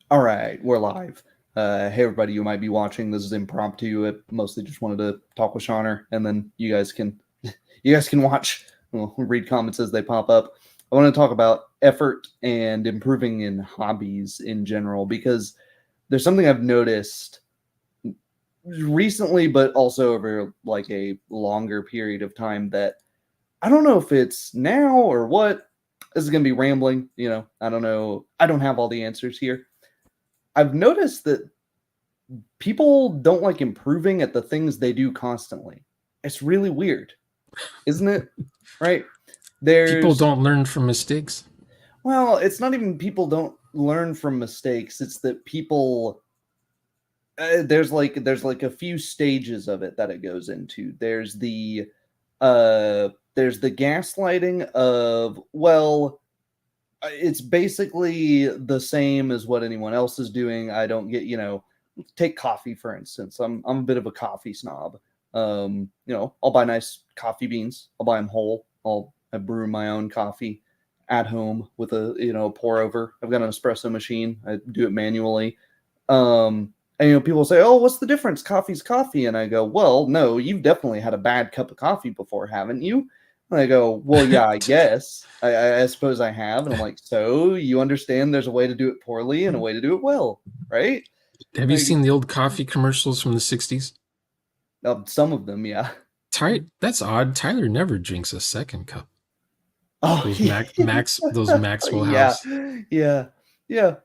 All right, we're live. Hey, everybody, you might be watching. This is impromptu. I mostly just wanted to talk with Shauner, and then you guys can watch. Well, read comments as they pop up. I want to talk about effort and improving in hobbies in general because there's something I've noticed recently, but also over like a longer period of time that I don't know if it's now or what. This is going to be rambling. I don't know. I don't have all the answers here. I've noticed that people don't like improving at the things they do constantly. It's really weird, isn't it? Right? People There's, don't learn from mistakes. well, it's not even people don't learn from mistakes. It's that people, there's like a few stages of it that it goes into. There's the gaslighting of, well, it's basically the same as what anyone else is doing. I don't get, take coffee for instance. I'm a bit of a coffee snob. I'll buy nice coffee beans. I'll buy them whole. I brew my own coffee at home with a pour over. I've got an espresso machine. I do it manually. And people say, "Oh, what's the difference? Coffee's coffee." And I go, "Well, no, you've definitely had a bad cup of coffee before, haven't you?" And I go, "Well, yeah, I guess. I suppose I have." And I'm like, "So you understand there's a way to do it poorly and a way to do it well, right?" Have you Like, seen the old coffee commercials from the 60s? some of them, yeah. That's odd. Tyler never drinks a second cup. Oh, Those yeah. Those Maxwell Yeah, House. yeah, yeah.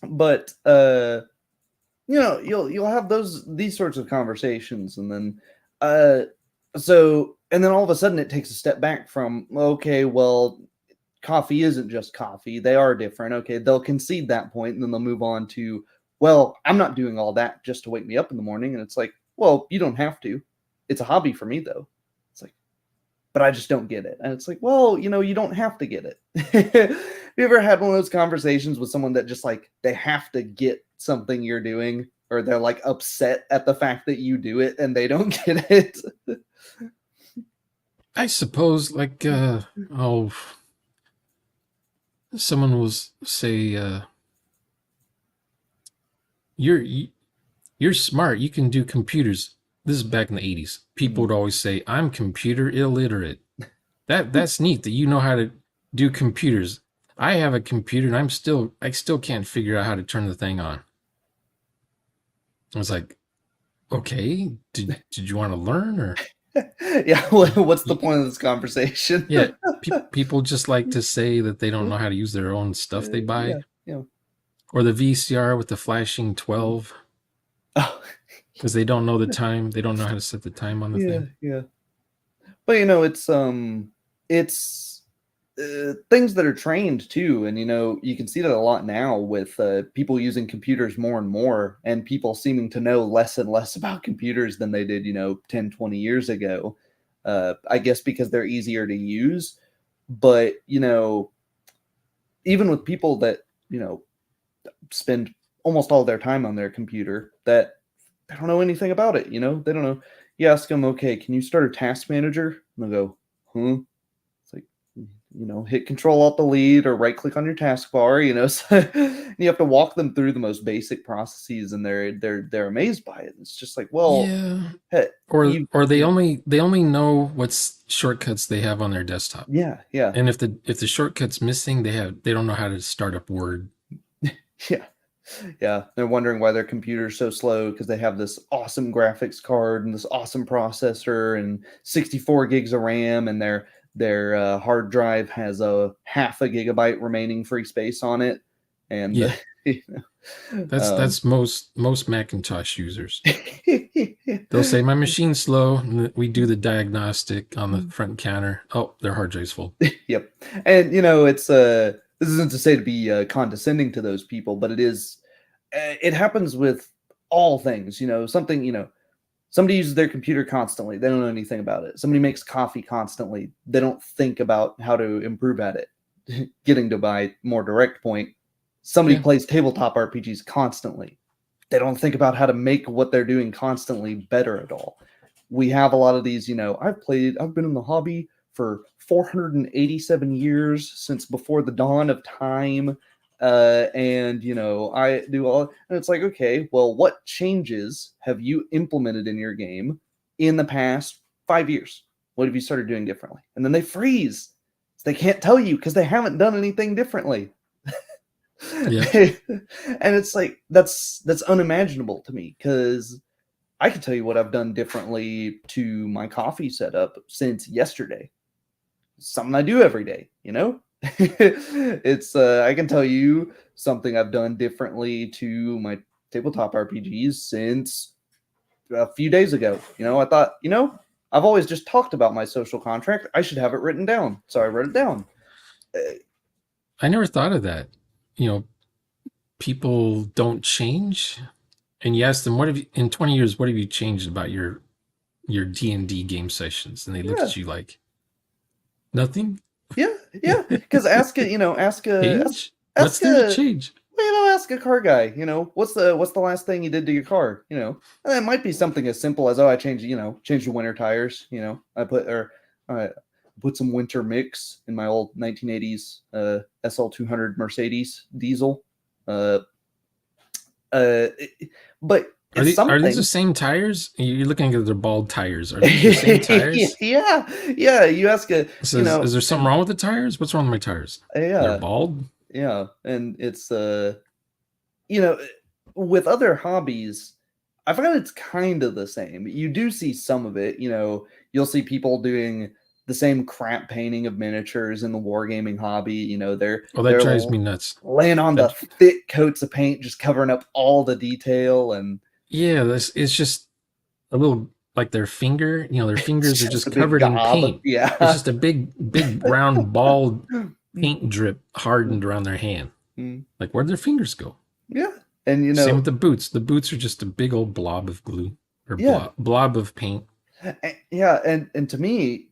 But you'll have these sorts of conversations, and then uh and then all of a sudden it takes a step back from, okay, well, coffee isn't just coffee, they are different. Okay, they'll concede that point, and then they'll move on to, well, I'm not doing all that just to wake me up in the morning. And it's like, well, you don't have to. It's a hobby for me, though. It's like, but I just don't get it. And it's like, well, you don't have to get it. Have you ever had one of those conversations with someone that just like they have to get something you're doing, or they're like upset at the fact that you do it and they don't get it? I suppose, someone will say, "You're you're smart. You can do computers." This is back in the 80s. People would always say, "I'm computer illiterate." That's neat that you know how to do computers. I have a computer and I still can't figure out how to turn the thing on. I was like, okay, did you want to learn or Yeah, what's the point of this conversation? yeah, people just like to say that they don't know how to use their own stuff they buy, Yeah, yeah. or the VCR with the flashing 12 Oh, because they don't know the time. They don't know how to set the time on the yeah, thing. yeah. But it's things that are trained too, and you can see that a lot now with people using computers more and more, and people seeming to know less and less about computers than they did 10, 20 years ago. I guess because they're easier to use. But even with people that spend almost all their time on their computer, that they don't know anything about it. They don't know. You ask them, okay, can you start a task manager? And they'll go, huh? It's like, hit Control Alt Delete or right click on your taskbar. So you have to walk them through the most basic processes, and they're amazed by it. It's just like, well, Yeah, hey, you, or they only know what's shortcuts they have on their desktop, yeah, yeah, and if the shortcut's missing, they don't know how to start up Word. yeah. Yeah, they're wondering why their computer's so slow because they have this awesome graphics card and this awesome processor and 64 gigs of RAM, and their hard drive has a half a gigabyte remaining free space on it, and Yeah, you um, that's most Macintosh users. They'll say my machine's slow, and we do the diagnostic on the front counter. Oh, their hard drive's full. yep, and it's this isn't to say to be condescending to those people, but it happens with all things. Somebody uses their computer constantly. They don't know anything about it. Somebody makes coffee constantly. They don't think about how to improve at it. Getting to my more direct point, somebody Yeah, plays tabletop RPGs constantly. They don't think about how to make what they're doing constantly better at all. We have a lot of these, I've been in the hobby for 487 years since before the dawn of time. And I do all, and it's like, okay, well, what changes have you implemented in your game in the past 5 years? What have you started doing differently? And then they freeze. They can't tell you because they haven't done anything differently. Yeah. And it's like that's unimaginable to me, because I can tell you what I've done differently to my coffee setup since yesterday. Something I do every day, It's I can tell you something I've done differently to my tabletop RPGs since a few days ago. I thought, I've always just talked about my social contract. I should have it written down. So I wrote it down. I never thought of that. People don't change. And you ask them, what have you, in 20 years, what have you changed about your D&D game sessions? And they look at you like, nothing. Yeah. Because ask What's there to change? Ask a car guy, what's the last thing you did to your car, and it might be something as simple as, I changed the winter tires, I put some winter mix in my old 1980s SL200 Mercedes diesel. But are these the same tires? You're looking at their bald tires. Are these the same tires? Yeah. You ask is there something wrong with the tires? What's wrong with my tires? Yeah, they're bald. Yeah, and it's with other hobbies, I find it's kind of the same. You do see some of it. You'll see people doing the same crap painting of miniatures in the wargaming hobby. That drives me nuts. Laying on the thick coats of paint, just covering up all the detail. And yeah, it's just a little like their finger. Their fingers are just covered in paint. Yeah, it's just a big round bald paint drip hardened around their hand. Like, where'd their fingers go? Yeah. And same with the boots. The boots are just a big old blob of glue or blob of paint. Yeah, and to me,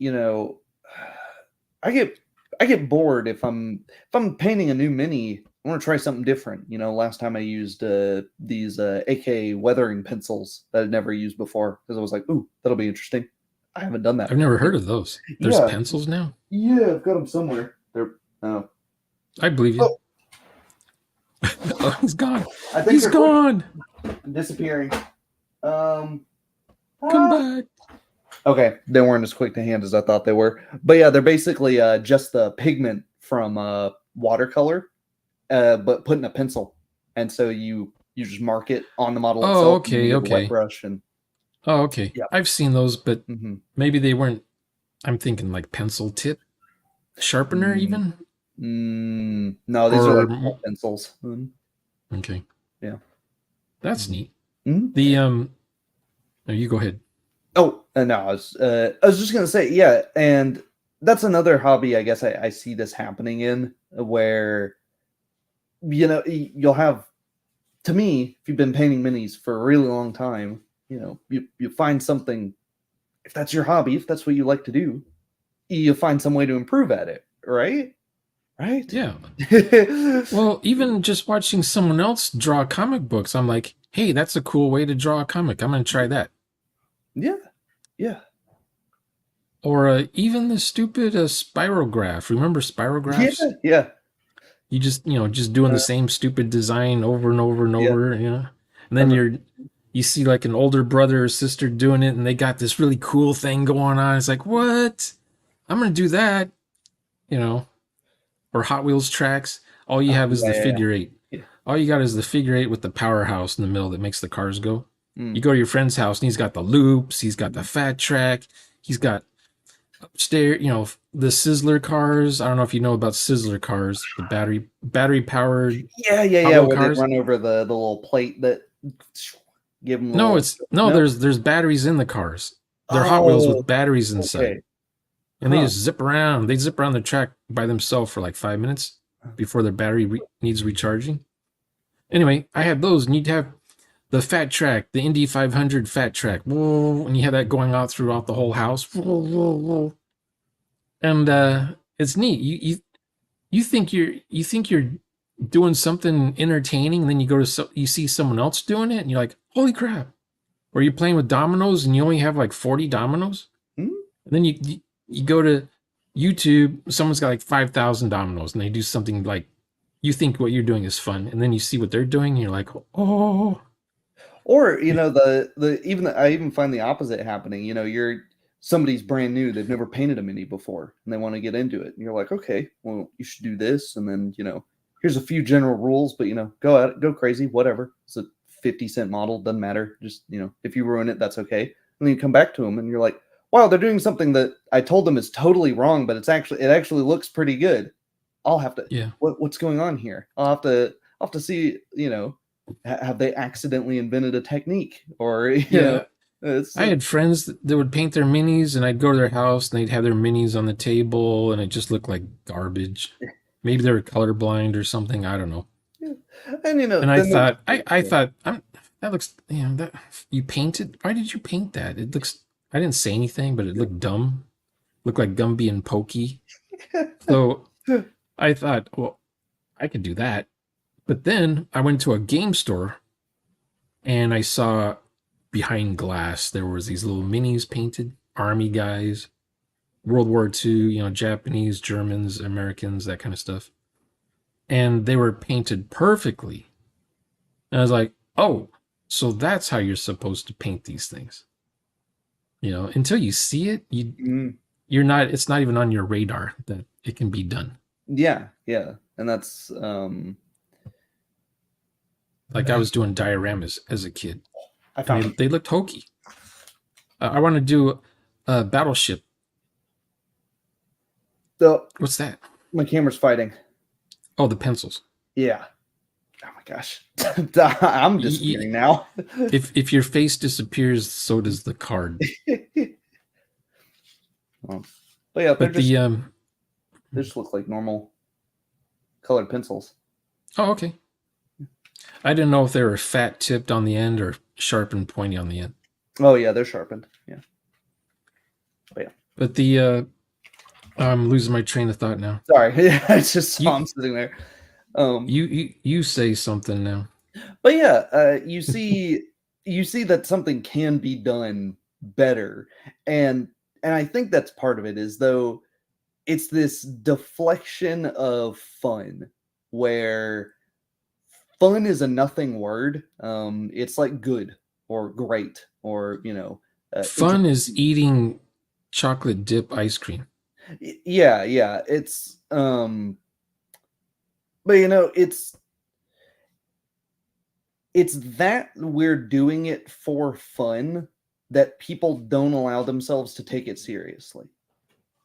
I get bored if I'm painting a new mini. I want to try something different. Last time I used these AK weathering pencils that I'd never used before, because I was like, ooh, that'll be interesting. I haven't done that. I've never heard of those. There's pencils now? Yeah, I've got them somewhere. They're I believe you. Oh, he's gone. He's gone. Disappearing. Come back. Okay, they weren't as quick to hand as I thought they were. But yeah, they're basically just the pigment from watercolor, but put in a pencil. And so you just mark it on the model itself. Okay. Wet brush and. Oh, okay. Yeah. I've seen those, but mm-hmm. maybe they weren't. I'm thinking like pencil tip sharpener, even. No, these are like pencils. Okay. Yeah, that's neat. Mm-hmm. The no, you go ahead. Oh, no, I was just gonna say, yeah, and that's another hobby I guess I see this happening in, where you'll have, to me, if you've been painting minis for a really long time, you find something. If that's your hobby, if that's what you like to do, you find some way to improve at it, right? Right? Yeah. Well, even just watching someone else draw comic books, I'm like, hey, that's a cool way to draw a comic. I'm going to try that. Yeah. Or even the stupid spirograph. Remember spirographs? Yeah. You just, just doing the same stupid design over and over and over, And then you see like an older brother or sister doing it, and they got this really cool thing going on. It's like, what? I'm going to do that, Or Hot Wheels tracks. All you have is the figure eight. Yeah. All you got is the figure eight with the powerhouse in the middle that makes the cars go. You go to your friend's house and he's got the loops, he's got the fat track, he's got upstairs, the Sizzler cars. I don't know if you know about Sizzler cars, the battery powered. Yeah. Where cars. They run over the little plate that give them. There's batteries in the cars. They're Hot Wheels with batteries inside. Okay. And they just zip around. They zip around the track by themselves for like 5 minutes before their battery needs recharging. Anyway, I had those, and you'd have the fat track, the Indy 500 fat track, and you have that going out throughout the whole house. And it's neat. You think you're doing something entertaining, and then you see someone else doing it, and you're like, holy crap! Or you're playing with dominoes, and you only have like 40 dominoes, and then you go to YouTube, someone's got like 5,000 dominoes, and they do something like you think what you're doing is fun, and then you see what they're doing, and you're like, oh, Or, I even find the opposite happening. Somebody's brand new, they've never painted a mini before, and they want to get into it. And you're like, okay, well, you should do this, and then, here's a few general rules, but go at it, go crazy, whatever. It's a 50-cent model, doesn't matter. Just, if you ruin it, that's okay. And then you come back to them and you're like, wow, they're doing something that I told them is totally wrong, but it actually looks pretty good. I'll have to yeah. what's going on here? I'll have to see, have they accidentally invented a technique, or Yeah, it's I had friends that would paint their minis, and I'd go to their house, and they'd have their minis on the table, and it just looked like garbage. Maybe they were colorblind or something. I don't know. yeah. And And I then there's thought, I thought, that looks, that you painted. Why did you paint that? It looks. I didn't say anything, but it looked dumb. Looked like Gumby and Pokey. So I thought, well, I could do that. But then I went to a game store, and I saw behind glass there was these little minis painted, army guys, World War II, Japanese, Germans, Americans, that kind of stuff. And they were painted perfectly. And I was like, oh, so that's how you're supposed to paint these things. Until you see it, you're not, it's not even on your radar that it can be done. yeah, yeah. And that's Like I was doing dioramas as a kid. I found They looked hokey. I want to do a battleship. the What's that? my camera's fighting. Oh, the pencils. Yeah. Oh my gosh. I'm disappearing now. If your face disappears, so does the card. But yeah, But they just look like normal colored pencils. oh, okay. I didn't know if they were fat tipped on the end or sharp and pointy on the end. Oh yeah, they're sharpened. Yeah. But yeah. But I'm losing my train of thought now. Sorry. I just saw him sitting there. You say something now. But yeah, you see that something can be done better. And I think that's part of it, is though it's this deflection of fun, where fun is a nothing word. It's like good or great, or Fun is eating chocolate dip ice cream. yeah. It's but it's that we're doing it for fun, that people don't allow themselves to take it seriously.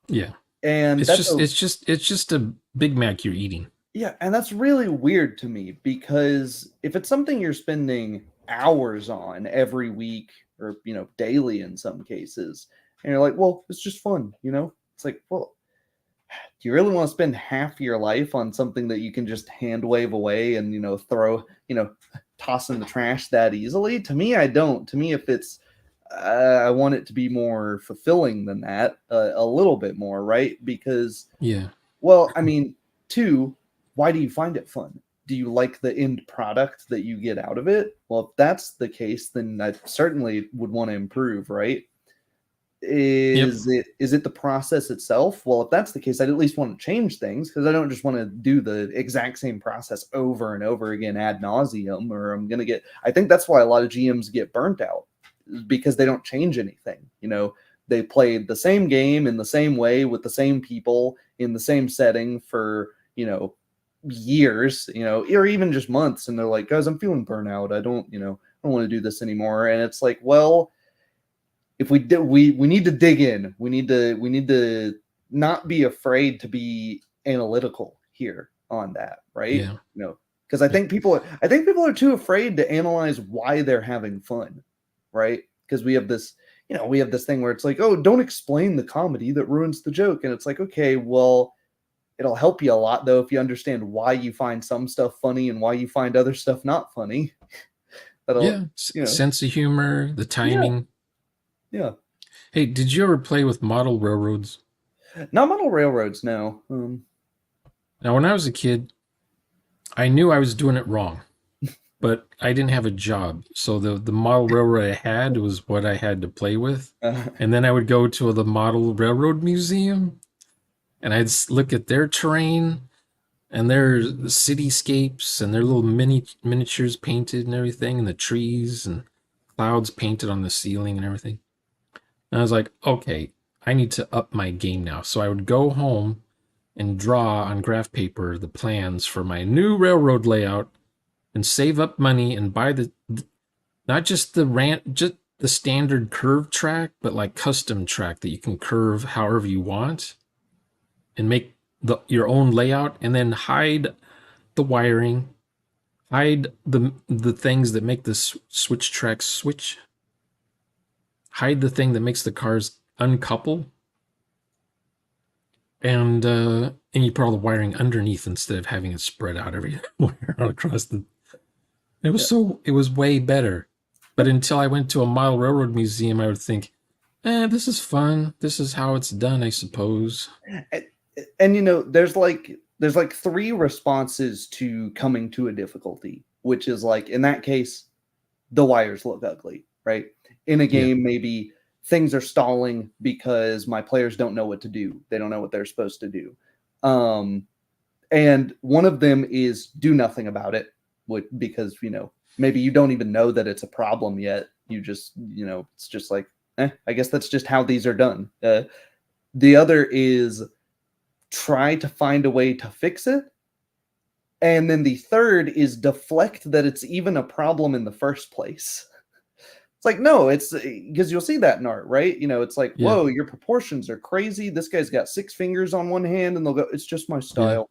Yeah. And It's just a Big Mac you're eating. yeah, and that's really weird to me, because if it's something you're spending hours on every week, or daily in some cases, and you're like, well, it's just fun, it's like, well, do you really want to spend half your life on something that you can just hand wave away and throw, toss in the trash that easily? To me, I don't. To me, if it's I want it to be more fulfilling than that, a little bit more, right? Because Yeah. well, I mean, two, why do you find it fun? Do you like the end product that you get out of it? Well, if that's the case, then I certainly would want to improve, right? Is it the process itself? Well, if that's the case, I'd at least want to change things, because I don't just want to do the exact same process over and over again ad nauseum, or I think that's why a lot of GMs get burnt out, because they don't change anything. They played the same game in the same way with the same people in the same setting for, years, or even just months. And they're like, guys, I'm feeling burnout. I don't want to do this anymore. And it's like, well, if we need to dig in. We need to not be afraid to be analytical here on that, right? Yeah. Because I think people are too afraid to analyze why they're having fun, right? Because we have this thing where it's like, oh, don't explain the comedy that ruins the joke. And it's like, okay, well, it'll help you a lot though if you understand why you find some stuff funny and why you find other stuff not funny. Sense of humor, the timing. Yeah. Hey, did you ever play with model railroads? Not model railroads, no. Now, when I was a kid, I knew I was doing it wrong, but I didn't have a job. So the model railroad I had was what I had to play with. And then I would go to the model railroad museum, and I'd look at their terrain, and there's cityscapes and their little miniatures painted and everything, and the trees and clouds painted on the ceiling and everything. And I was like, okay, I need to up my game now. So I would go home and draw on graph paper the plans for my new railroad layout and save up money and buy the not just just the standard curved track, but like custom track that you can curve however you want and make your own layout, and then hide the wiring, hide the things that make the switch tracks switch, hide the thing that makes the cars uncouple, and you put all the wiring underneath instead of having it spread out everywhere across the. It was way better. But until I went to a model railroad museum, I would think, this is fun. This is how it's done, I suppose. And there's like three responses to coming to a difficulty, which is like, in that case, the wires look ugly, right? In a game, maybe things are stalling because my players don't know what to do. They don't know what they're supposed to do. And one of them is do nothing about it, because, maybe you don't even know that it's a problem yet. You just, it's just like, I guess that's just how these are done. The other is try to find a way to fix it. And then the third is deflect that it's even a problem in the first place. It's like, no, it's because you'll see that in art, right? It's like, whoa, your proportions are crazy. This guy's got 6 fingers on one hand, and they'll go, it's just my style.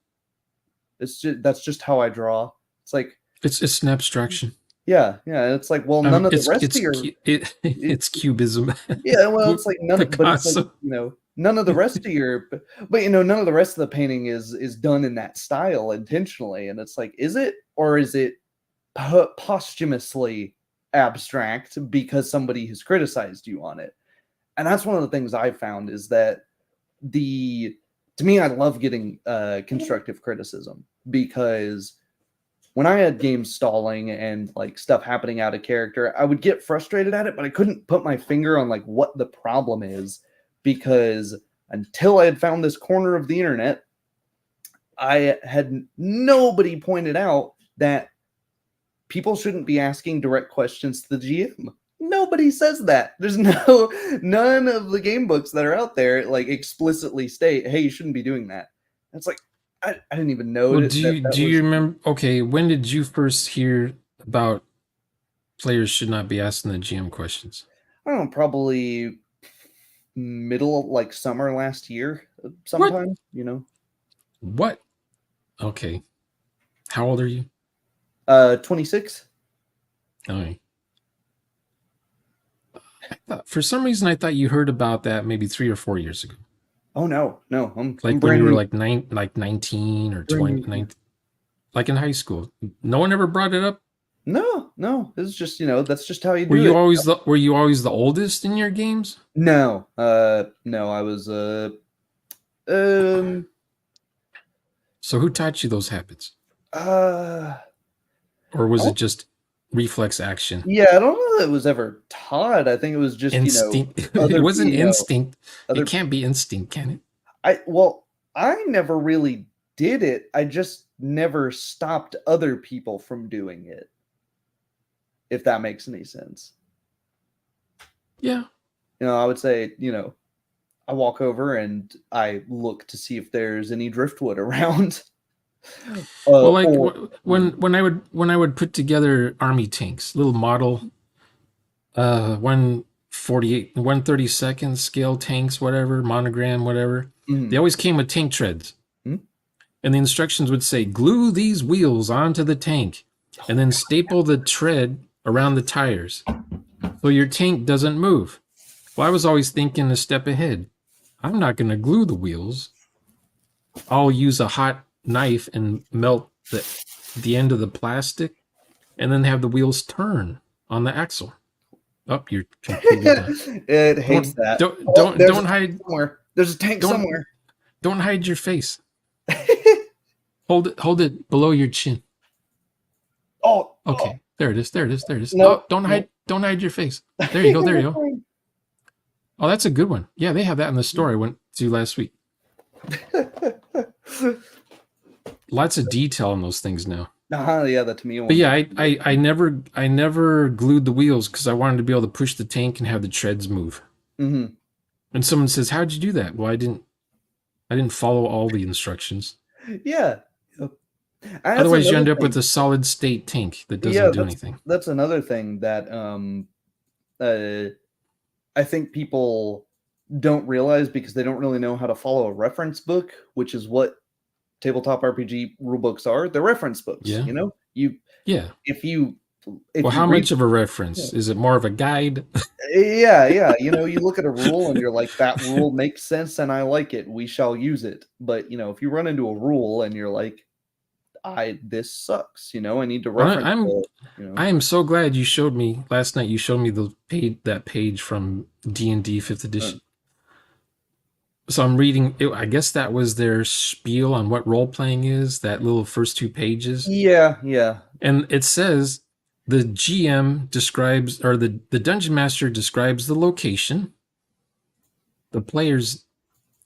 That's just how I draw. It's like, it's an abstraction. Yeah. It's like, well, none of the rest of your it's cubism. Yeah, well, it's like none of the rest of your, but none of the rest of the painting is done in that style intentionally, and it's like, is it, or is it posthumously abstract because somebody has criticized you on it? And that's one of the things I found is that to me, I love getting constructive criticism, because when I had games stalling and like stuff happening out of character, I would get frustrated at it, but I couldn't put my finger on like what the problem is, because until I had found this corner of the internet, I had nobody pointed out that people shouldn't be asking direct questions to the GM. Nobody says that. There's none of the game books that are out there like explicitly state, hey, you shouldn't be doing that. It's like, I didn't even know. Well, do you remember? Okay, when did you first hear about players should not be asking the GM questions? I don't know, probably middle, like summer last year, sometime. What? Okay, how old are you? 26. Okay. For some reason, I thought you heard about that maybe 3 or 4 years ago. Oh no, I'm when you were like 19 or 20, 19, like in high school. No one ever brought it up. No, it's just that's just how you do Were you it. Were you always the oldest in your games? No, I was So who taught you those habits? Or was it just reflex action? Yeah, I don't know that it was ever taught. I think it was just instinct. It wasn't instinct. It can't be instinct, can it? I never really did it. I just never stopped other people from doing it, if that makes any sense. Yeah. I would say, I walk over and I look to see if there's any driftwood around. Well, like when I would put together army tanks, little model 148, 132nd scale tanks, whatever, monogram, whatever. They always came with tank treads. And the instructions would say, glue these wheels onto the tank and then staple the tread around the tires so your tank doesn't move. Well, I was always thinking a step ahead. I'm not going to glue the wheels. I'll use a hot knife and melt the end of the plastic and then have the wheels turn on the axle. Oh, you're completely done. It hates that. Don't hide somewhere. There's a tank somewhere. Don't hide your face. Hold it below your chin. Oh, okay. There it is. No, don't hide your face. There you go. Oh, that's a good one. Yeah, they have that in the store I went to last week. lots of detail in those things now. Yeah, the Tamiya But ones yeah, are I never glued the wheels because I wanted to be able to push the tank and have the treads move. hmm And someone says, "How'd you do that?" Well, I didn't follow all the instructions. Yeah. Yep. And that's Otherwise, you another end up with thing. a solid state tank that doesn't Yeah, do anything. that's another thing that uh I think people don't realize because they don't really know how to follow a reference book, which is what tabletop RPG rule books are. They're reference books, Yeah, you know? You yeah. if you if Well, you how read much of a reference? Is it more of a guide? yeah, yeah, you look at a rule and you're like, "That rule makes sense and I like it. We shall use it." But, if you run into a rule and you're like, "I this sucks," I need to I, reference I'm it, you know? I am so glad you showed me last night. You showed me that page from D&D Fifth Uh, Edition. So I'm reading. I guess that was their spiel on what role playing is. That little first two pages, yeah, yeah. and it says the GM describes, or the dungeon master describes the location. The players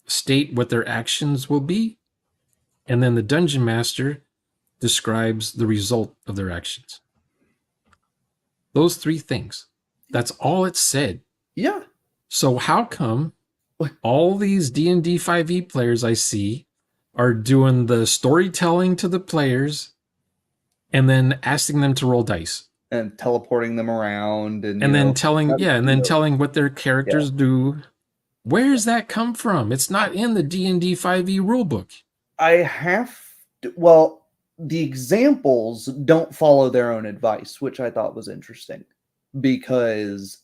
state what their actions will be, and then the dungeon master describes the result of their actions. Those three things. That's all it said. Yeah. So how come all these D&D 5e players I see are doing the storytelling to the players and then asking them to roll dice And teleporting them around and, and then that, telling what their yeah. characters do? Where does that come from? It's not in the D&D 5e rulebook. I have well, the examples don't follow their own advice, which I thought was interesting because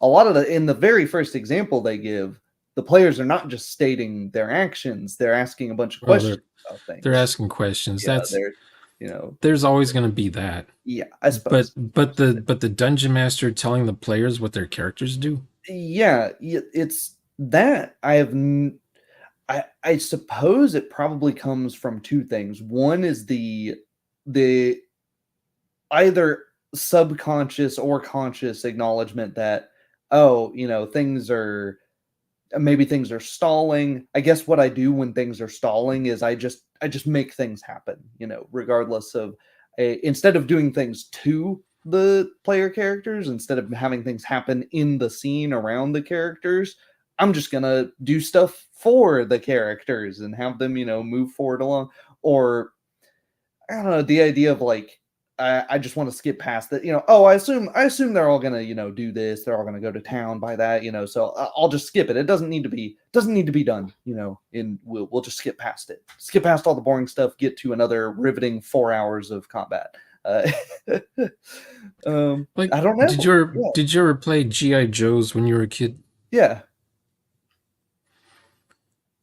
a lot of in the very first example they give, the players are not just stating their actions, they're asking a bunch of Well, questions they're about they're things. asking questions. Yeah, That's they're, you know, There's always going to be that. yeah, I But suppose. but the but the dungeon master telling the players what their characters do. Yeah, it's that I suppose it probably comes from two things. One is the either subconscious or conscious acknowledgement that, oh, things are stalling. I guess what I do when things are stalling is I just make things happen, regardless of instead of doing things to the player characters, instead of having things happen in the scene around the characters, I'm just gonna do stuff for the characters and have them, move forward along. Or I don't know, the idea of like I just want to skip past that. Oh, I assume they're all gonna, do this. They're all gonna go to town by that. So I'll just skip it. It doesn't need to be done. And we'll just skip past it. Skip past all the boring stuff. Get to another riveting 4 hours of combat. Uh, Like, I don't did know. you ever Yeah, did you ever play GI Joes when you were a kid? yeah.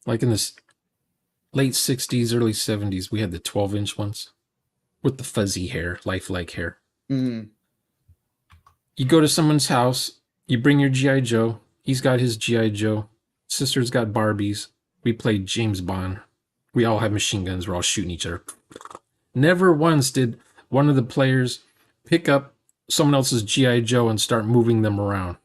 Like in the late '60s, early '70s, we had the 12-inch ones with the fuzzy hair, lifelike hair. Mm, You go to someone's house, you bring your GI Joe. He's got his GI Joe. Sister's got Barbies. We played James Bond. We all have machine guns. We're all shooting each other. Never once did one of the players pick up someone else's GI Joe and start moving them around.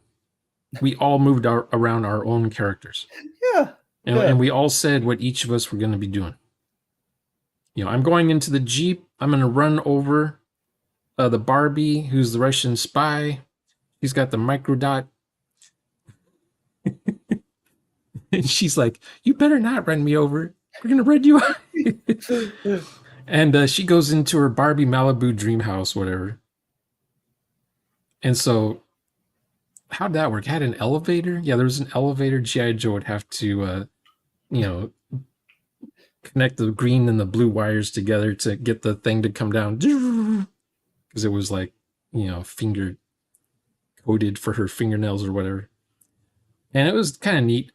We all moved around our own characters, yeah, and, yeah. and we all said what each of us were going to be doing. I'm going into the Jeep. I'm going to run over the Barbie, who's the Russian spy. He's got the microdot. And she's like, "You better not run me over. We're going to run you out." And she goes into her Barbie Malibu dream house, whatever. And so, how'd that work? Had an elevator? Yeah, there was an elevator. G.I. Joe would have to, you know, connect the green and the blue wires together to get the thing to come down. Because it was like, finger coded for her fingernails or whatever. And it was kind of neat.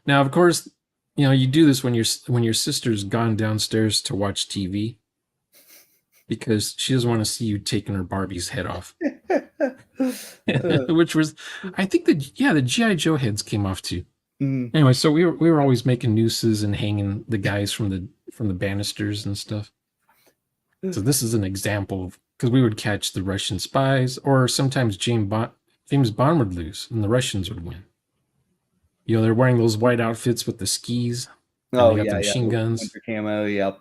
Now, of course, you do this when your sister's gone downstairs to watch TV because she doesn't want to see you taking her Barbie's head off. Uh, Which was, I think the GI Joe heads came off too. mm, Anyway, so we were always making nooses and hanging the guys from the banisters and stuff. So this is an example of, because we would catch the Russian spies, or sometimes James Bond would lose and the Russians would win. They're wearing those white outfits with the skis and they oh got the yeah, yeah. machine The guns. winter camo. Yep.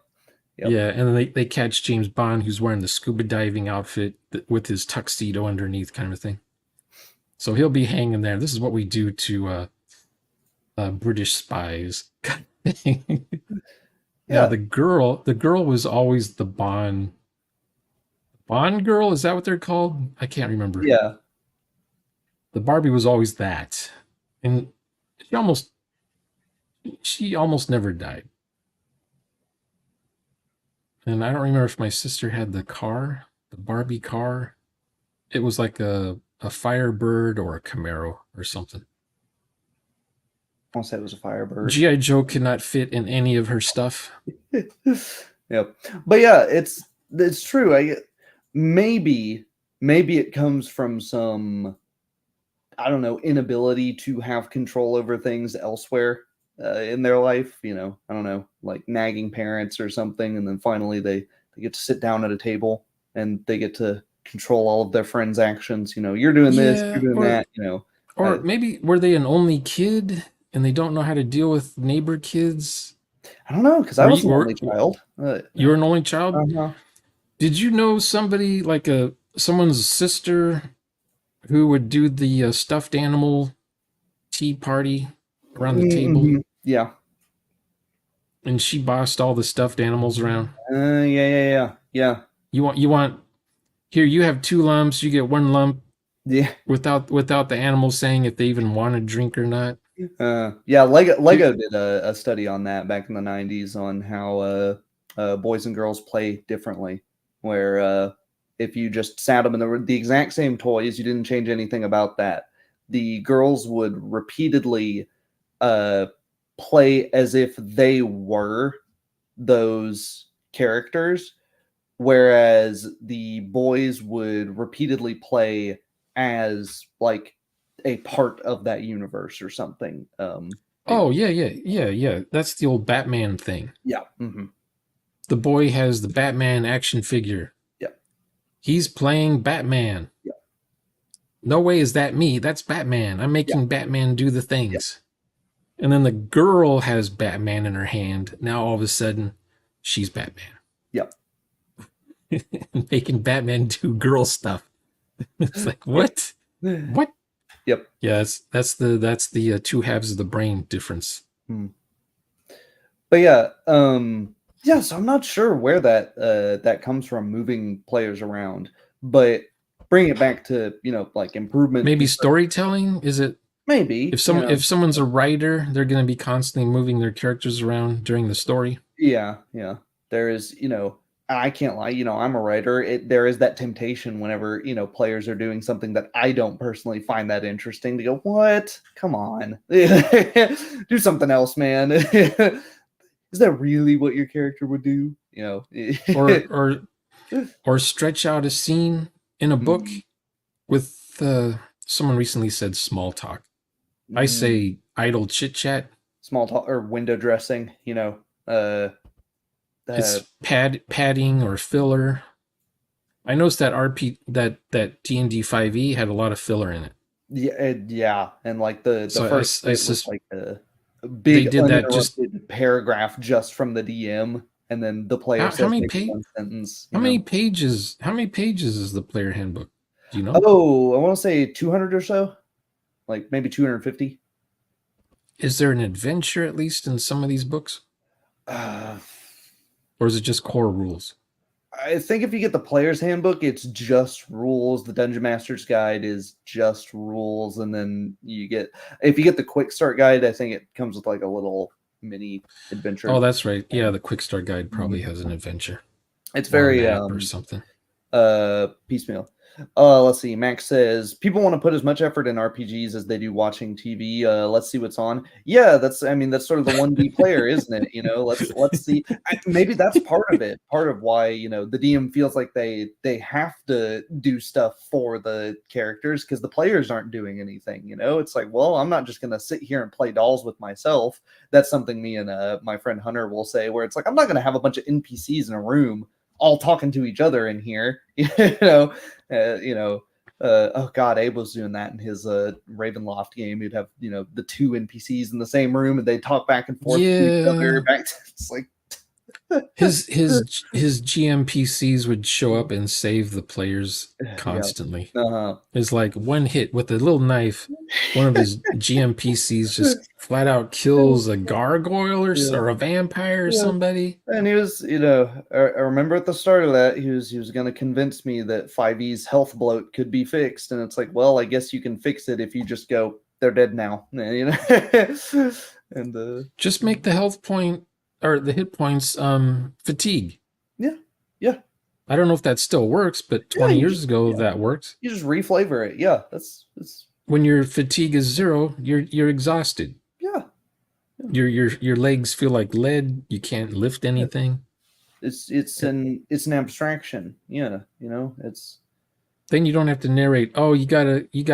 Yep. Yeah, and then they catch James Bond, who's wearing the scuba diving outfit with his tuxedo underneath, kind of thing. So he'll be hanging there. This is what we do to British spies. Now Yeah. the girl was always the Bond girl. Is that what they're called? I can't remember. Yeah. The Barbie was always that, and she almost she almost never died. And I don't remember if my sister had the car, the Barbie car. It was like a Firebird or a Camaro or something. I won't say it was a Firebird. GI Joe could not fit in any of her stuff. Yep. But yeah, it's true. Maybe maybe it comes from some, I don't know, inability to have control over things elsewhere in their life. I don't know, like nagging parents or something, and then finally they get to sit down at a table and they get to control all of their friends' actions. You're doing this, Yeah, you're doing that. or maybe were they an only kid and they don't know how to deal with neighbor kids? I don't know because I Were was you an only were child. you were an only child? Uh-huh. Did you know somebody like a someone's sister who would do the stuffed animal tea party around the table, Mm-hmm. Yeah. and she bossed all the stuffed animals around? Yeah. You want here, you have two lumps, you get one lump Yeah. without the animals saying if they even want to drink or not. Yeah, You, Lego did a study on that back in the 90s on how boys and girls play differently. Where if you just sat them in the exact same toys, you didn't change anything about that. The girls would repeatedly uh, play as if they were those characters, whereas the boys would repeatedly play as like a part of that universe or something. oh yeah. That's the old Batman thing. Yeah. Hmm. The boy has the Batman action figure. Yeah. He's playing Batman. Yeah. No way is that me. That's Batman. I'm Yeah. making Batman do the Yeah. things. And then the girl has Batman in her hand. Now all of a sudden, she's Batman. Yeah. Making Batman do girl stuff. It's like, what? What? Yep. Yeah, that's the two halves of the brain difference. Hmm. But yeah, yeah. So I'm not sure where that comes from, moving players around, but bring it back to like improvement. Maybe storytelling? Is it Maybe if someone's a writer, they're going to be constantly moving their characters around during the story? Yeah. There is, I can't lie, I'm a writer. There is that temptation whenever, players are doing something that I don't personally find that interesting to go, what? Come on. Do something else, man. Is that really what your character would do? or or or stretch out a scene in a book Mm, with someone recently said small talk. I mm, say idle chit chat. small talk or window dressing, uh, uh, It's padding or filler. I noticed that that D&D 5e had a lot of filler in it. yeah, and like the So first I bit was like a they big did that just uninterrupted paragraph just from the DM, and then the player how says many maybe one sentence. how many pages is the player handbook? Do you know? Oh, I want to say 200 or so, like maybe 250. Is there an adventure at least in some of these books? Uh, Or is it just core rules? I think if you get the player's handbook, it's just rules. The Dungeon Master's Guide is just rules, and then if you get the Quick Start Guide, I think it comes with like a little mini Oh, adventure that's right. Yeah, thing. the quick start guide Mhm. probably has an adventure It's or a very map or something. piecemeal. Let's see. Max says people want to put as much effort in RPGs as they do watching TV. Let's see what's on. Yeah, that's sort of the 1D player, isn't it? Let's see. Maybe that's part of it. Part of why the DM feels like they have to do stuff for the characters because the players aren't doing anything. It's like, well, I'm not just gonna sit here and play dolls with myself. That's something me and my friend Hunter will say, where it's like I'm not gonna have a bunch of NPCs in a room all talking to each other in here. You know, oh god, Abe was doing that in his Ravenloft game. He'd have the two NPCs in the same room and they talk back and forth to each other. Yeah. Back to, it's like His GMPCs would show up and save the players Yeah. constantly. Uh-huh. It's like one hit with a little knife. One of his GMPCs just flat out kills a gargoyle Yeah. or a vampire or Yeah. somebody. And he was, I remember at the start of that, he was going to convince me that 5E's health bloat could be fixed, and it's like, well, I guess you can fix it if you just go, they're dead now, and Just make the health point or the hit points fatigue. yeah, yeah, I don't know if that still works, but yeah, 20 years ago that worked. you just reflavor it, yeah, that's When your fatigue is 0, you're exhausted. yeah, Your legs feel like lead. You can't lift yeah. anything. It's an abstraction, yeah, it's Then you don't have to narrate. Oh, you got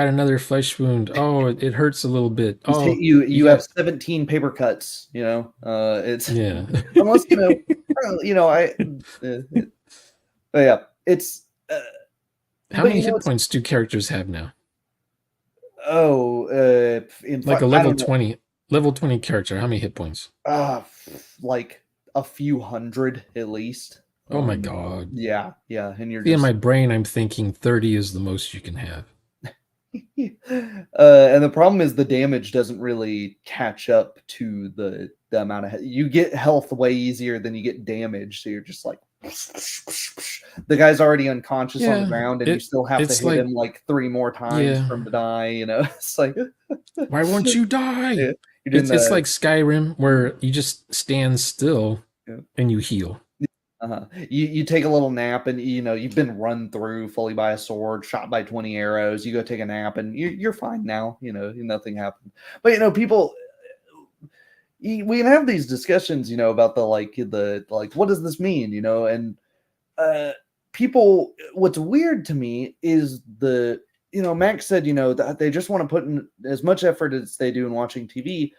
another flesh wound. Oh, it hurts a little bit. Oh, you you have got 17 paper cuts, it's yeah. unless I but yeah, it's How but many hit points do characters have now? in Like a I level don't know, 20 character. How many hit points? like a few hundred at least. Oh my god. Yeah, yeah, and you're See, in just my brain, I'm thinking 30 is the most you can have. and the problem is the damage doesn't really catch up to the amount of you get health way easier than you get damage, so you're just like the guy's already unconscious on the Yeah, ground and you still have to it's hit like, him like 3 more times yeah. for him to die, it's like Why won't you die? yeah, you're doing It's the like Skyrim where you just stand still yeah. and you heal. Uh-huh. You take a little nap and you've been run through fully by a sword, shot by 20 arrows. You go take a nap and you're fine now. Nothing happened. But people, we can have these discussions, about the what does this mean, and uh, people. What's weird to me is Max said, that they just want to put in as much effort as they do in watching TV.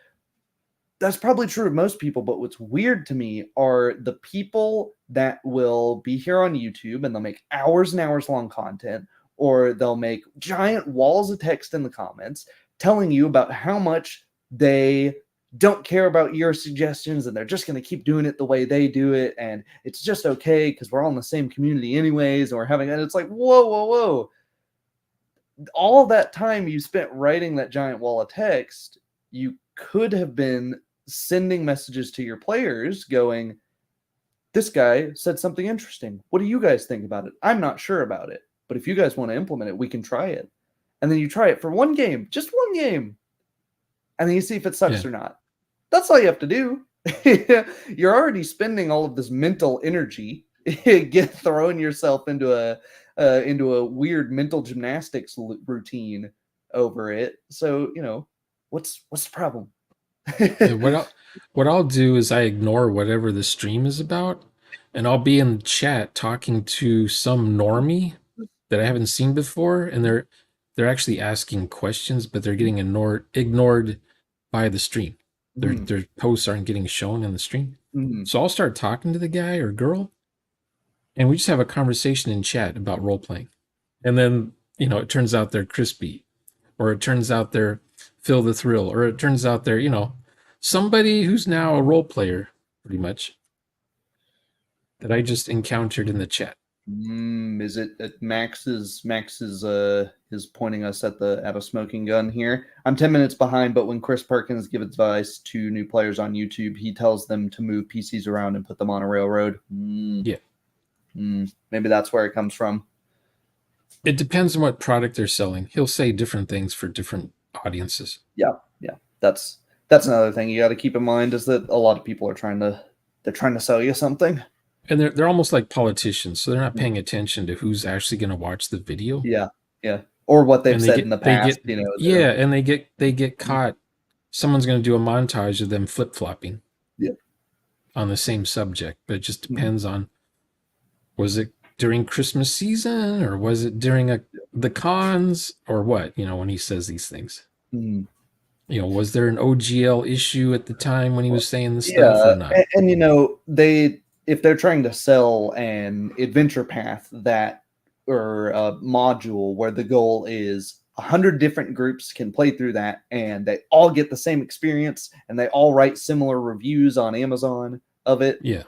That's probably true of most people, but what's weird to me are the people that will be here on YouTube and they'll make hours and hours long content, or they'll make giant walls of text in the comments telling you about how much they don't care about your suggestions and they're just going to keep doing it the way they do it. And it's just okay because we're all in the same community anyways. And we're having, and it's like, whoa, whoa, whoa. All that time you spent writing that giant wall of text, you could have been sending messages to your players going, this guy said something interesting. What do you guys think about it? I'm not sure about it, but if you guys want to implement it, we can try it. And then you try it for one game, just one game. And then you see if it sucks or not. That's all you have to do. You're already spending all of this mental energy throwing yourself into a weird mental gymnastics routine over it. So, what's the problem? Yeah, what I'll do is I ignore whatever the stream is about, and I'll be in the chat talking to some normie that I haven't seen before, and they're actually asking questions, but they're getting ignored by the stream. Their posts aren't getting shown in the stream. So I'll start talking to the guy or girl, and we just have a conversation in chat about role playing. And then, it turns out they're crispy, or it turns out they're Feel the Thrill, or it turns out they're, somebody who's now a role player, pretty much, that I just encountered in the chat. Is it Max is pointing us at a smoking gun here? I'm 10 minutes behind, but when Chris Perkins gives advice to new players on YouTube, he tells them to move PCs around and put them on a railroad. Yeah. Maybe that's where it comes from. It depends on what product they're selling. He'll say different things for different audiences. Yeah. That's another thing you got to keep in mind is that a lot of people are trying to sell you something. And they're almost like politicians, so they're not paying attention to who's actually going to watch the video. Yeah. Or what they've said in the past. And they get caught. Someone's going to do a montage of them flip flopping. Yeah. On the same subject, but it just depends on, was it during Christmas season or was it during the cons or what? When he says these things. Was there an OGL issue at the time when he was saying this stuff or not? And if they're trying to sell an adventure path or a module where the goal is 100 different groups can play through that and they all get the same experience and they all write similar reviews on Amazon of it. Yeah.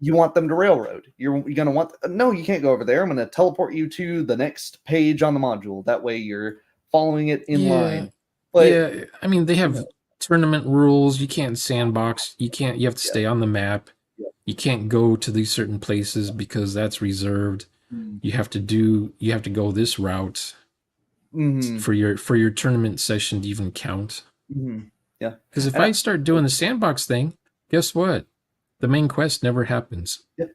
you want them to railroad. You're going to want, no, you can't go over there. I'm going to teleport you to the next page on the module. That way you're following it in Yeah, line. But, yeah. I mean, they you have know, tournament rules. You can't sandbox. You can't. You have to yeah, stay on the map. yeah. You can't go to these certain places because that's reserved. Mm-hmm. You have to go this route Mm-hmm. for your tournament session to even count. Mm-hmm. Yeah. Because if And I start doing the sandbox thing, guess what? The main quest never happens. yeah,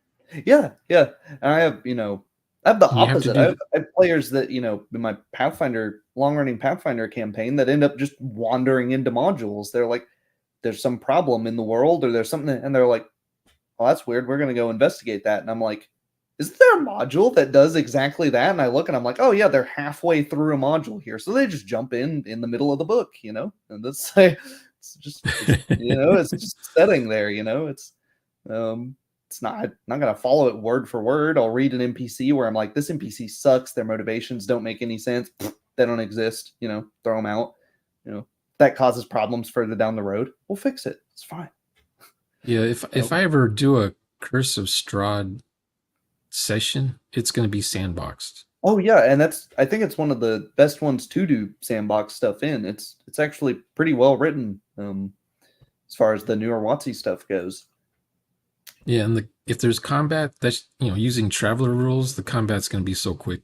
yeah, yeah. And I have the And you have to opposite. do I have players that, in my Pathfinder, long running Pathfinder campaign that end up just wandering into modules. They're like, there's some problem in the world or there's something, and they're like, well, that's weird. We're going to go investigate that. And I'm like, is there a module that does exactly that? And I look and I'm like, oh, yeah, they're halfway through a module here. So they just jump in the middle of the book, and that's it's just setting there, it's not going to follow it word for word. I'll read an NPC where I'm like, this NPC sucks. Their motivations don't make any sense. They don't exist, throw them out, that causes problems further down the road. We'll fix it. It's fine. Yeah, if I ever do a Curse of Strahd session, it's going to be sandboxed. Oh yeah, and I think it's one of the best ones to do sandbox stuff in. It's actually pretty well written, as far as the newer WotC stuff goes. Yeah, and if there's combat, that's using traveler rules, the combat's going to be so quick.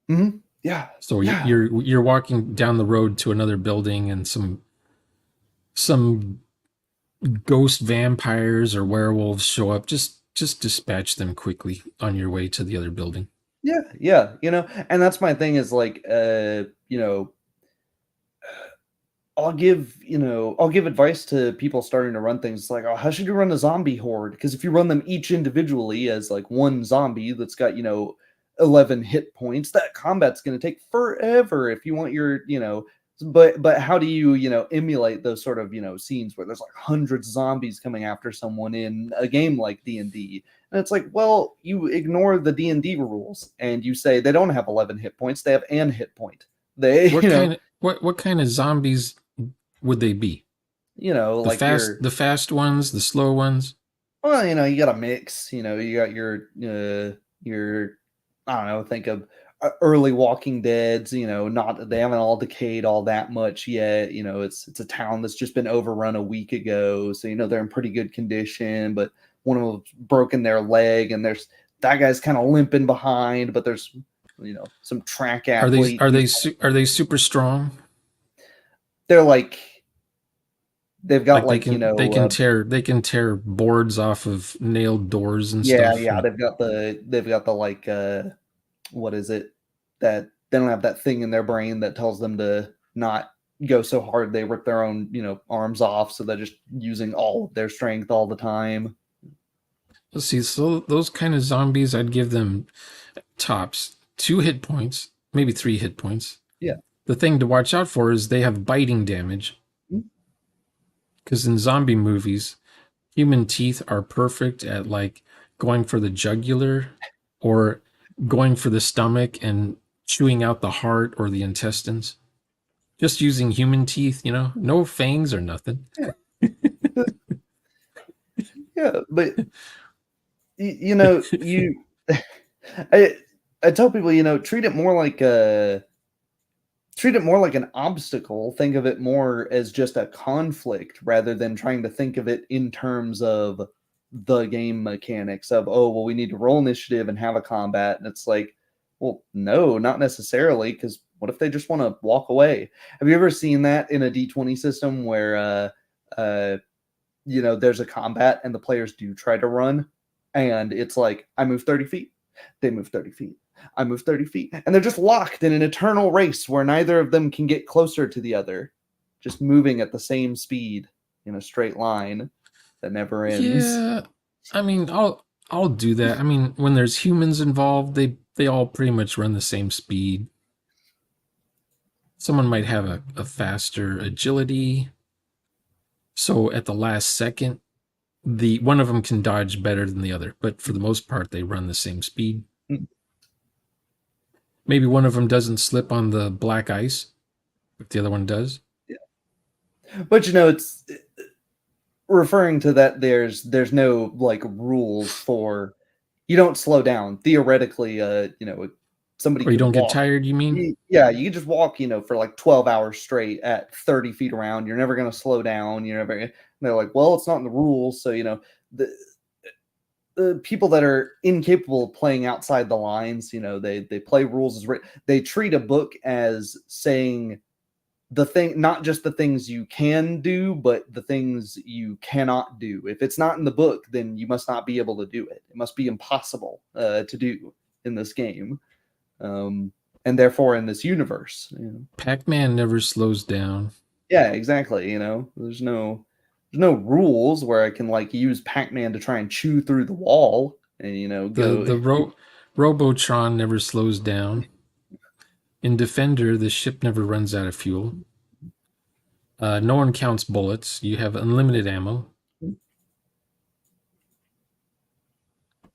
Mm-hmm. Yeah, So yeah, you're walking down the road to another building, and some ghost vampires or werewolves show up. Just dispatch them quickly on your way to the other building. yeah, yeah. And that's my thing is like, I'll give advice to people starting to run things like, oh, how should you run a zombie horde? Because if you run them each individually as like one zombie that's got 11 hit points, that combat's going to take forever. If you want but how do you emulate those sort of scenes where there's like hundreds of zombies coming after someone in a game like D&D? And it's like, well, you ignore the D&D rules and you say they don't have 11 hit points, they have an hit point. They What kind of zombies would they be? like The fast ones, the slow ones. well, you got a mix. You got your I don't know. Think of early Walking Dead's. Not they haven't all decayed all that much yet. It's a town that's just been overrun a week ago, so they're in pretty good condition. But one of them's broken their leg, and there's that guy's kind of limping behind. But there's some track athlete. Are they super strong? They're like they've got Like like they can tear boards off of nailed doors and yeah, stuff. yeah. They've got the like what is it that they don't have that thing in their brain that tells them to not go so hard they rip their own arms off, so they're just using all of their strength all the time. Let's see. So those kind of zombies, I'd give them tops 2 hit points, maybe 3 hit points. Yeah. The thing to watch out for is they have biting damage. Because in zombie movies, human teeth are perfect at like going for the jugular or going for the stomach and chewing out the heart or the intestines. Just using human teeth, no fangs or nothing. Yeah, but you I tell people treat it more like an obstacle. Think of it more as just a conflict rather than trying to think of it in terms of the game mechanics of, oh, well, we need to roll initiative and have a combat. And it's like, well, no, not necessarily, because what if they just want to walk away? Have you ever seen that in a D20 system where there's a combat and the players do try to run, and it's like, I move 30 feet, they move 30 feet, I move 30 feet, and they're just locked in an eternal race where neither of them can get closer to the other, just moving at the same speed in a straight line that never ends. Yeah, I mean, I'll do that. I mean, when there's humans involved, they all pretty much run the same speed. Someone might have a faster agility, so at the last second, the one of them can dodge better than the other. But for the most part, they run the same speed. Maybe one of them doesn't slip on the black ice, but the other one does. Yeah. But referring to that, there's no like rules for you don't slow down. Theoretically, somebody Or you could don't get walk. tired, you mean? Yeah, you could just walk, for like 12 hours straight at 30 feet around. You're never going to slow down. You're never. And they're like, well, it's not in the rules. So the people that are incapable of playing outside the lines, they play rules as written. They treat a book as saying the thing, not just the things you can do, but the things you cannot do. If it's not in the book, then you must not be able to do it. It must be impossible to do in this game, and therefore in this universe. Pac-Man never slows down. Yeah, exactly. There's no rules where I can like use Pac-Man to try and chew through the wall and The go. the Robotron never slows down. In Defender, the ship never runs out of fuel. No one counts bullets. You have unlimited ammo.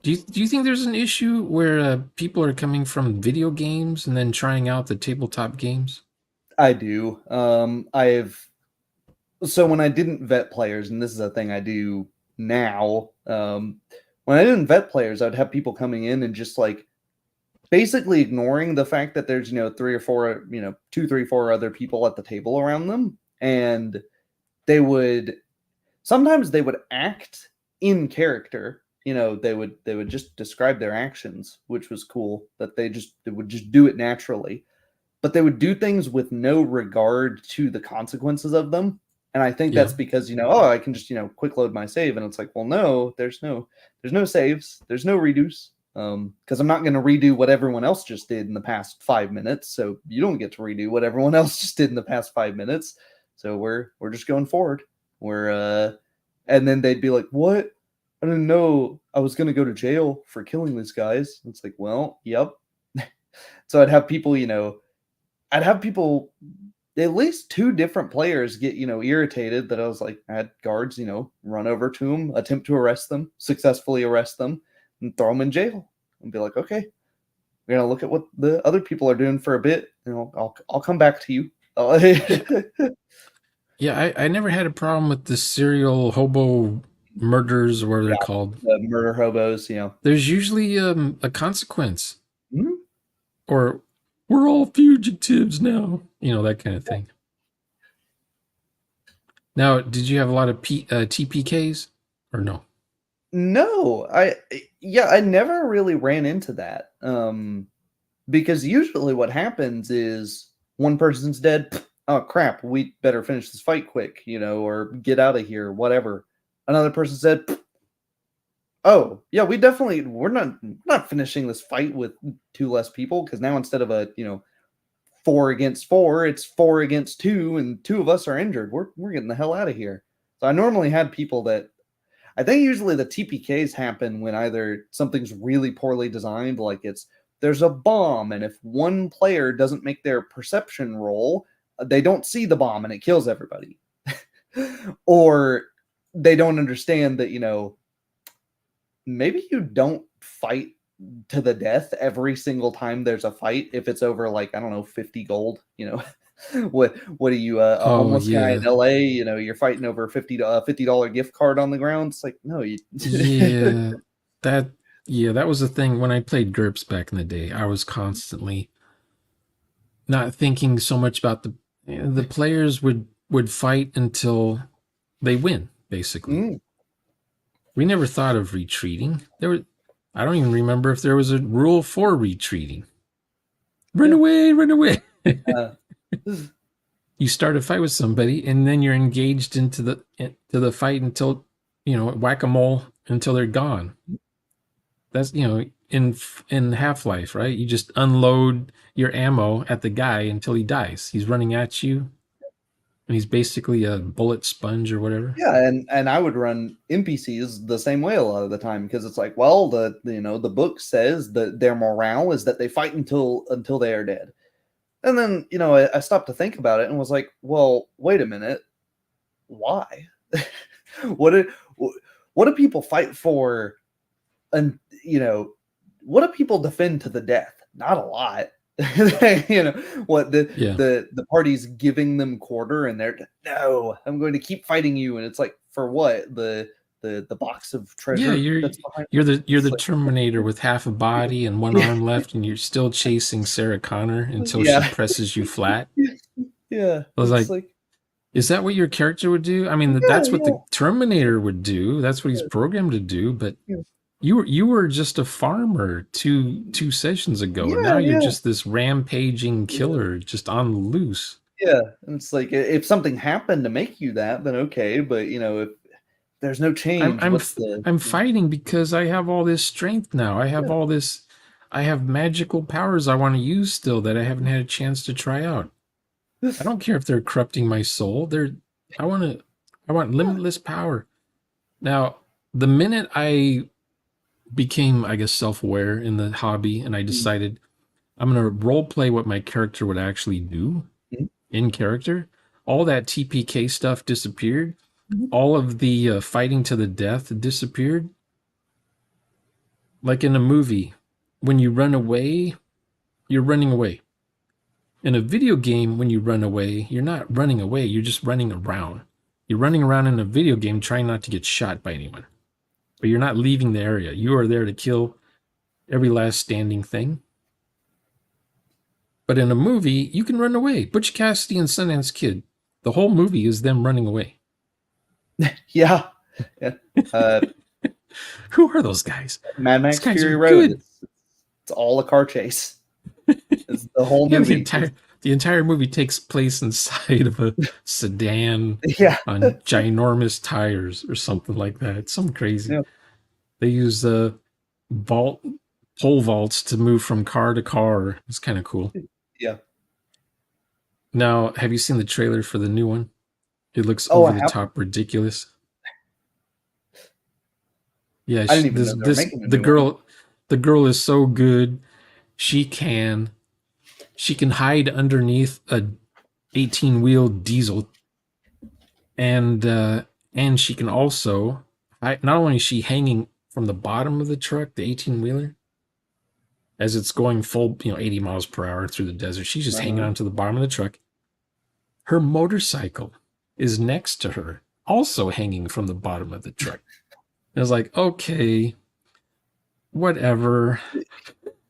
Do you think there's an issue where people are coming from video games and then trying out the tabletop games? I do. I've so when I didn't vet players, and this is a thing I do now. When I didn't vet players, I'd have people coming in and just like basically ignoring the fact that there's three or four, two, three, four other people at the table around them, and they would sometimes they would act in character. They would just describe their actions, which was cool. That they would just do it naturally, but they would do things with no regard to the consequences of them. And I think Yeah. that's because oh, I can just quick load my save, and it's like, well, no, there's no saves, there's no redos, because I'm not going to redo what everyone else just did in the past 5 minutes. So you don't get to redo what everyone else just did in the past 5 minutes. So we're just going forward. And then they'd be like, what? I didn't know I was going to go to jail for killing these guys. It's like, well, yep. So I'd have people, at least two different players get, irritated that I had guards, run over to them, attempt to arrest them, successfully arrest them, and throw them in jail. And be like, okay, we're gonna look at what the other people are doing for a bit. I'll come back to you. Yeah, I never had a problem with the serial hobo murders, or whatever they're called. The murder hobos, There's usually a consequence, Mhm. or we're all fugitives now. That kind of thing. Now, did you have a lot of TPKs or no? No, I never really ran into that. Because usually what happens is one person's dead. Oh crap, we better finish this fight quick, or get out of here, whatever. Another person said, oh yeah, we're not finishing this fight with two less people, because now instead of a 4 against 4, it's 4 against 2, and two of us are injured. We're getting the hell out of here. So I normally had people that I think usually the TPKs happen when either something's really poorly designed, like there's a bomb, and if one player doesn't make their perception roll, they don't see the bomb and it kills everybody. Or they don't understand that, maybe you don't fight to the death every single time there's a fight if it's over like, I don't know, 50 gold, what are you, a Oh homeless guy yeah, in LA, you're fighting over $50 gift card on the ground. It's like, no, you yeah. That that was the thing when I played GURPS back in the day. I was constantly not thinking so much about the players would fight until they win. Basically, Mm, we never thought of retreating. I don't even remember if there was a rule for retreating. Run yeah. away, run away. Uh, You start a fight with somebody, and then you're engaged into the fight until whack-a-mole until they're gone. That's in Half-Life, right? You just unload your ammo at the guy until he dies. He's running at you, and he's basically a bullet sponge or whatever. yeah, and I would run NPCs the same way a lot of the time, because it's like, well, the book says that their morale is that they fight until they are dead. And then, I stopped to think about it and was like, well, wait a minute. Why? what do what do people fight for? And what do people defend to the death? Not a lot. What Yeah. the party's giving them quarter, and they're, no, I'm going to keep fighting you, and it's like, for what the box of Yeah, treasure that's behind you're it. the It's like, Terminator with half a body and one yeah, arm left, and you're still chasing Sarah Connor until she yeah, presses you flat. yeah. I was It's like, like, is that what your character would do? I mean, yeah, that's what yeah, the Terminator would do. That's what he's yeah, programmed to do. But yeah, you were just a farmer two sessions ago, and now yeah, you're yeah. just this rampaging killer, just on the loose. Yeah, and it's like if something happened to make you that, then okay. But if there's no I'm change, I'm what's f- the I'm fighting because I have all this strength now. I have yeah. all this. I have magical powers I want to use still that I haven't had a chance to try out. I don't care if they're corrupting my soul. I want to I want Yeah. limitless power. Now, the minute I became, I guess, self-aware in the hobby and I Mm, decided I'm going to role play what my character would actually do mhm, in character, all that TPK stuff disappeared. mhm. All of the fighting to the death disappeared. Like in a movie, when you run away, you're running away. In a video game, when you run away, you're not running away, you're just running around. You're running around in a video game trying not to get shot by anyone. But you're not leaving the area. You are there to kill every last standing thing. But in a movie, you can run away. Butch Cassidy and Sundance Kid. The whole movie is them running away. Yeah, yeah. Uh, Who are those guys? Mad These Max guys are Fury Road. good. It's all a car chase. It's the whole Yeah, movie. the entire movie takes place inside of a sedan Yeah, on ginormous tires or something like that. It's something crazy. yeah, They use vault pole vaults to move from car to car. It's kind of cool. yeah. Now, have you seen the trailer for the new one? It looks Oh, over I the have. top ridiculous. Yeah, I didn't even know they were making a new one. the girl is so good. She can she can hide underneath a 18-wheel diesel, and she can also, not only is she hanging from the bottom of the truck, the 18-wheeler, as it's going full, 80 miles per hour through the desert. She's just hanging Uh-huh. onto the bottom of the truck. Her motorcycle is next to her, also hanging from the bottom of the truck. And I was like, okay, whatever.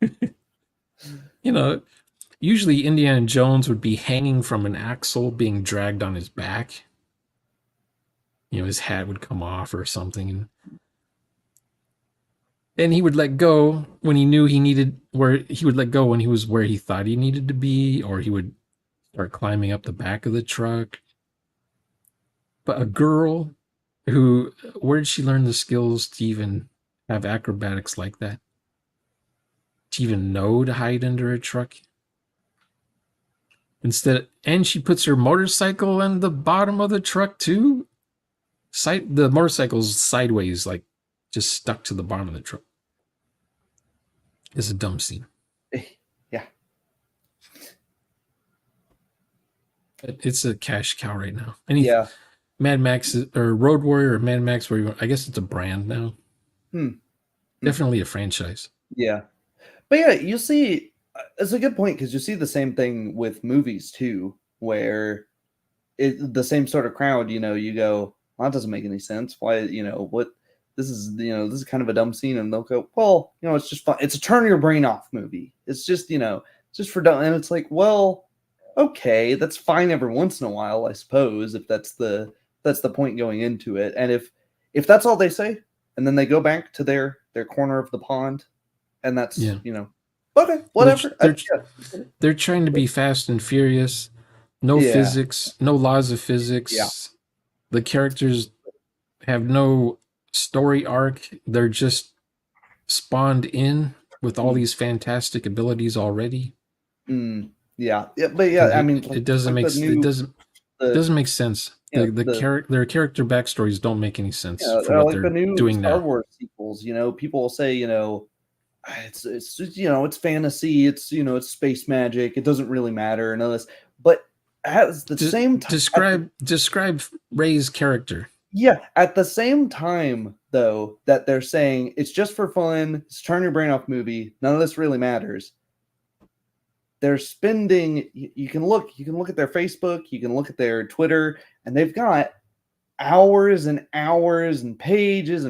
you know, Usually Indiana Jones would be hanging from an axle being dragged on his back. His hat would come off or something. And he would let go when he knew he would let go when he was where he thought he needed to be, or he would start climbing up the back of the truck. But a girl where did she learn the skills to even have acrobatics like that? To even know to hide under a truck? And she puts her motorcycle in the bottom of the truck too. The motorcycle's sideways, like just stuck to the bottom of the truck. It's a dumb scene. Yeah, It's a cash cow right now. yeah. Mad Max or Road Warrior or Mad Max, I guess it's a brand now. Hmm. Definitely a franchise. Yeah. But yeah, you see, it's a good point because you see the same thing with movies too, where the same sort of crowd, you go, well, that doesn't make any sense. Why, what this is kind of a dumb scene, and they'll go, well, it's just fun. It's a turn your brain off movie. It's just, just for dumb, and it's like, well, okay, that's fine every once in a while, I suppose, if that's the point going into it, and if that's all they say, and then they go back to their corner of the pond, and that's Yeah. Okay, Well, whatever. they're trying to be fast and furious. No Yeah, physics, no laws of yeah. physics. The characters have no story arc. They're just spawned in with all Mm, these fantastic abilities already. yeah, yeah, but yeah, And I mean, it doesn't like make the new it the doesn't make sense. Their character backstories don't make any sense for what like the they're new doing Star now. Wars sequels. People will say, it's just, it's fantasy, it's space magic. It doesn't really matter and all this, but at the same time, Describe Ray's character. yeah, at the same time though that they're saying it's just for fun, it's turn your brain off movie. None of this really matters. They're spending. You can look at their Facebook, you can look at their Twitter, and they've got hours and hours and pages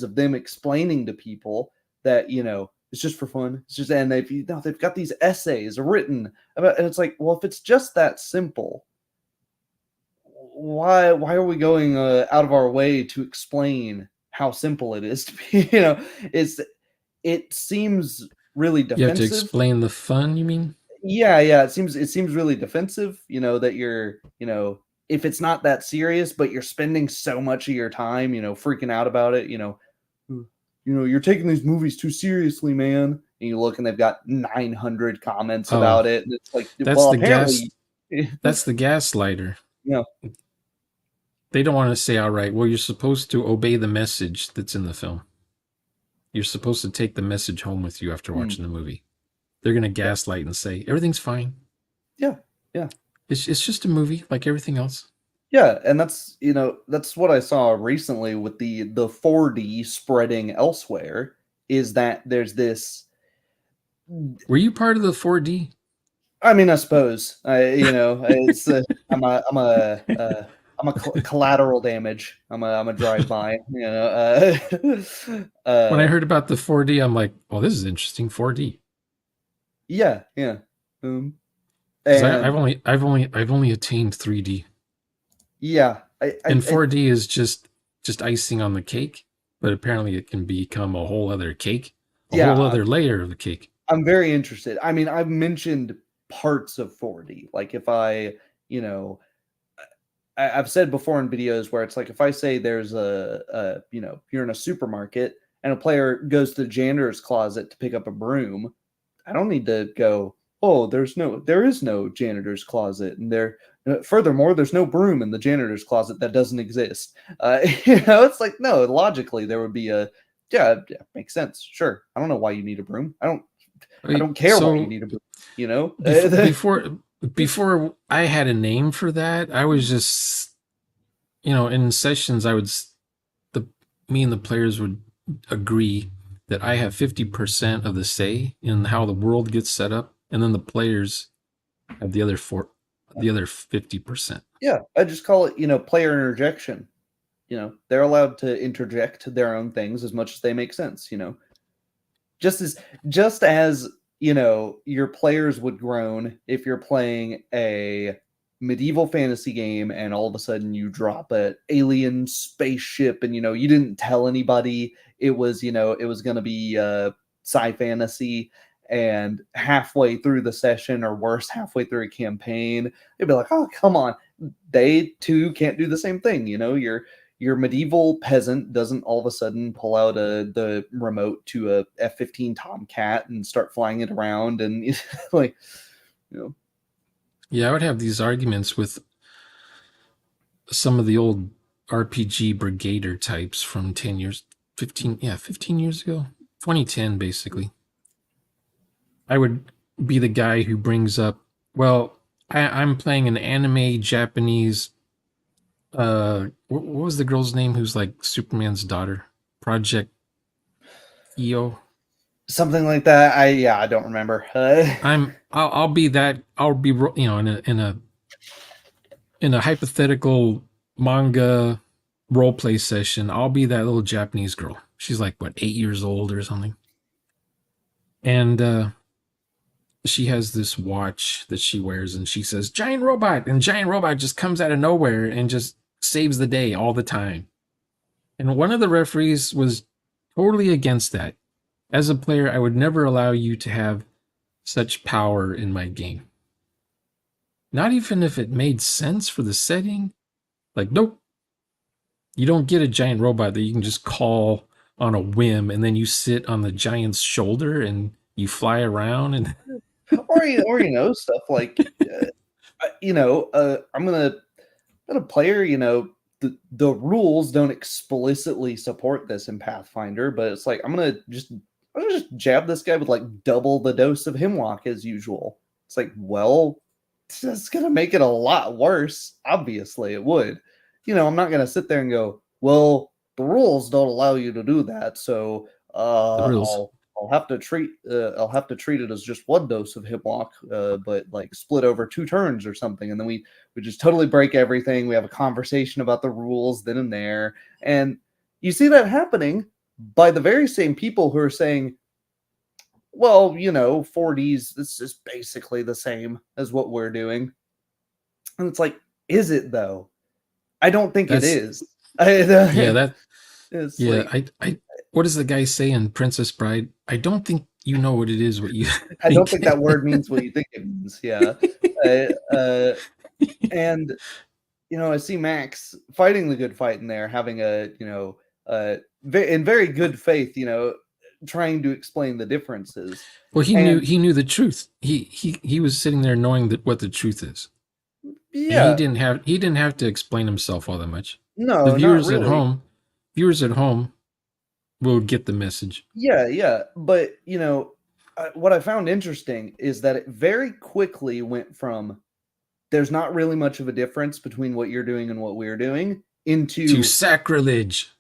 of them explaining to people that, it's just for fun. It's just, and they've got these essays written about, and it's like, well, if it's just that simple, why are we going out of our way to explain how simple it is to be? It seems really You have to defensive. explain the fun, you mean? Yeah, it seems really defensive, that you're, if it's not that serious, but you're spending so much of your time, freaking out about it, you're taking these movies too seriously, man. And you look and they've got 900 comments Oh, about it, and it's like, that's well, the gas. apparently, That's the gaslighter. yeah, They don't want to say outright, well, you're supposed to obey the message that's in the film. You're supposed to take the message home with you after mm, watching the movie. They're going to yeah, gaslight and say, everything's fine. yeah, yeah. It's just a movie like everything else. Yeah, and that's what I saw recently with the 4D spreading elsewhere, is that there's this. Were you part of the 4D? I mean, I suppose it's I'm a collateral damage. I'm a drive by. When I uh, heard about the 4D, I'm like, well, this is interesting. 4D. yeah, yeah, Because and I've only attained 3D. yeah, And 4D is just icing on the cake, but apparently it can become a whole other cake, a whole yeah, other layer of the cake. I'm very interested. I mean, I've mentioned parts of 4D. Like if you know, I've said before in videos where it's like if I say there's you're in a supermarket and a player goes to the janitor's closet to pick up a broom, I don't need to go, oh, there is no janitor's closet, and furthermore, there's no broom in the janitor's closet that doesn't exist. It's like, no, logically there would be yeah, makes sense. Sure, I don't know why you need a broom. I don't care why you So need a broom. You know, before I had a name for that, I was just in sessions the me and the players would agree that I have 50% of the say in how the world gets set up, and then the players have the other 50%. yeah, I just call it player interjection. They're allowed to interject their own things as much as they make sense. Just as your players would groan if you're playing a medieval fantasy game and all of a sudden you drop an alien spaceship and you didn't tell anybody it was going to be sci fantasy, and halfway through the session, or worse, halfway through a campaign, they'd be like, oh, come on. They too can't do the same thing. Your medieval peasant doesn't all of a sudden pull out the remote to a F-15 Tomcat and start flying it around and like, Yeah, I would have these arguments with some of the old RPG Brigader types from 10 years, 15 years ago, 2010, basically. I would be the guy who brings up, well, I'm playing an anime Japanese. What was the girl's name who's like Superman's daughter? Project EO. something like that. I don't remember. I'll be that. I'll be in a hypothetical manga role play session. I'll be that little Japanese girl. She's like what, 8 years old or something, and she has this watch that she wears, and she says giant robot, and giant robot just comes out of nowhere and just saves the day all the time. And one of the referees was totally against that. As a player, I would never allow you to have such power in my game. Not even if it made sense for the setting. Like, nope. You don't get a giant robot that you can just call on a whim, and then you sit on the giant's shoulder and you fly around and or stuff like I'm gonna player, the rules don't explicitly support this in Pathfinder, but it's like I'm gonna just jab this guy with like double the dose of hemlock as usual. It's like, well, it's gonna make it a lot worse. Obviously, it would. I'm not gonna sit there and go, well, the rules don't allow you to do that, so the rules. I'll have to treat it as just one dose of hemlock, but like split over two turns or something, and then we just totally break everything. We have a conversation about the rules then and there, and you see that happening by the very same people who are saying, well, 40s, this is basically the same as what we're doing. And it's like, is it though? I don't think it That's is. yeah, It's yeah. like, I what does the guy say in Princess Bride? I don't think you know what it is what you I don't think. think that word means what you think it means. Yeah. Uh, and I see Max fighting the good fight in there, having in very good faith, trying to explain the differences. Well, And he knew the truth. He was sitting there knowing that what the truth is. And yeah, he didn't have to explain himself all that much. The no, not really. viewers at home will get the message. Yeah, yeah. But, what I found interesting is that it very quickly went from there's not really much of a difference between what you're doing and what we're doing To into sacrilege.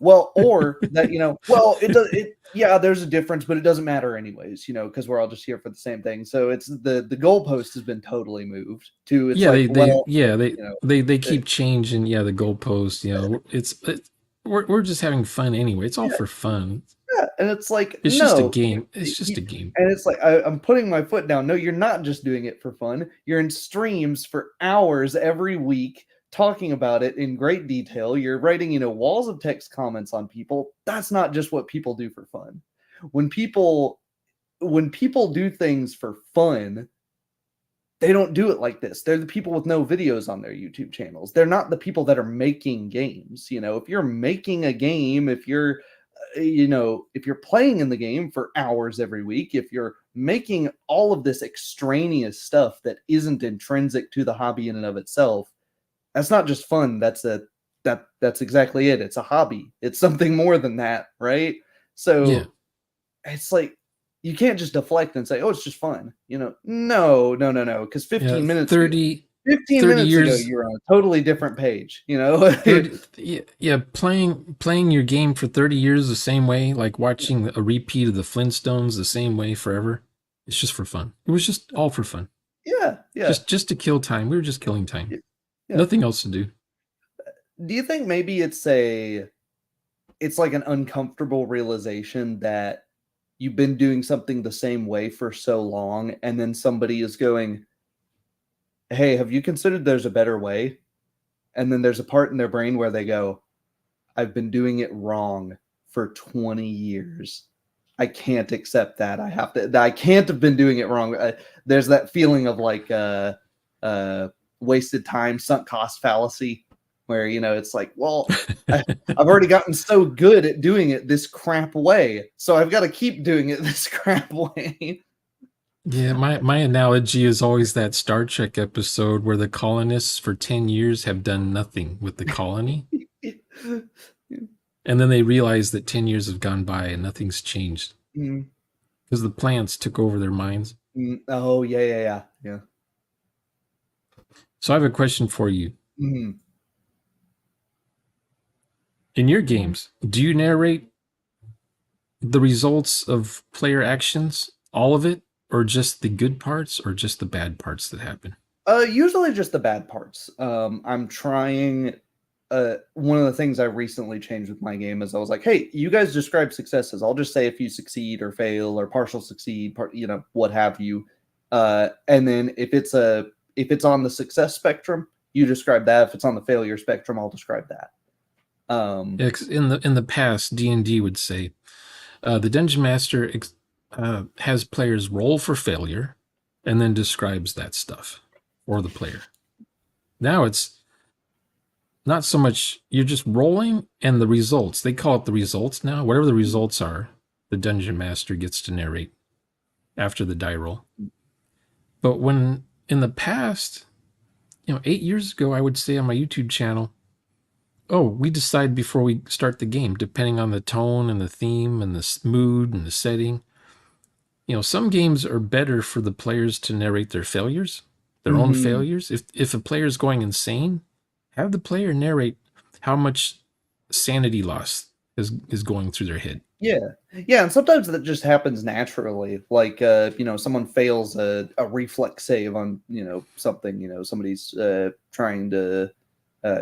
well, or that, well, it does it yeah, there's a difference, but it doesn't matter anyways, because we're all just here for the same thing. So it's the goalpost has been totally moved to it's Yeah, like, well, they you know, they uh, keep changing. Yeah, the goalposts. We're just having fun anyway. It's all yeah, for fun. yeah, and it's like, It's just a no, game. It's just a game. and it's like I'm putting my foot down. No, you're not just doing it for fun. You're in streams for hours every week talking about it in great detail. You're writing, walls of text comments on people. That's not just what people do for fun. When people when people do things for fun, they don't do it like this. They're the people with no videos on their YouTube channels. They're not the people that are making games. If you're making a game, if you're playing in the game for hours every week, if you're making all of this extraneous stuff that isn't intrinsic to the hobby in and of itself, that's not just fun. That's exactly it. It's a hobby. It's something more than that, right? Yeah, So it's like you can't just deflect and say, "Oh, it's just fun." No, no, no, no. Because yeah. 15 30 minutes ago, years you were on a totally different page. 30 yeah, yeah, playing your game for 30 years the same way, like watching a repeat of the Flintstones the same way forever. It's just for fun. It was just all for fun. Yeah, yeah, Just to kill time. We were just killing time. yeah. Nothing else to do. Do you think maybe it's like an uncomfortable realization that you've been doing something the same way for so long, and then somebody is going, "Hey, have you considered there's a better way?" And then there's a part in their brain where they go, "I've been doing it wrong for 20 years. I can't accept that. I can't have been doing it wrong." There's that feeling of like uh, wasted time, sunk cost fallacy, where it's like, well, I've already gotten so good at doing it this crap way, so I've got to keep doing it this crap way. Yeah, my analogy is always that Star Trek episode where the colonists for 10 years have done nothing with the colony. And then they realize that 10 years have gone by and nothing's changed Mm, because the plants took over their minds. oh yeah, yeah, yeah, yeah. So I have a question for you. Mm. In your games, do you narrate the results of player actions, all of it, or just the good parts, or just the bad parts that happen? Usually just the bad parts. I'm trying. One of the things I recently changed with my game is I was like, "Hey, you guys describe successes. I'll just say if you succeed or fail or partial succeed, what have you. And then if it's on the success spectrum, you describe that. If it's on the failure spectrum, I'll describe that." Yeah, 'cause in the past, D&D would say the dungeon master has players roll for failure, and then describes that stuff for the player. Now it's not so much you're just rolling and the results. They call it the results now. Whatever the results are, the dungeon master gets to narrate after the die roll. But when in the past, 8 years ago, I would say on my YouTube channel, oh, we decide before we start the game, depending on the tone and the theme and the mood and the setting. Some games are better for the players to narrate their failures, their own mhm. failures. If a player is going insane, have the player narrate how much sanity loss is going through their head. Yeah. Yeah, and sometimes that just happens naturally. Like, someone fails a reflex save on, something, somebody's trying to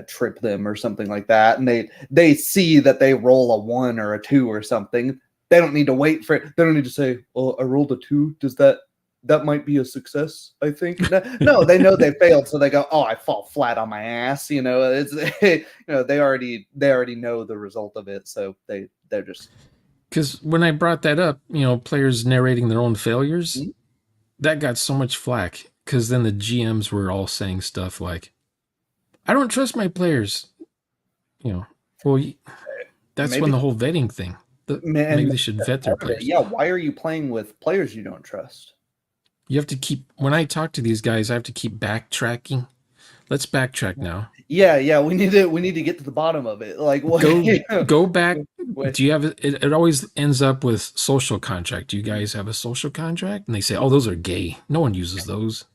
trip them or something like that, and they see that they roll a 1 or a 2 or something. They don't need to wait for it. They don't need to say, "Oh, I rolled a 2. Does that might be a success, I think." No, they know they failed, so they go, "Oh, I fall flat on my ass." It's they already know the result of it, so they're just Because when I brought that up, players narrating their own failures, Mhm. that got so much flack. Because then the GMs were all saying stuff like, "I don't trust my players." You know, well, that's when Maybe the whole vetting thing. man, Maybe they should vet their part of it. players. Yeah, why are you playing with players you don't trust? You have to keep. When I talk to these guys, I have to keep backtracking. Let's backtrack now. Yeah, yeah, we need to get to the bottom of it. Like, what? Go back. Wait, Do you have it? It always ends up with social contract. Do you guys have a social contract? And they say, "Oh, those are gay. No one uses those."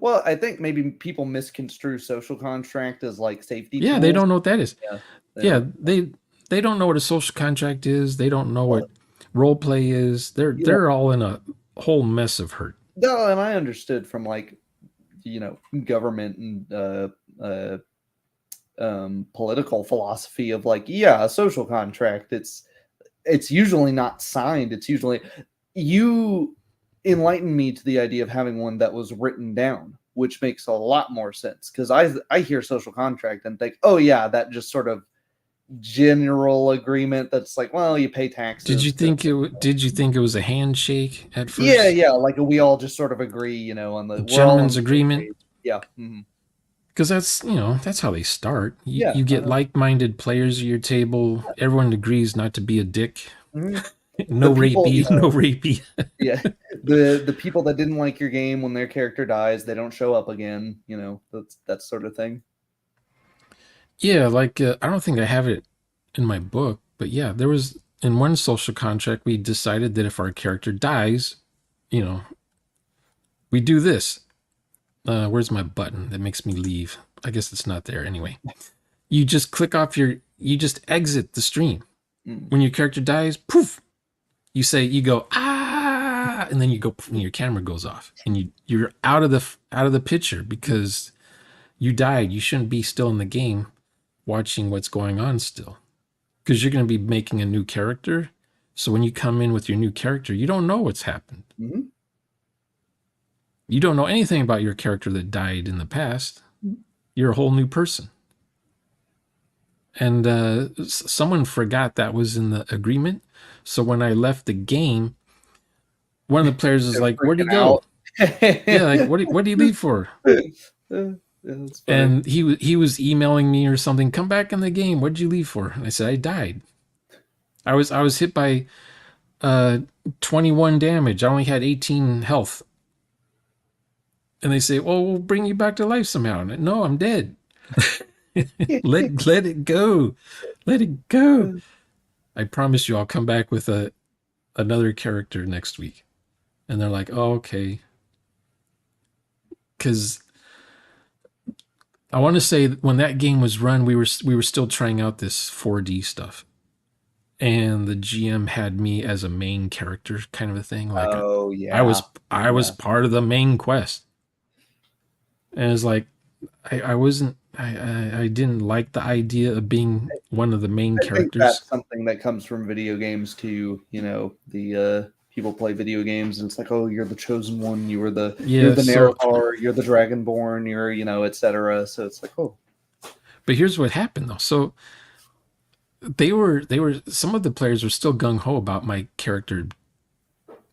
well, I think maybe people misconstrue social contract as like safety Yeah, they tools. don't know what that is. Yeah, they Yeah, don't. they don't know what a social contract is. They don't know Well, what role play is. They're you know, they're all in a whole mess of hurt. no, and I understood from like government and uh, political philosophy of like, yeah, a social contract. It's usually not signed. It's usually you enlightened me to the idea of having one that was written down, which makes a lot more sense because I hear social contract and think, oh yeah, that just sort of general agreement that's like, well, you pay Did you taxes to think it was a handshake at yeah, first? yeah, like we all just sort of agree, on A the we're all on gentleman's the same agreement? page. Yeah. Mhm. Because that's how they start. You Yeah. get like-minded players at your table. Everyone agrees not to be a dick. Mhm. The No people, rapey, no rapey. yeah, the people that didn't like your game when their character dies, they don't show up again. That's that sort of thing. Yeah, like I don't think I have it in my book, but yeah, there was in one social contract we decided that if our character dies, you know, we do this. Where's my button that makes me leave? I guess it's not there anyway. You just exit the stream. Mm. When your character dies, poof, you go, ah, and then you go, and your camera goes off and you're out of the picture because you died. You shouldn't be still in the game watching what's going on still because you're going to be making a new character. So when you come in with your new character, you don't know what's happened. Mhm. You don't know anything about your character that died in the past. You're a whole new person. And someone forgot that was in the agreement. So when I left the game, one of the players is They're like, "Where'd he freaking go?" out. Yeah, like what do you leave for? Yeah, that's funny. And he was emailing me or something. Come back in the game. What'd you leave for? And I said I died. I was hit by uh 21 damage. I only had 18 health. And they say, "Well, we'll bring you back to life somehow." And no, I'm dead. Let it go. Let it go. I promise you I'll come back with another character next week. And they're like, "Oh, okay." Cuz I want to say when that game was run, we were still trying out this 4D stuff. And the GM had me as a main character kind of a thing. Like Oh I yeah, was I was yeah. part of the main quest. And it's like I wasn't I didn't like the idea of being one of the main I think characters. that's something that comes from video games too. The people play video games and it's like, oh, you're the chosen one. You're Yeah, the so Nerevar. You're the Dragonborn. You're etc. So it's like, oh, but here's what happened though. So they were some of the players were still gung ho about my character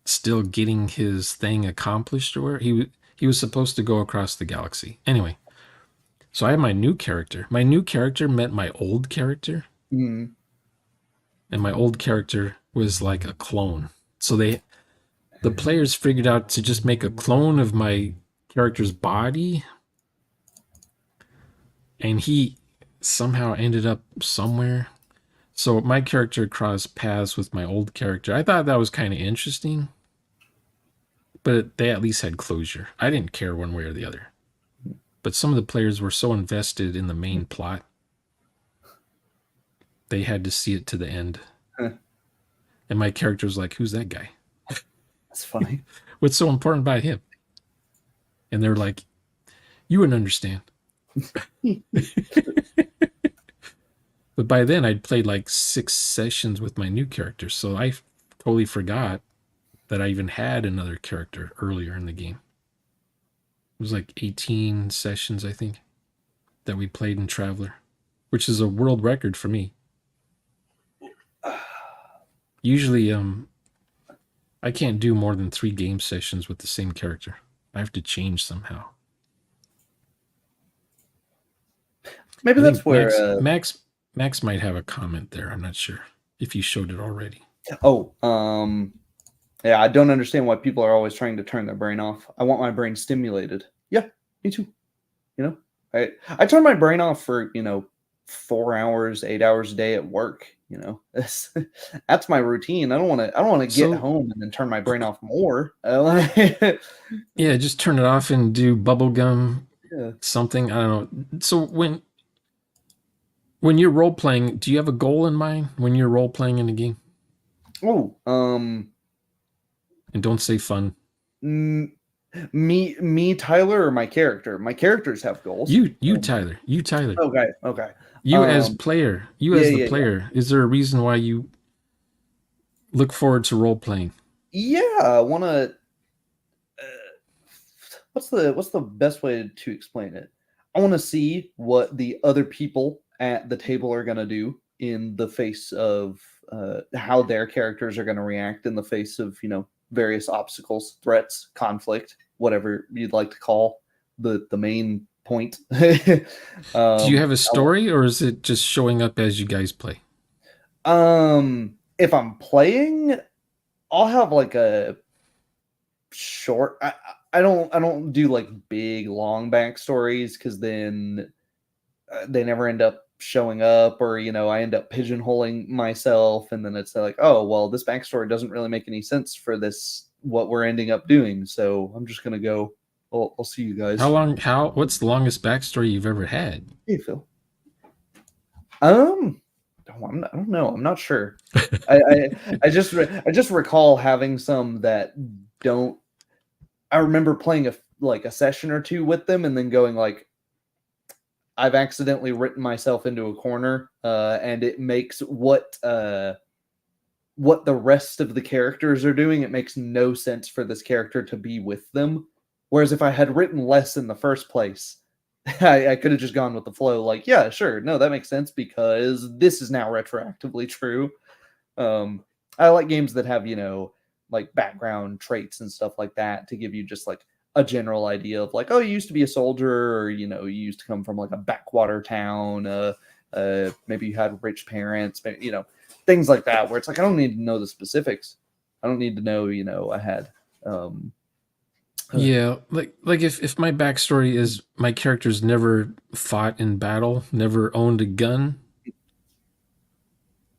still getting his thing accomplished or where he was supposed to go across the galaxy. Anyway, so I had my new character. My new character met my old character, mm, and my old character was like a clone. So the players figured out to just make a clone of my character's body, and he somehow ended up somewhere. So my character crossed paths with my old character. I thought that was kind of interesting, but they at least had closure. I didn't care one way or the other. But some of the players were so invested in the main plot, they had to see it to the end. And my character was like, "Who's that guy? That's funny. What's so important about him?" And they're like, "You wouldn't understand." But by then, I'd played like 6 sessions with my new character, so I totally forgot that I even had another character earlier in the game. It was like 18 sessions, I think, that we played in Traveler, which is a world record for me. Usually, I can't do more than 3 game sessions with the same character. I have to change somehow. Maybe I that's think where. Max might have a comment there. I'm not sure if you showed it already. Oh, yeah, I don't understand why people are always trying to turn their brain off. I want my brain stimulated. Yeah, me too. You know, I turn my brain off for 4 hours, 8 hours a day at work. That's my routine. I don't want to get So home and then turn my brain off more. yeah, just turn it off and do bubblegum Yeah. something. I don't know. So when you're role playing, do you have a goal in mind when you're role playing in a game? Oh, And don't say fun. mm, me, Tyler, or my character. My characters have goals. You Tyler. You Tyler. Okay, okay. You as Um, player. You yeah, as the yeah, yeah. player. Is there a reason why you look forward to role playing? Yeah, I want to. What's the best way to explain it? I want to see what the other people at the table are gonna do in the face of how their characters are gonna react in the face of various obstacles, threats, conflict, whatever you'd like to call the main point. Do you have a I story or is it just showing up as you guys play? If I'm playing, I'll have like a short. I don't do like big long backstories because then they never end up showing up, or I end up pigeonholing myself, and then it's like, oh well, this backstory doesn't really make any sense for this what we're ending up doing, so I'm just gonna go. I'll see you How guys. long what's the longest backstory you've ever had? Hey Phil. Um, I don't know. I'm not sure. I just recall having some that don't. I remember playing a session or two with them, and then going like, I've accidentally written myself into a corner, and it makes what the rest of the characters are doing. It makes no sense for this character to be with them. Whereas if I had written less in the first place, I could have just gone with the flow. Like, yeah, sure, no, that makes sense because this is now retroactively true. I like games that have like background traits and stuff like that to give you just like a general idea of like, oh, you used to be a soldier, or you used to come from like a backwater town. Maybe you had rich parents, things like that. Where it's like I don't need to know the specifics. I don't need to know. I had. Yeah, like if my backstory is my character's never fought in battle, never owned a gun,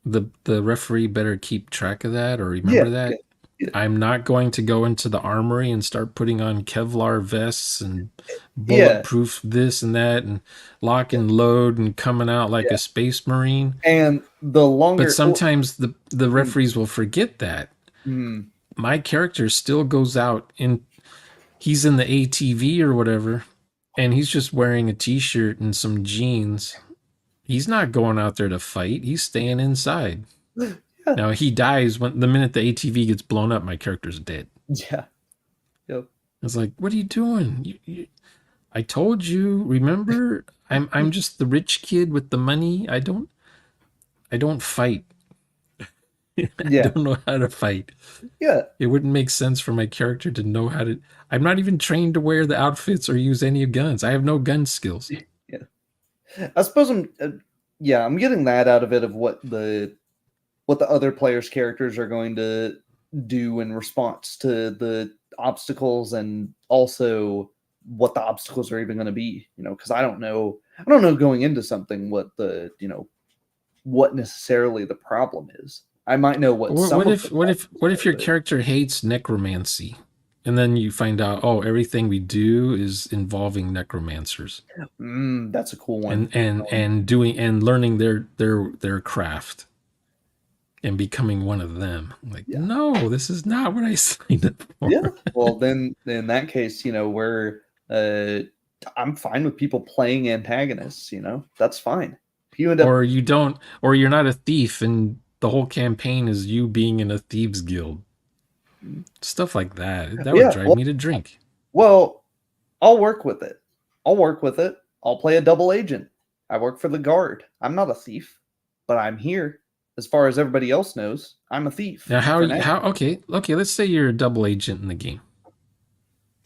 the referee better keep track of that or Yeah, remember yeah, that. yeah, I'm not going to go into the armory and start putting on Kevlar vests and yeah, bulletproof this and that and lock and load and coming out like yeah. a space marine. And the But longer, well, sometimes the mm, referees will forget that. mm, My character still goes out and he's in the ATV or whatever and he's just wearing a t-shirt and some jeans. He's not going out there to fight. He's staying inside. yeah, Now he dies when the minute the ATV gets blown up. My character's dead. yeah, yep, It's like, what are you doing? I told you. Remember, I'm just the rich kid with the money. I don't fight. I yeah, don't know how to fight. yeah, It wouldn't make sense for my character to know how to. I'm not even trained to wear the outfits or use any guns. I have no gun skills. yeah. I suppose yeah, I'm getting that out of it of what the other players' characters are going to do in response to the obstacles, and also what the obstacles are even going to be. Because I don't know going into something what necessarily the problem is. I might know what What, some what of the if what if problems what if are, your but character hates necromancy, and then you find out, oh, everything we do is involving necromancers that's a cool one. and doing and learning their craft. and becoming one of them. I'm like, Yeah. no, this is not what I signed up for. Yeah. Well, then in that case, we're uh I'm fine with people playing antagonists, That's fine. If you end up Or you don't, or you're not a thief, and the whole campaign is you being in a thieves guild. Stuff like that. That would yeah, drive well, me to drink. well, I'll work with it. I'll work with it. I'll play a double agent. I work for the guard. I'm not a thief, but I'm here. As far as everybody else knows, I'm a thief Now, how for now. okay, let's say you're a double agent in the game.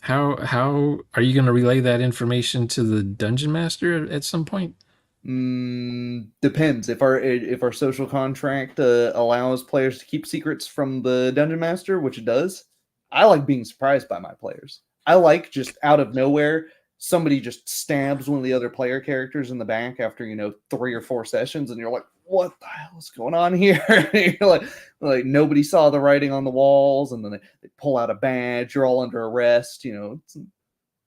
How are you going to relay that information to the dungeon master at some point? Depends. If our social contract allows players to keep secrets from the dungeon master, which it does, I like being surprised by my players. I like just out of nowhere somebody just stabs one of the other player characters in the back after 3 or 4 sessions, and you're like, "What the hell is going on here?" You're like nobody saw the writing on the walls, and then they pull out a badge. You're all under arrest.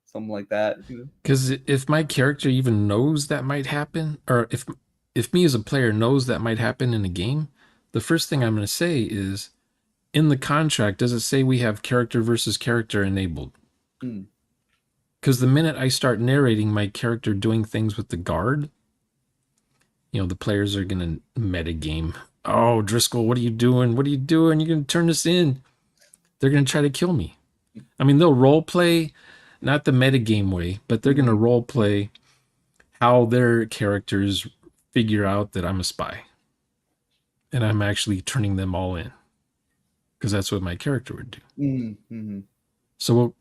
Something like that. Because if my character even knows that might happen, or if me as a player knows that might happen in a game, the first thing I'm going to say is, in the contract, does it say we have character versus character enabled? Hmm. Because the minute I start narrating my character doing things with the guard, the players are going to metagame. Oh, Driscoll, what are you doing? What are you doing? You're going to turn this in. They're going to try to kill me. I mean, they'll role play, not the metagame way, but they're going to Mhm. role play how their characters figure out that I'm a spy. And I'm actually turning them all in. Because that's what my character would do. Mhm. Mhm. So,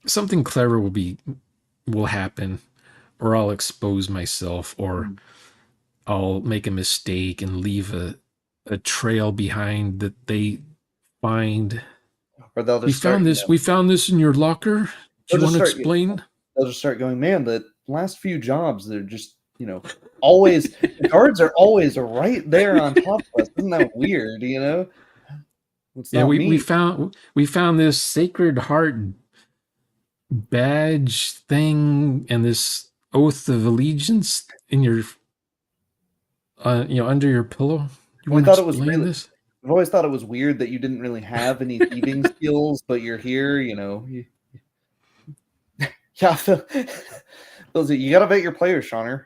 something clever will happen, or I'll expose myself, or Mhm. I'll make a mistake and leave a trail behind that they find. Or they'll We just start, found this. We found this in your locker. Do they'll you just want to start explain? they'll just start going, man, the last few jobs, they're just, always the guards are always right there on top of us. Isn't that weird? It's Yeah, not we me. found this Sacred Heart badge thing and this oath of allegiance in your under your pillow. You We want to thought it was explain really this? I've always thought it was weird that you didn't really have any thieving skills, but you're here, yeah, you gotta vet your players, Shauner.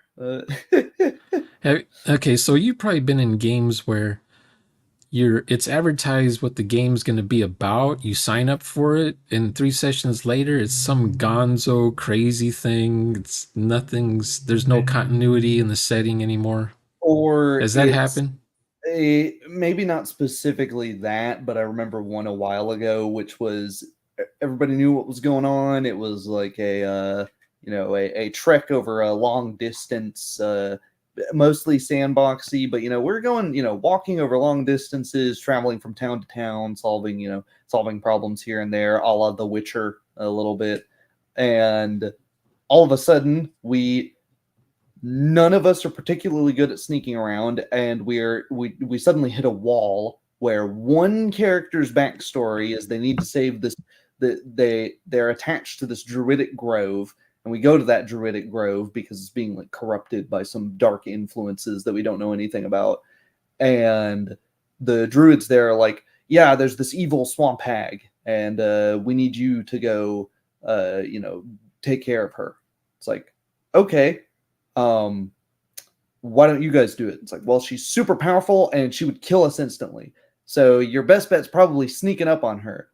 Okay, so you've probably been in games where it's advertised what the game's going to be about. You sign up for it, and 3 sessions later, it's some gonzo crazy thing. There's no continuity in the setting anymore. Or Has that it's happened? maybe not specifically that, but I remember one a while ago, which was everybody knew what was going on. It was like a trek over a long distance, mostly sandboxy, but we're going, walking over long distances, traveling from town to town, solving problems here and there, a la The Witcher a little bit, and all of a sudden we none of us are particularly good at sneaking around, and we suddenly hit a wall where one character's backstory is they need to save this, they're attached to this druidic grove, and we go to that druidic grove because it's being like corrupted by some dark influences that we don't know anything about. And the druids there are like, yeah, there's this evil swamp hag, and we need you to go take care of her. It's like, okay, um, why don't you guys do it? It's like, well, she's super powerful and she would kill us instantly. So your best bet's probably sneaking up on her.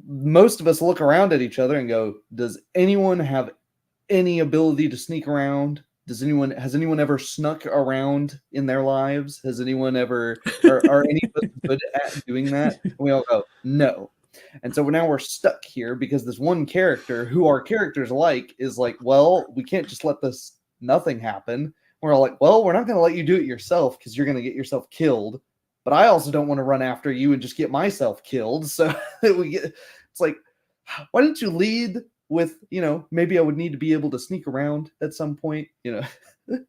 Most of us look around at each other and go, does anyone have any ability to sneak around? Has anyone ever snuck around in their lives? Has anyone ever are any of us good at doing that? And we all go, no. And so now we're stuck here because this one character who our characters like is like, well, we can't just let this nothing happen. We're all like, well, we're not going to let you do it yourself because you're going to get yourself killed. But I also don't want to run after you and just get myself killed. So it's like, why didn't you lead with, maybe I would need to be able to sneak around at some point, I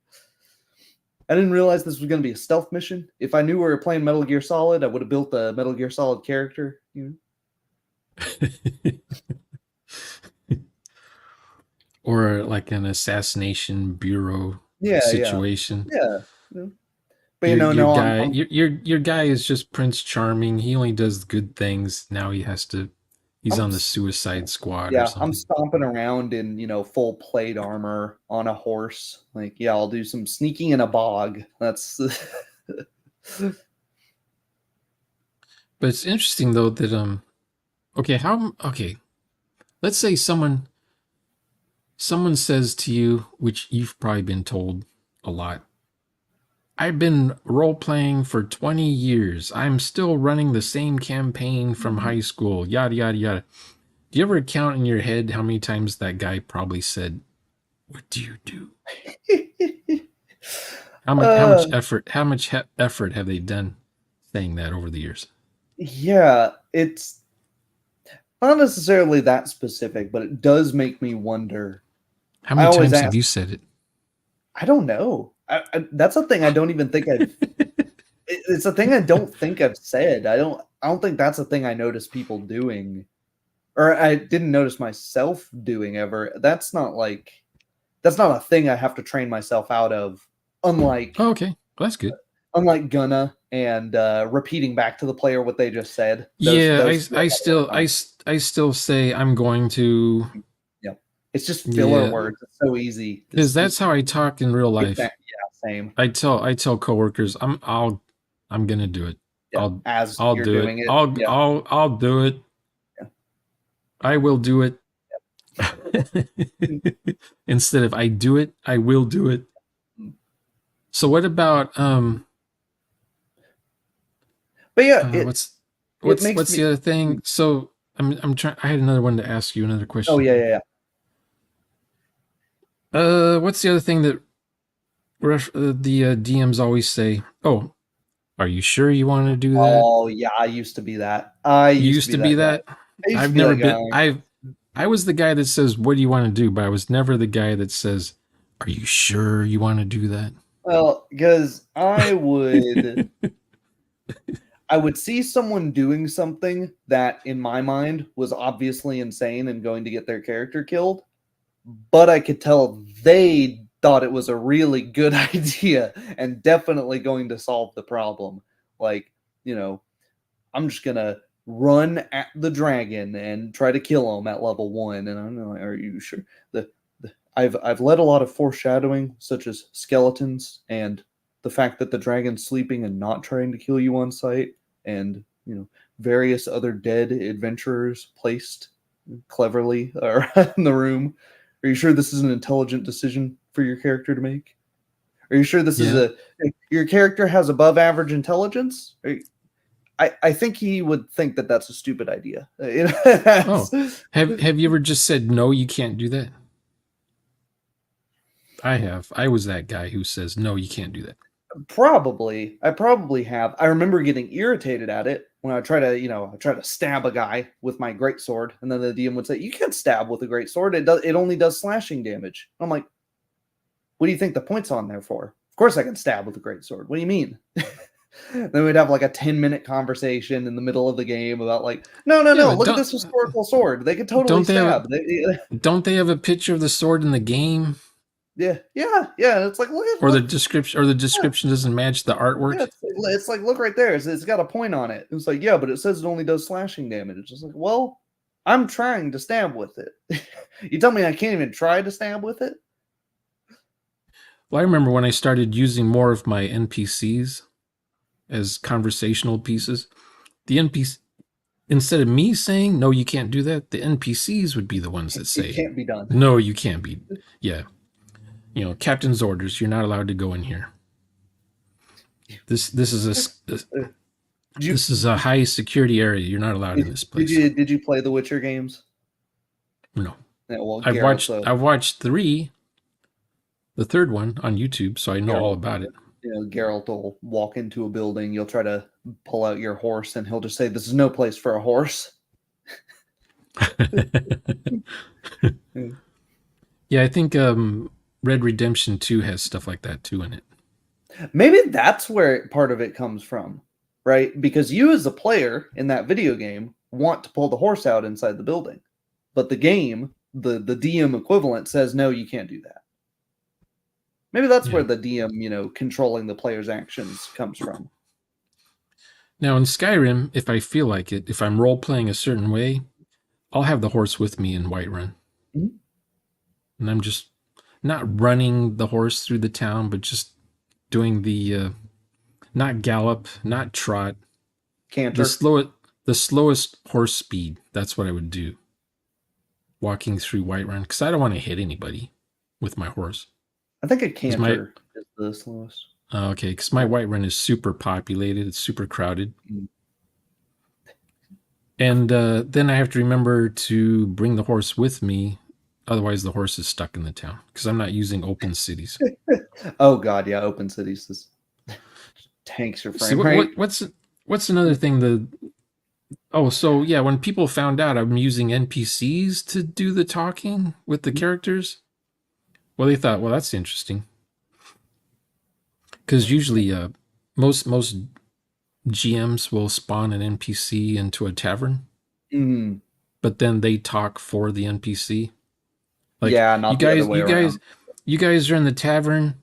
didn't realize this was going to be a stealth mission. If I knew we were playing Metal Gear Solid, I would have built a Metal Gear Solid character, Or like an assassination bureau Yeah, yeah, situation. yeah. Yeah. But Your no, guy I'm your guy is just Prince Charming. He only does good things. Now he's I'm on the s- Suicide Squad or yeah, I'm something. stomping around in full plate armor on a horse. Like, yeah, I'll do some sneaking in a bog. That's But it's interesting though that okay, let's say someone says to you, which you've probably been told a lot, I've been role playing for 20 years. I'm still running the same campaign from high school, yada, yada, yada. Do you ever count in your head how many times that guy probably said, "What do you do?" uh How much effort have they done saying that over the years? yeah, it's not necessarily that specific, but it does make me wonder. How I many always times have ask, you said I don't know. That's a thing I don't even think I've it? it's a thing I don't think I've said. I don't think that's a thing I notice people doing, or I didn't notice myself doing ever. That's not a thing I have to train myself out of. Oh, Unlike okay. Well, that's good. Gunna and repeating back to the player what they just said. Yeah, Those two I gotta work on. I still say I'm going to. Yeah, it's just filler Yeah, words. It's so easy. because It's that's just how I talk in real life. yeah, same. I tell coworkers I'm gonna do it. Yeah, as I'll you're do it. doing it. Yeah, I'll do it. yeah. I will do it. Instead of I do it, I will do it. So what about But yeah, it makes what's me. the other thing? So I'm trying. I had another one to ask you. Another Oh question. yeah, yeah, yeah. What's the other thing that the DMs always say? Oh, are you sure you want to do that? Oh yeah, I used to be that. I You used to used be to be that guy. that. I used to I've be never that been. guy. I was the guy that says, "What do you want to do?" But I was never the guy that says, "Are you sure you want to do that?" Well, because I would see someone doing something that in my mind was obviously insane and going to get their character killed, but I could tell they thought it was a really good idea and definitely going to solve the problem. Like, you know, I'm just gonna run at the dragon and try to kill him at level 1. And I'm like, are you sure? I've led a lot of foreshadowing, such as skeletons and the fact that the dragon's sleeping and not trying to kill you on sight, and various other dead adventurers placed cleverly in the room. Are you sure this is an intelligent decision for your character to make? Are you sure this is Yeah. a your character has above average intelligence? I think he would think that that's a stupid idea. Oh, have you ever just said no? You can't do that. I have. I was that guy who says no. You can't do that. I probably have. I remember getting irritated at it when I try to, I try to stab a guy with my greatsword, and then the DM would say, "You can't stab with a greatsword. It only does slashing damage." I'm like, "What do you think the point's on there for? Of course I can stab with a greatsword. What do you mean?" Then we'd have like a 10-minute conversation in the middle of the game about like, no, no, Yeah, no, but look at this historical sword. They could totally don't they have stab. don't they have a picture of the sword in the game, Yeah, yeah, yeah. It's like or look, the yeah, description doesn't match the yeah. artwork? It's like look right there. It's got a point on it. It's like, yeah, but it says it only does slashing damage. It's just like, well, I'm trying to stab with it. You tell me I can't even try to stab with it? Well, I remember when I started using more of my NPCs as conversational pieces. The NPC, instead of me saying no, you can't do that, the NPCs would be the ones that It say can't be done. no, you can't be. Yeah, captain's orders. You're not allowed to go in here. This is Did you this is a high security area. You're not allowed in this place. did you play the Witcher games? No, Yeah, well, Geralt, I've watched the third one on YouTube, so I know all Geralt, about it. Geralt will walk into a building. You'll try to pull out your horse, and he'll just say, "This is no place for a horse." Yeah, I think Red Redemption 2 has stuff like that too in it. Maybe that's where part of it comes from, right? Because you, as a player in that video game, want to pull the horse out inside the building, but the game, the DM equivalent, says no, you can't do that. Maybe that's Yeah. where the DM, controlling the player's actions comes from. Now in Skyrim, if I feel like it, if I'm role playing a certain way, I'll have the horse with me in Whiterun, Mhm. and I'm just not running the horse through the town, but just doing the not gallop, not trot, the Canter. slow the slowest horse speed. That's what I would do walking through Whiterun because I don't want to hit anybody with my horse. I think a Because my canter is the slowest. okay, because my Whiterun is super populated. It's super crowded, Mm. and then I have to remember to bring the horse with me. Otherwise, the horse is stuck in the town because I'm not using open cities. Oh God, yeah, open cities is tanks your See frame rate. what's another thing? So yeah, when people found out I'm using NPCs to do the talking with the characters, well, they thought, well, that's interesting because usually, most GMs will spawn an NPC into a tavern, Mm, but then they talk for the NPC. Like yeah, not the other way around. you guys are in the tavern,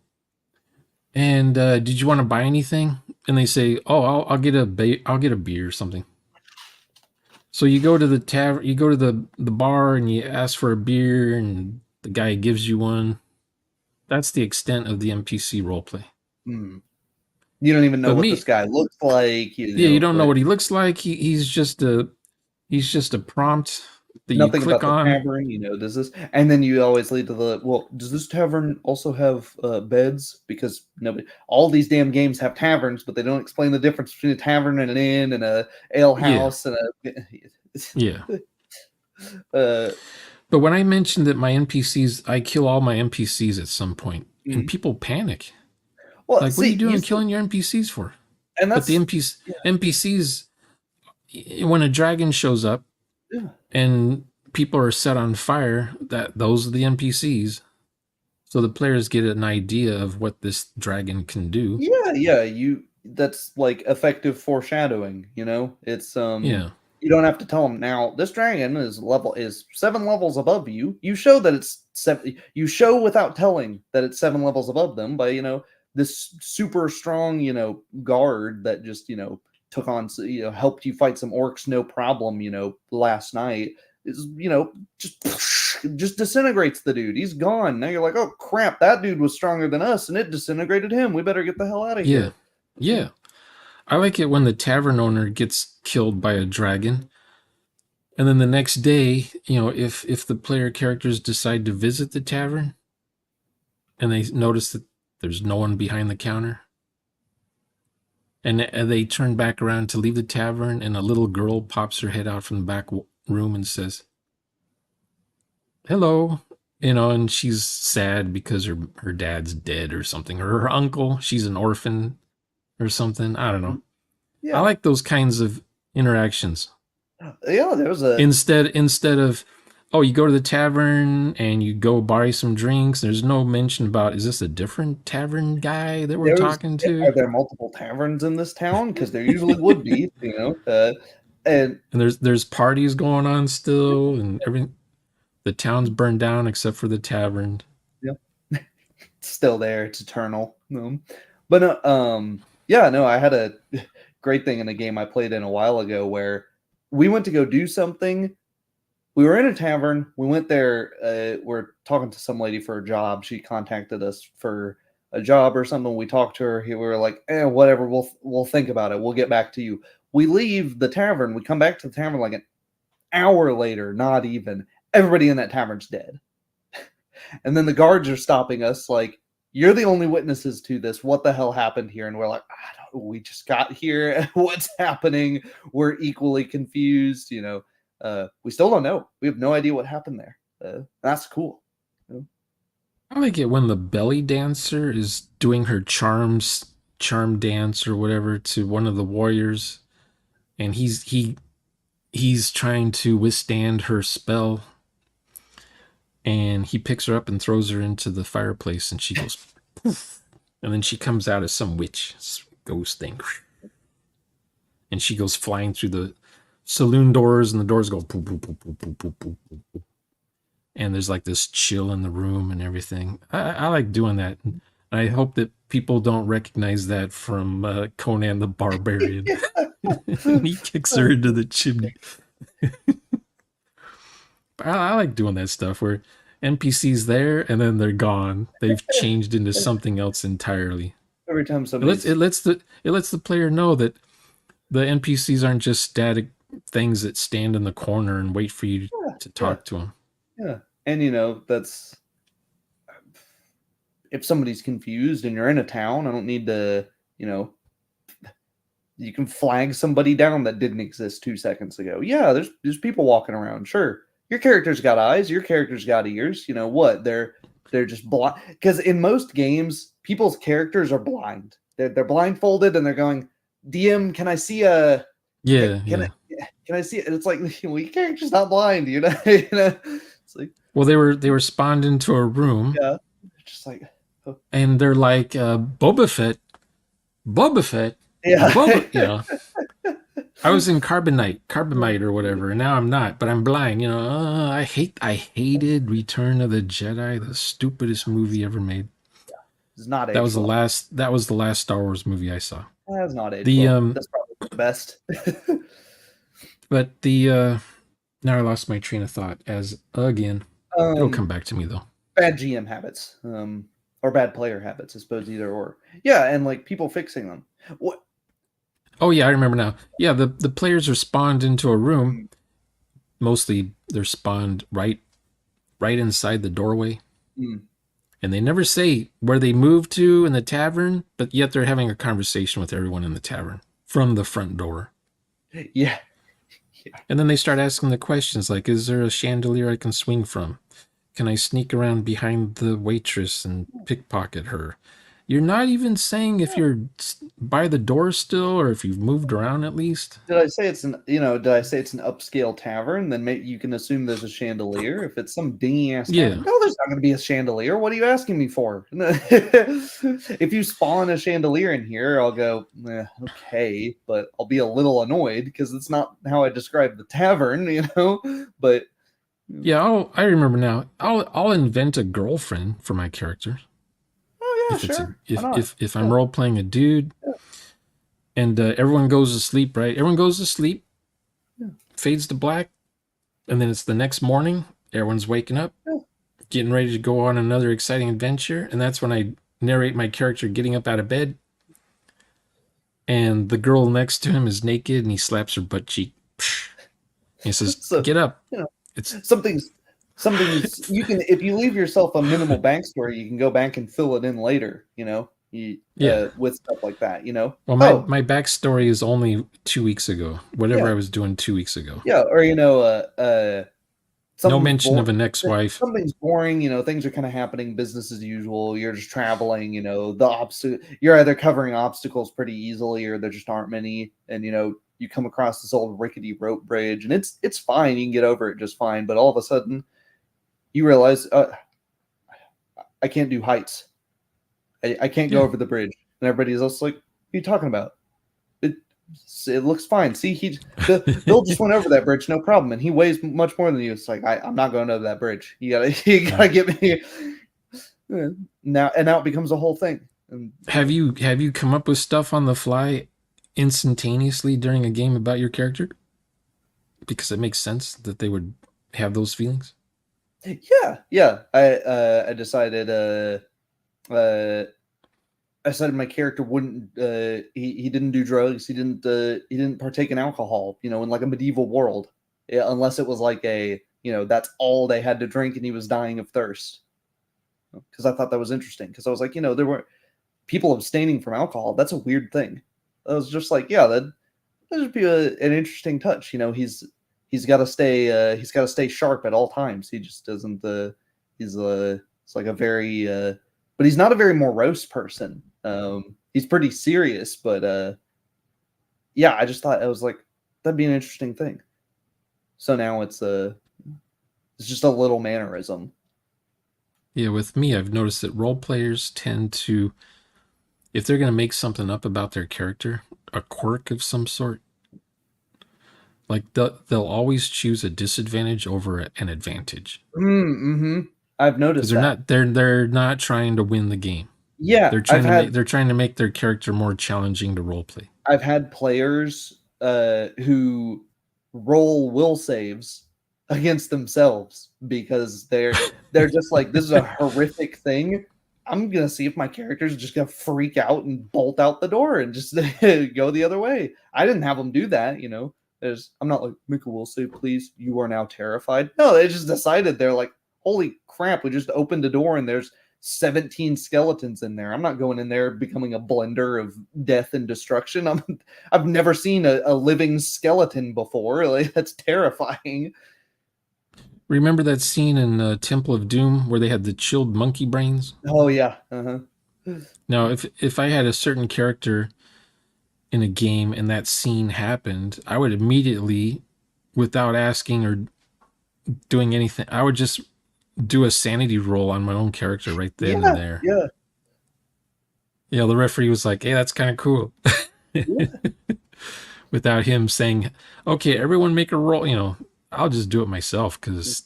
and did you want to buy anything? And they say, oh, I'll get a beer or something. So you go to the tavern, you go to the bar, and you ask for a beer, and the guy gives you one. That's the extent of the NPC roleplay. Mm. You don't even know But what this me, guy looks like, yeah, you don't know but what he looks like. He's just a prompt that you nothing click about the on. tavern. Does this? And then you always lead to well, does this tavern also have beds? Because nobody, all these damn games have taverns, but they don't explain the difference between a tavern and an inn and a ale Yeah, house and a. yeah. uh, But when I mentioned that my NPCs, I kill all my NPCs at some point, and mm. people panic. Well, Like, what are you see, doing killing your NPCs for? and But the that's NPCs, when a dragon shows up yeah. and people are set on fire, that those are the NPCs. So the players get an idea of what this dragon can do. Yeah, that's like effective foreshadowing, It's Yeah, you don't have to tell them now this dragon is 7 levels above you. You show that it's seven you show without telling that it's 7 levels above them by, this super strong, guard that just, took on helped you fight some orcs no problem, last night is, just disintegrates the dude. He's gone. Now you're like, oh crap, that dude was stronger than us, and it disintegrated him. We better get the hell out of yeah, here. yeah. I like it when the tavern owner gets killed by a dragon. And then the next day, if the player characters decide to visit the tavern and they notice that there's no one behind the counter, and they turn back around to leave the tavern, and a little girl pops her head out from the back room and says, "Hello," and she's sad because her dad's dead or something, or her uncle, she's an orphan or something. I don't know. I Yeah, like those kinds of interactions. yeah. There was a Instead of, oh, you go to the tavern and you go buy some drinks. There's no mention about, is this a different tavern guy that we're there was. talking to? Are there multiple taverns in this town? Because there usually would be, and And there's parties going on still, and everything. The town's burned down except for the tavern. yeah, it's still there. It's eternal. But yeah, no. I had a great thing in a game I played in a while ago where we went to go do something. We were in a tavern. We went there. We're talking to some lady for a job. She contacted us for a job or something. We talked to her. We were like, whatever. We'll think about it. We'll get back to you. We leave the tavern. We come back to the tavern like an hour later. Not even. Everybody in that tavern's dead. And then the guards are stopping us. Like, you're the only witnesses to this. What the hell happened here? And we're like, I don't know. We just got here. What's happening? We're equally confused. We still don't know. We have no idea what happened there. That's cool. I like it when the belly dancer is doing her charm dance or whatever to one of the warriors, and he's trying to withstand her spell, and he picks her up and throws her into the fireplace, and she goes poof, and then she comes out as some witch ghost thing, and she goes flying through the saloon doors, and the doors go poof, poof, poof, poof, poof, poof, poof, poof. And there's like this chill in the room and everything. I like doing that. I hope that people don't recognize that from Conan the Barbarian. And he kicks her into the chimney. I like doing that stuff where NPCs there and then they're gone. They've changed into something else entirely. Every time It lets somebody's it lets the it lets the player know that the NPCs aren't just static things that stand in the corner and wait for you yeah, to yeah, talk to them. yeah. And that's if somebody's confused and you're in a town, I don't need to, you know, you can flag somebody down that didn't exist 2 seconds ago. Yeah, there's people walking around. Sure, your character's got eyes, your character's got ears. You know what? They're just blind because in most games, people's characters are blind. They're blindfolded and they're going, DM, can I see a Yeah, can I yeah. can I see it? And it's like, well, your character's not blind, you know. You know, it's like, Well, they were spawned into a room yeah, just like, oh, and they're like Boba Fett, Boba Fett, yeah, Boba. You know, I was in Carbonite or whatever, and now I'm not, but I'm blind. You know, I hated Return of the Jedi, the stupidest movie ever made. it's not aged well. That was the last Star Wars movie I saw. That's not aged The well. That's probably the best. but the now I lost my train of thought as again. It'll come um, back to me though. bad GM habits, or bad player habits, I suppose, either or. Yeah, and like people fixing them. What? Oh yeah, I remember now. Yeah, the players are spawned into a room. Mostly they're spawned right inside the doorway. Mm, And they never say where they moved to in the tavern, but yet they're having a conversation with everyone in the tavern from the front door. yeah, yeah. And then they start asking the questions like, is there a chandelier I can swing from? Can I sneak around behind the waitress and pickpocket her? You're not even saying if you're by the door still or if you've moved around at least. Did I say it's an did I say it's an upscale tavern? Then maybe you can assume there's a chandelier. If it's some dingy ass tavern, Yeah. no, there's not going to be a chandelier. What are you asking me for? If you spawn a chandelier in here, I'll go okay, but I'll be a little annoyed because it's not how I described the tavern, you know. But Yeah, I remember now. I'll invent a girlfriend for my character. oh yeah, sure, why not? If I'm Yeah, role playing a dude yeah, and everyone goes to sleep, right? Everyone goes to sleep, yeah, fades to black, and then it's the next morning. Everyone's waking up, yeah. getting ready to go on another exciting adventure, and that's when I narrate my character getting up out of bed, and the girl next to him is naked, and he slaps her butt cheek. He says, So "Get up." you know, It's something's something's you can if you leave yourself a minimal backstory, you can go back and fill it in later. You know, yeah. with stuff like that. You know, Well, oh my backstory is only 2 weeks ago. Whatever yeah, I was doing 2 weeks ago. yeah, or No something's mention boring. of an ex-wife. Something's boring, you know, things are kind of happening business as usual. You're just traveling, you know, the obstacle you're either covering obstacles pretty easily or there just aren't many. And you know, you come across this old rickety rope bridge and it's fine, you can get over it just fine, but all of a sudden you realize I can't do heights. I can't go Yeah. over the bridge. And everybody's else like, what are you talking about? It it looks fine. See, Bill just went over that bridge, no problem, and he weighs much more than you. It's like I'm not going over that bridge. You gotta get me now, and now it becomes a whole thing. And Have you come up with stuff on the fly instantaneously during a game about your character? Because it makes sense that they would have those feelings. yeah, yeah. I decided I said my character wouldn't he didn't do drugs, he didn't partake in alcohol, you know, in like a medieval world. Yeah, unless it was like a, you know, that's all they had to drink and he was dying of thirst. Because I thought that was interesting. Because I was like, you know, there were people abstaining from alcohol. That's a weird thing. I was just like, yeah, that would be an interesting touch. You know, he's got to stay sharp at all times. He just doesn't. He's it's like a very but he's not a very morose person. He's pretty serious, but yeah, I just thought I was like that'd be an interesting thing. So now it's just a little mannerism. Yeah, with me, I've noticed that role players tend to, if they're going to make something up about their character, a quirk of some sort, like they'll always choose a disadvantage over an advantage Mm-hmm. I've because noticed that. they're not trying to win the game. Yeah, They're trying to make their character more challenging to roleplay. I've had players who roll will saves against themselves because they're just like, this is a horrific thing. I'm gonna see if my character's just gonna freak out and bolt out the door and just go the other way. I didn't have them do that, you know. I'm not like, make a will save, please. You are now terrified. No, they just decided, they're like, holy crap, we just opened a door and there's 17 skeletons in there. I'm not going in there becoming a blender of death and destruction. I've never seen a living skeleton before. Like, that's terrifying. Remember that scene in Temple of Doom where they had the chilled monkey brains? Oh yeah. Uh-huh. Now, if I had a certain character in a game and that scene happened, I would immediately, without asking or doing anything, I would just do a sanity roll on my own character right then and Yeah, there. yeah, You know, the referee was like, "Hey, that's kind of cool," yeah. without him saying, "Okay, everyone make a roll." You know, I'll just do it myself because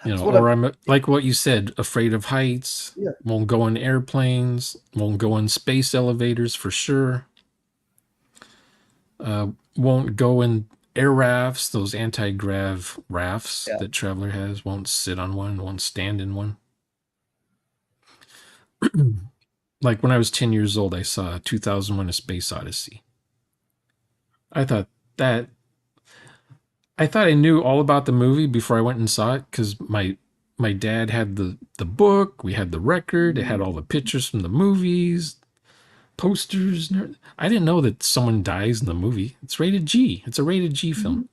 That's what or I'm. I'm like what you said, afraid of heights. Yeah, Won't go in airplanes. Won't go in space elevators for sure. Won't go in air rafts, those anti-grav rafts yeah. that Traveler has. Won't sit on one. Won't stand in one. Like when I was 10 years old, I saw 2001: A Space Odyssey. I thought that I thought I knew all about the movie before I went and saw it because my dad had the book, we had the record, it had Mhm. all the pictures from the movies, posters. I didn't know that someone dies in the movie. It's rated G. It's a rated G film. Mhm.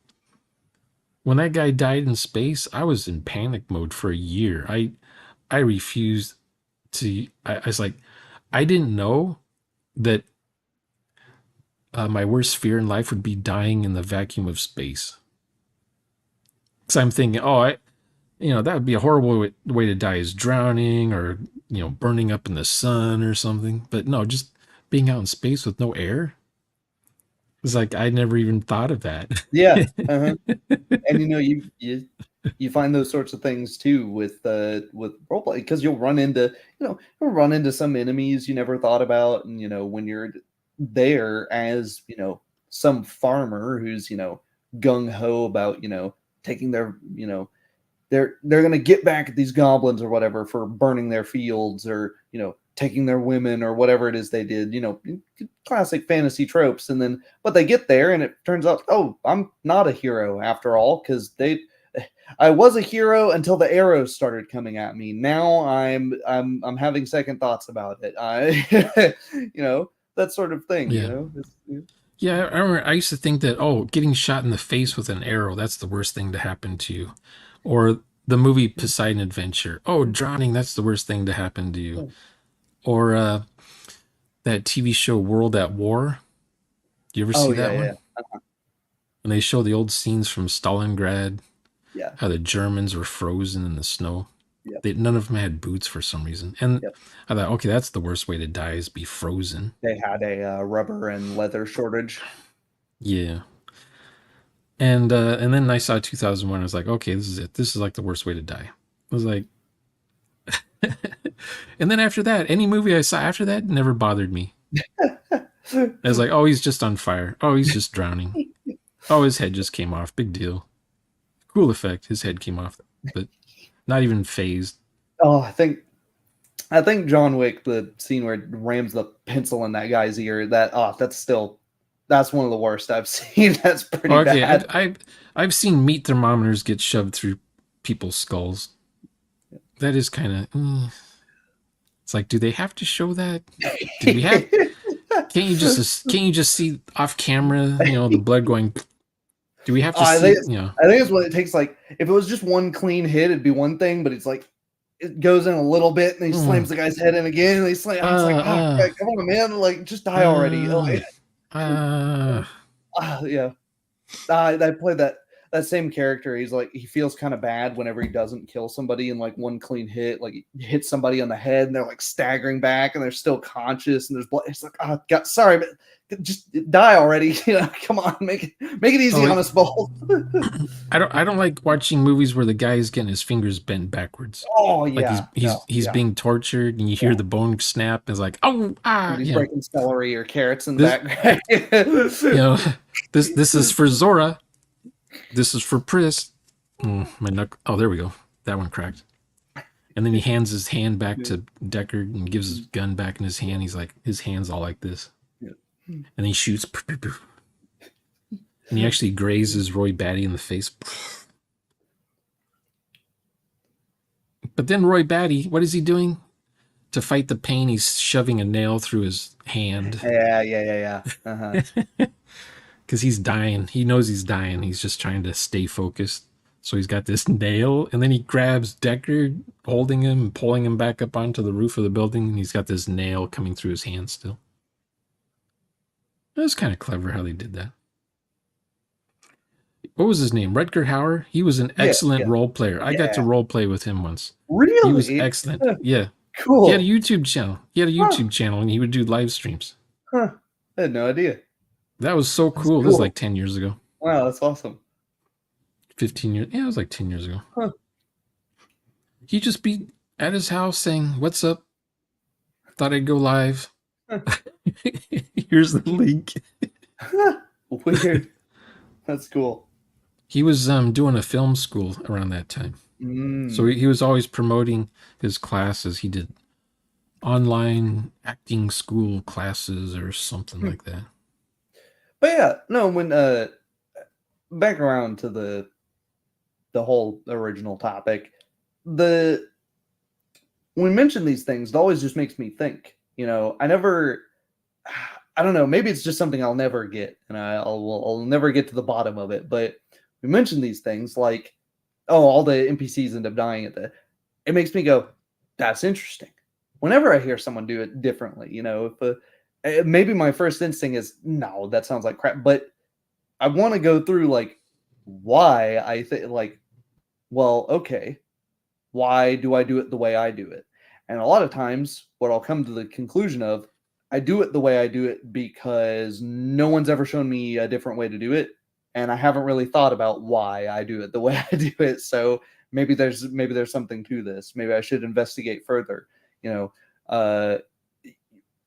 When that guy died in space, I was in panic mode for a year. I refused to. I was like, I didn't know that my worst fear in life would be dying in the vacuum of space. Because I'm thinking, that would be a horrible way to die, is drowning or burning up in the sun or something. But no, just being out in space with no air. It's like I never even thought of that. Yeah. Uh-huh. And you find those sorts of things too with roleplay because you'll run into some enemies you never thought about, and when you're there as some farmer who's gung ho about taking their they're gonna get back at these goblins or whatever for burning their fields or taking their women or whatever it is they did, classic fantasy tropes. And then but they get there and it turns out, oh, I'm not a hero after all, because I was a hero until the arrows started coming at me. Now I'm having second thoughts about it. I that sort of thing. Yeah. Yeah, I remember I used to think that, getting shot in the face with an arrow, that's the worst thing to happen to you. Or the movie Poseidon Adventure. Oh, drowning, that's the worst thing to happen to you. Or that TV show World at War. Do you ever Oh see yeah, that yeah, one? And they show the old scenes from Stalingrad, yeah, how the Germans were frozen in the snow. yeah, None of them had boots for some reason. And yeah. I thought, okay, that's the worst way to die, is be frozen. They had a rubber and leather shortage. Yeah. And then I saw 2001. I was like, okay, this is it. This is like the worst way to die. I was like, and then after that, any movie I saw after that never bothered me. I was like, oh, he's just on fire. Oh, he's just drowning. Oh, his head just came off. Big deal. Cool effect. His head came off, but not even phased. Oh, I think John Wick, the scene where it rams the pencil in that guy's ear, that's one of the worst I've seen. That's pretty Okay, bad. I've seen meat thermometers get shoved through people's skulls. That is kind of. It's like, do they have to show that? Did we have? Can't you just see off camera? The blood going. Do we have to I see? think it's what it takes. Like, if it was just one clean hit, it'd be one thing, but it's like it goes in a little bit and he slams the guy's head in again and he slams. It's like, God, come on, man, like just die already. Like, uh, yeah. I played that. that same character, he's like, he feels kind of bad whenever he doesn't kill somebody in like one clean hit. Like he hits somebody on the head and they're like staggering back and they're still conscious and there's blood. It's like, oh God, sorry, but just die already. Come on, make it easy Oh, on us both. I don't like watching movies where the guy's getting his fingers bent backwards. Oh Like yeah, no, he's yeah, being tortured and you hear yeah. the bone snap. It's like, oh Somebody's breaking celery or carrots in the this background. you know this is for Zora. This is for Pris. My knuckle. Oh, there we go. That one cracked. And then he hands his hand back to Deckard and gives his gun back in his hand. He's like, his hand's all like this. Yeah. And he shoots. And he actually grazes Roy Batty in the face. But then Roy Batty, what is he doing? To fight the pain, he's shoving a nail through his hand. Yeah. Uh-huh. Because he's dying. He knows he's dying. He's just trying to stay focused. So he's got this nail, and then he grabs Deckard, holding him and pulling him back up onto the roof of the building, and he's got this nail coming through his hand still. It was kind of clever how they did that. What was his name? Rutger Hauer? He was an excellent role player. I got to role play with him once. Really? He was excellent. Yeah. Cool. He had a YouTube channel. And he would do live streams. Huh. I had no idea. That was so cool. This was like 10 years ago. Wow, that's awesome. 15 years. Yeah, it was like 10 years ago. Huh. He'd just be at his house saying, "What's up? Thought I'd go live." Here's the link. Weird. That's cool. He was doing a film school around that time. So he was always promoting his classes. He did online acting school classes or something like that. But yeah, no, when back around to the whole original topic, when we mention these things, it always just makes me think. I don't know, maybe it's just something I'll never get, and I'll never get to the bottom of it. But we mention these things like, oh, all the NPCs end up dying it makes me go, that's interesting. Whenever I hear someone do it differently, if maybe my first instinct is, no, that sounds like crap, but I want to go through like why I think, like, well, okay, why do I do it the way I do it? And a lot of times what I'll come to the conclusion of, I do it the way I do it because no one's ever shown me a different way to do it. And I haven't really thought about why I do it the way I do it. So maybe there's something to this. Maybe I should investigate further.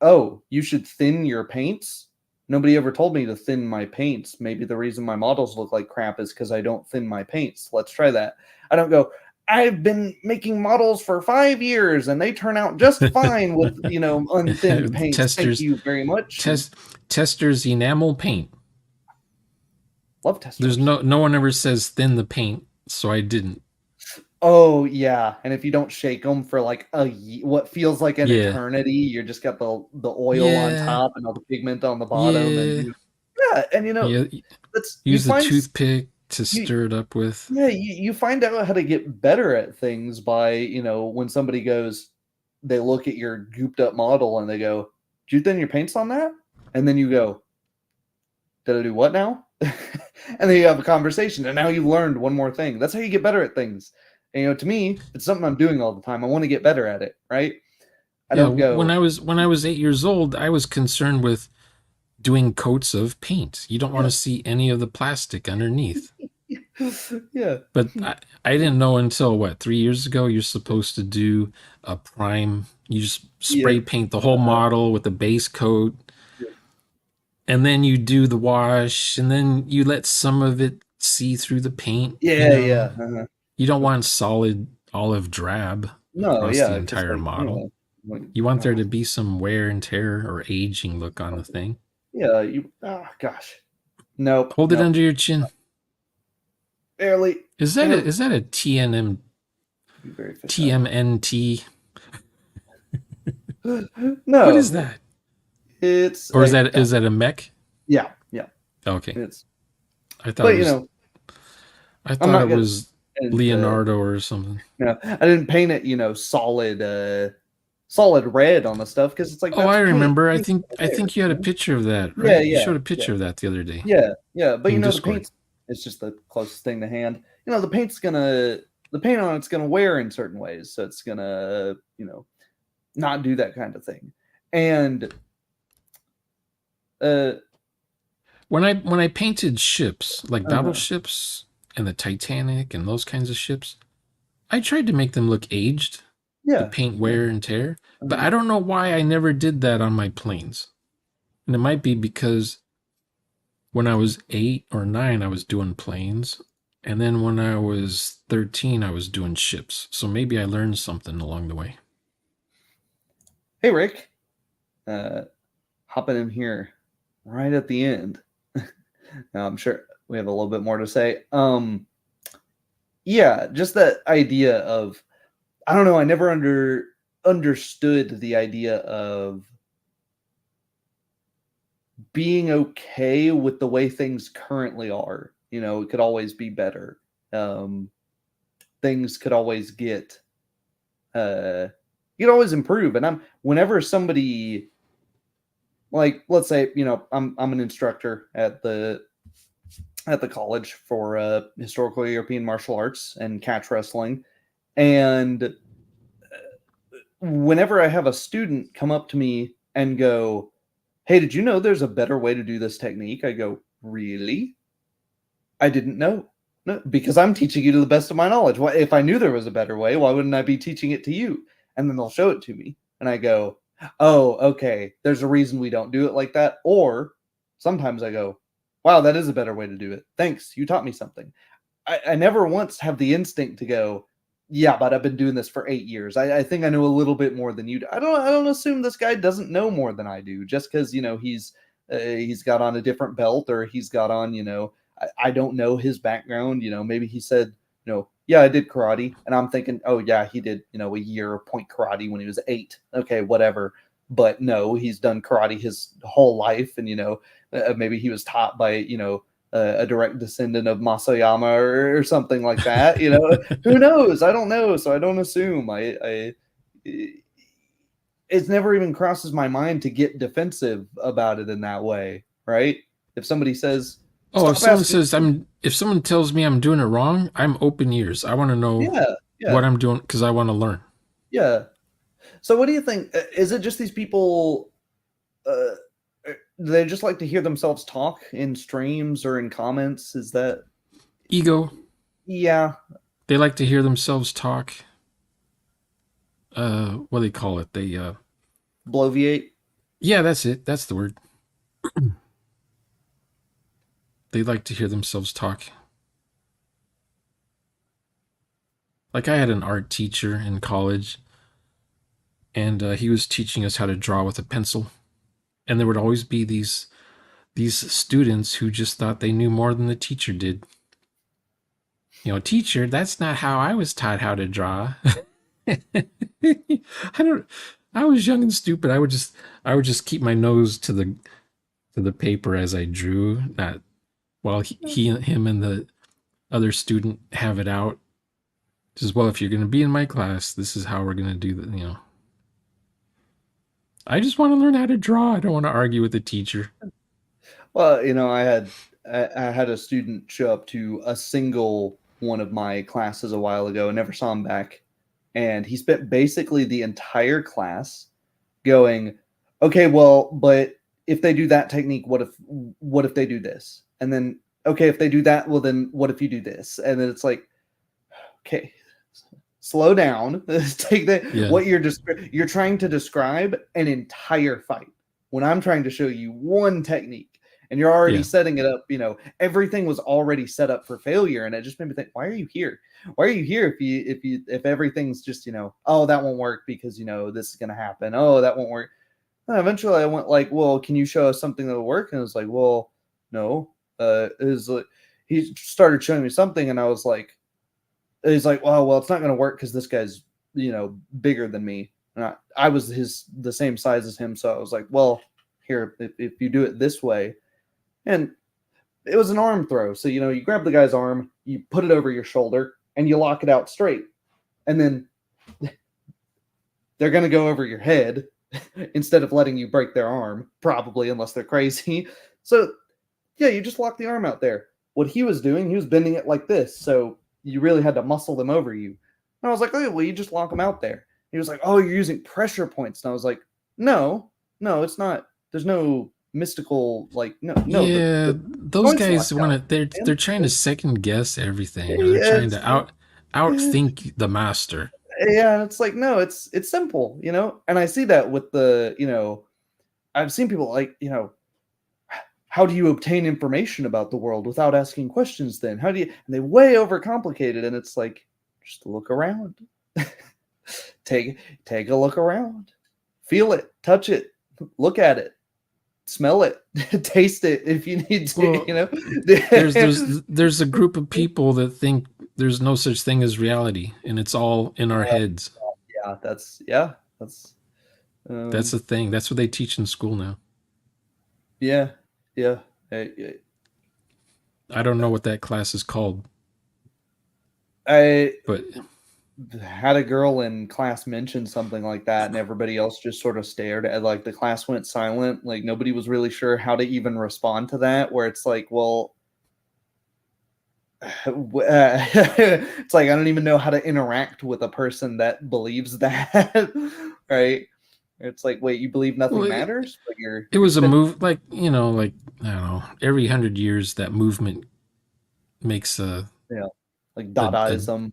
Oh, you should thin your paints. Nobody ever told me to thin my paints. Maybe the reason my models look like crap is because I don't thin my paints. Let's try that. I don't go, I've been making models for 5 years and they turn out just fine with, unthinned paints. Testers, thank you very much. Testers enamel paint. Love testers. There's no one ever says thin the paint, so I didn't. Oh yeah, and if you don't shake them for like what feels like an eternity, you're just got the oil on top and all the pigment on the bottom, and use the toothpick to stir it up with. Yeah, you find out how to get better at things by when somebody goes, they look at your gooped up model and they go, "Did you thin your paints on that?" And then you go, "Did I do what now?" And then you have a conversation, and now you've learned one more thing. That's how you get better at things. And, to me, it's something I'm doing all the time. I want to get better at it, right? I don't go. When I was 8 years old, I was concerned with doing coats of paint. You don't want to see any of the plastic underneath. Yeah. But I didn't know until 3 years ago you're supposed to do a prime. You just spray paint the whole model with a base coat. And then you do the wash, and then you let some of it see through the paint. Yeah. Uh-huh. You don't want solid olive drab across the entire model. You want there to be some wear and tear or aging look on the thing. Yeah, gosh. Nope. Hold it under your chin. Barely. Is that a TNM TMNT? No. What is that? It's is that a mech? Yeah. Okay. I thought it was Leonardo or something. No, I didn't paint it, solid red on the stuff because it's like. Oh, I remember. I think you had a picture of that. Right? You showed a picture of that the other day. Yeah, but the It's just the closest thing to hand. You know, the paint on it's gonna wear in certain ways, so it's gonna, not do that kind of thing. And uh, When I painted ships, like uh battleships and the Titanic and those kinds of ships, I tried to make them look aged, the yeah, paint yeah, wear and tear, but uh I don't know why I never did that on my planes. And it might be because when I was 8 or 9, I was doing planes. And then when I was 13, I was doing ships. So maybe I learned something along the way. Hey, Rick, uh, hopping in here right at the end. Now, I'm sure we have a little bit more to say. Yeah, just that idea of, I don't know. I never understood the idea of being okay with the way things currently are. You know, it could always be better. Um, Things could always get, you could always improve. And whenever somebody, like, let's say, I'm an instructor at the college for historical European martial arts and catch wrestling, and whenever I have a student come up to me and go, "Hey, did you know there's a better way to do this technique?" I go, "Really? I didn't know." No, because I'm teaching you to the best of my knowledge. Why, if I knew there was a better way, why wouldn't I be teaching it to you? And then they'll show it to me, and I go, "Oh, okay. There's a reason we don't do it like that." Or sometimes I go, "Wow, that is a better way to do it. Thanks, you taught me something." I never once have the instinct to go, "Yeah, but I've been doing this for 8 years. I think I know a little bit more than you do." I don't assume this guy doesn't know more than I do just because he's got on a different belt, or he's got on, I don't know his background. Maybe he said, "Yeah, I did karate," and I'm thinking, "Oh yeah, he did a year of point karate when he was 8." Okay, whatever. But no, he's done karate his whole life, and maybe he was taught by a direct descendant of Masayama, or something like that. Who knows? I don't know, so I don't assume. It's never even crosses my mind to get defensive about it in that way, right? If somebody says, Oh, "Stop asking," if someone tells me I'm doing it wrong, I'm open ears. I want to know yeah, yeah, what I'm doing because I want to learn. yeah. So, what do you think? Is it just these people? Uh, do they just like to hear themselves talk in streams or in comments? Is that, Ego. yeah, They like to hear themselves talk. What do they call it? bloviate? Yeah, that's it. That's the word. They like to hear themselves talk. Like I had an art teacher in college, and he was teaching us how to draw with a pencil. And there would always be these students who just thought they knew more than the teacher did. Teacher, that's not how I was taught how to draw. I don't. I was young and stupid. I would just keep my nose to the paper as I drew, not while him and the other student have it out. Just, well, if you're going to be in my class, this is how we're going to do that. I just want to learn how to draw. I don't want to argue with the teacher. Well, I had a student show up to a single one of my classes a while ago and never saw him back. And he spent basically the entire class going, "Okay, well, but if they do that technique, what if they do this?" And then, "Okay, if they do that, well then what if you do this?" And then it's like, "Okay, slow down." Take that. Yeah, What you're trying to describe an entire fight when I'm trying to show you one technique, and you're already yeah, setting it up. Everything was already set up for failure, and it just made me think, why are you here? Why are you here if everything's just, oh, that won't work because this is gonna happen. Oh, that won't work. And eventually I went like, "Well, can you show us something that'll work?" And it was like, "Well, no." It was like, he started showing me something, and I was like, he's like, well, it's not going to work because this guy's, bigger than me. And I was the same size as him. So I was like, well, here, if you do it this way. And it was an arm throw. So, you grab the guy's arm, you put it over your shoulder, and you lock it out straight. And then they're going to go over your head instead of letting you break their arm, probably, unless they're crazy. So, yeah, you just lock the arm out there. what he was doing, he was bending it like this, so you really had to muscle them over you. And I was like, oh, well, you just lock them out there. He was like, oh, you're using pressure points. And I was like, no, no, it's not. There's no mystical, like, no, Yeah, the those joints guys locked want out, to. They're man. trying to second guess everything, or they're Yeah, trying to outthink the master. yeah, and it's like, no, it's simple, And I see that with the, I've seen people like, how do you obtain information about the world without asking questions then? How do you, and they way overcomplicate it, and it's like, just look around. take a look around. Feel it, touch it, look at it, smell it, taste it if you need to, Well, there's a group of people that think there's no such thing as reality, and it's all in our heads. That's That's um the thing. That's what they teach in school now. yeah, yeah. I don't know what that class is called, I but had a girl in class mention something like that, and everybody else just sort of stared at, like, the class went silent, like nobody was really sure how to even respond to that, where it's like, well, it's like I don't even know how to interact with a person that believes that. Right? It's like, wait, you believe well, nothing matters, but it you're was a spending, move like like I don't know. Every 100 years, that movement makes like a Dadaism,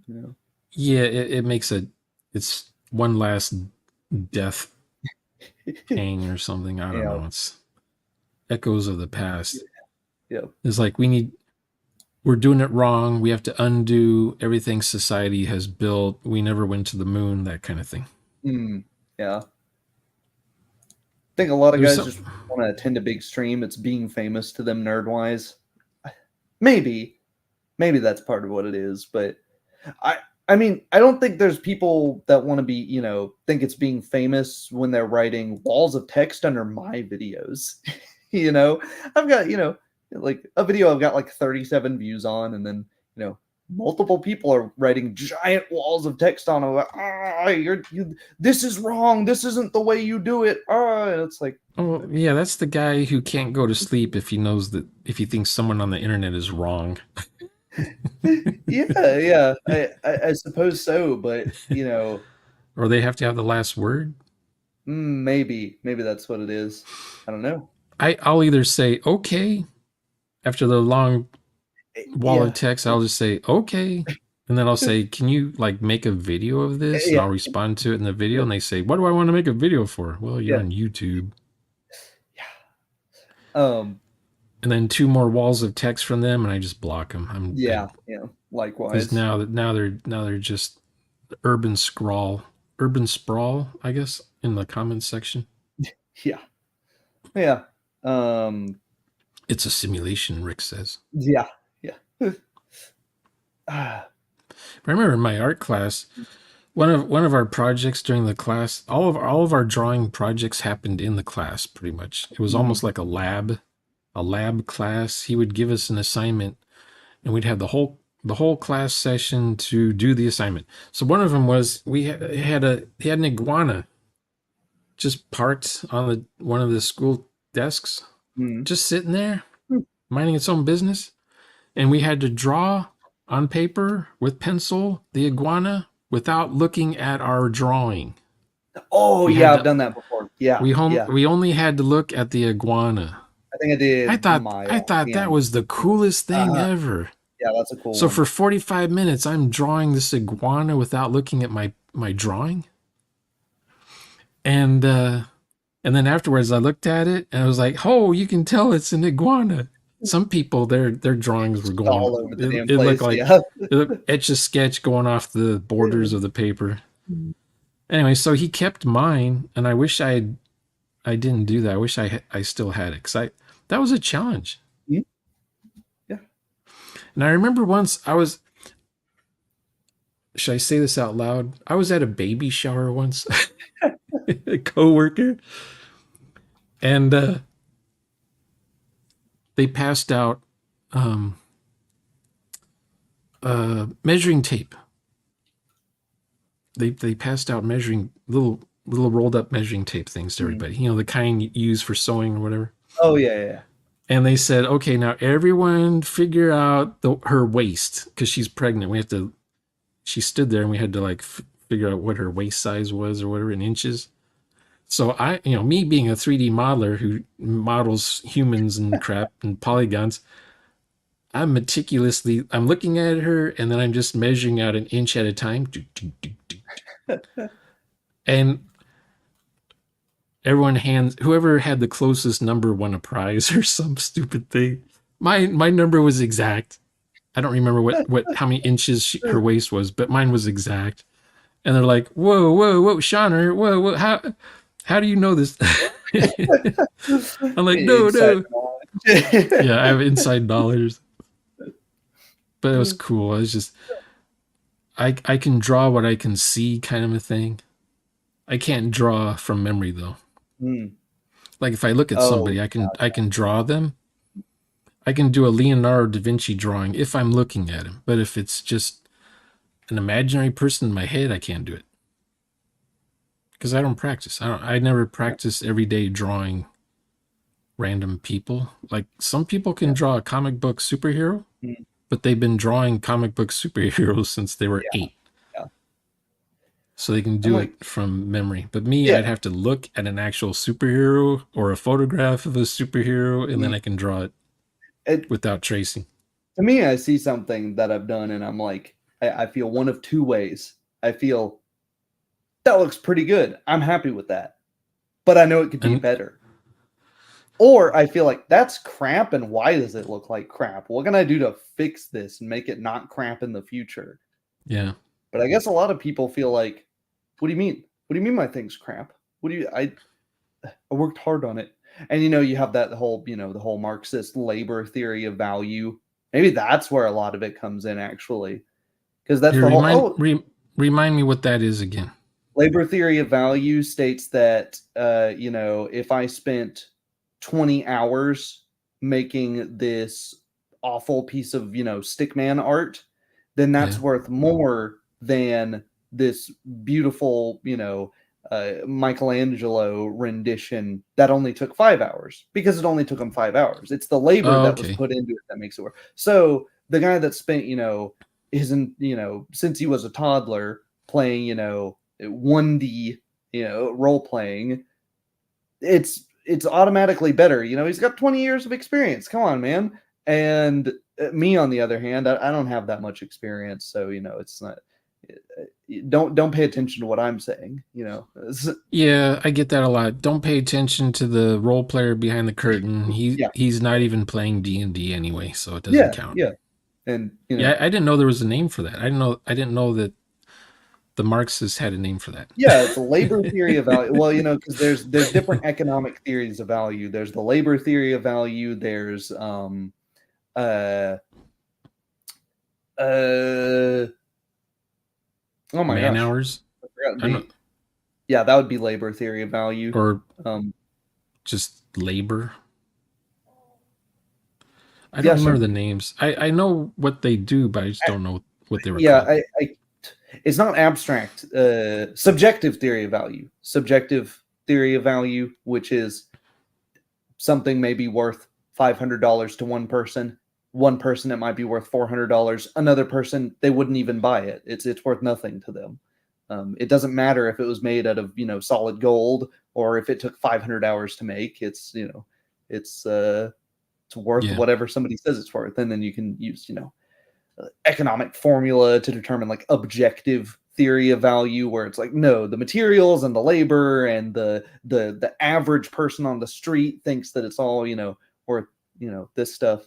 you know. yeah. It makes it's one last death pang or something. I don't Yeah, know. It's echoes of the past. yeah. It's like we're doing it wrong. We have to undo everything society has built. We never went to the moon. That kind of thing. Yeah. I think a lot of There's guys just some. want to attend a big stream. It's being famous to them nerd wise. Maybe, maybe that's part of what it is, but I I mean, I don't think there's people that want to be, think it's being famous when they're writing walls of text under my videos. you know, I've got, like a video I've got like 37 views on, and then, multiple people are writing giant walls of text on them. Like, this is wrong. This isn't the way you do it. And it's like, Oh yeah, that's the guy who can't go to sleep if he thinks someone on the internet is wrong. yeah, yeah, I suppose so, but Or they have to have the last word. maybe that's what it is. I don't know. I'll either say okay after the long wall of Yeah, text. I'll just say okay, and then I'll say, "Can you like make a video of this?" And yeah, I'll respond to it in the video. yeah, And they say, "What do I want to make a video for?" Well, you're yeah, on YouTube. yeah. Um, And then two more walls of text from them, and I just block them. yeah, yeah. Because Likewise. now they're just urban sprawl, I guess, in the comments section. Yeah, yeah. Um, It's a simulation, Rick says. yeah, yeah. Ah, I remember in my art class, one of our projects during the class, all of our drawing projects happened in the class pretty much. It was mhm, almost like a lab class. He would give us an assignment, and we'd have the whole class session to do the assignment. So one of them was he had an iguana just parked on one of the school desks, mhm. just sitting there minding its own business, and we had to draw on paper with pencil the iguana without looking at our drawing. Oh We yeah, had I've to done that before. Yeah, yeah. we only had to look at the iguana. I think I did I Maya. thought that Yeah, was the coolest thing uh-huh. ever. Yeah, that's a cool So one. for 45 minutes I'm drawing this iguana without looking at my drawing. And and then afterwards I looked at it and I was like, "Oh, you can tell it's an iguana." Some people their drawings It's were just all over going the damn it looked place. like Yeah. it looked etch a sketch going off the borders of the paper. Anyway, so he kept mine, and I didn't do that. I wish I still had it because I that was a challenge. Mhm. Yeah. And I remember once I was. Should I say this out loud? I was at a baby shower once, a coworker, and they passed out um, measuring tape. They passed out measuring little rolled up measuring tape things to Mhm. everybody. You know, the kind you use for sewing or whatever. Oh yeah, yeah, yeah. And they said, okay, now everyone figure out her waist because she's pregnant. We have to. She stood there, and we had to like figure out what her waist size was or whatever in inches. So me being a 3D modeler who models humans and crap and polygons, I'm looking at her, and then I'm just measuring out an inch at a time. And whoever had the closest number won a prize or some stupid thing. My number was exact. I don't remember how many inches her waist was, but mine was exact. And they're like, "Whoa, whoa, whoa, Shauner, whoa, whoa, how do you know this?" I'm like, "No, Inside no." knowledge. Yeah, I have inside dollars, but it was cool. It's just I can draw what I can see, kind of a thing. I can't draw from memory though. Hmm. Like if I look at Oh, somebody, I can draw them. I can do a Leonardo da Vinci drawing if I'm looking at him. But if it's just an imaginary person in my head, I can't do it because I don't practice. I never practice every day drawing random people. Like some people can yeah. draw a comic book superhero, Mm, but they've been drawing comic book superheroes since they were yeah, 8. yeah. So they can I'm do like, it from memory. But me, yeah. I'd have to look at an actual superhero or a photograph of a superhero, and then Mm. I can draw it It, without tracing. to me, I see something that I've done, and I'm like, I feel one of two ways. I feel that looks pretty good. I'm happy with that, but I know it could be And better. Or I feel like that's crap, and why does it look like crap? What can I do to fix this and make it not crap in the future? yeah, But I guess a lot of people feel like, what do you mean? What do you mean my thing's crap? What do you I worked hard on it. And you have that whole, the whole Marxist labor theory of value. Maybe that's where a lot of it comes in actually. Because that's here the whole remind me what that is again. labor theory of value states that if I spent 20 hours making this awful piece of, stickman art, then that's Yeah. worth more than this beautiful, Michelangelo rendition that only took 5 hours because it only took him 5 hours. It's the labor Oh, that was okay. put into it that makes it work. So the guy that spent, isn't, since he was a toddler playing, 1D, role playing, it's automatically better. He's got 20 years of experience. Come on, man. And me, on the other hand, I don't have that much experience, so it's not. Don't pay attention to what I'm saying. Yeah, I get that a lot. Don't pay attention to the role player behind the curtain. Yeah, He's not even playing D&D anyway, so it doesn't yeah, count. yeah, and Yeah, I didn't know there was a name for that. I didn't know that the Marxists had a name for that. yeah, it's a labor theory of value. Well, because there's different economic theories of value. There's the labor theory of value. There's uh uh oh my Man gosh, hours? I forgot I don't yeah, that would be labor theory of value. or Um, just labor. I don't yeah, remember sure. the names. I know what they do, but I just don't know what they were Yeah, called. it's not abstract. Subjective theory of value. Subjective theory of value, which is something may be worth $500 to one person. One person, it might be worth $400. Another person, they wouldn't even buy it. It's worth nothing to them. It doesn't matter if it was made out of solid gold or if it took 500 hours to make. It's worth Yeah. whatever somebody says it's worth, and then you can use economic formula to determine like objective theory of value, where it's like, no, the materials and the labor and the average person on the street thinks that it's all worth this stuff.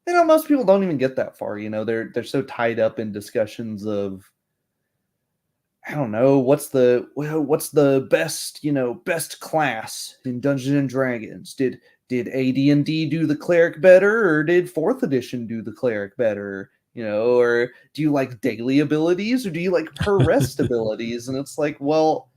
Most people don't even get that far. They're so tied up in discussions of, I don't know, what's the best class in Dungeons and Dragons. Did AD&D do the cleric better, or did fourth edition do the cleric better? Or do you like daily abilities, or do you like per rest abilities? And it's like, well,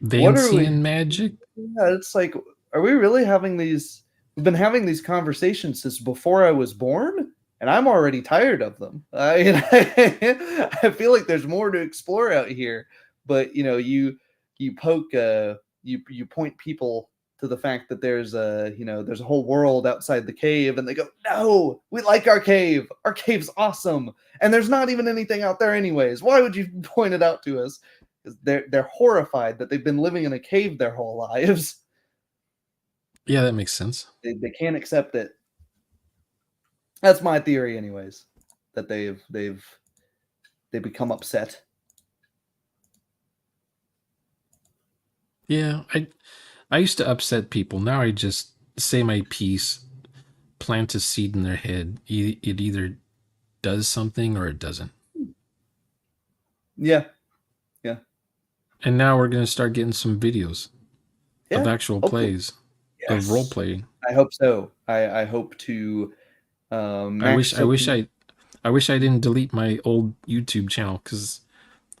what are we? Vancian magic? Yeah, it's like, are we really having these? We've been having these conversations since before I was born, and I'm already tired of them. I feel like there's more to explore out here, but you poke, you point people to the fact that there's a there's a whole world outside the cave, and they go, no, we like our cave. Our cave's awesome, and there's not even anything out there anyways. Why would you point it out to us? Because they're horrified that they've been living in a cave their whole lives. Yeah, that makes sense. They can't accept it. That's my theory, anyways. That they become upset. Yeah, I used to upset people. Now I just say my piece, plant a seed in their head. It either does something or it doesn't. Yeah, yeah, And now we're going to start getting some videos of yeah. actual Hopefully, plays of role yes. playing. I hope so. I hope to I match wish I wish something. I wish I didn't delete my old YouTube channel because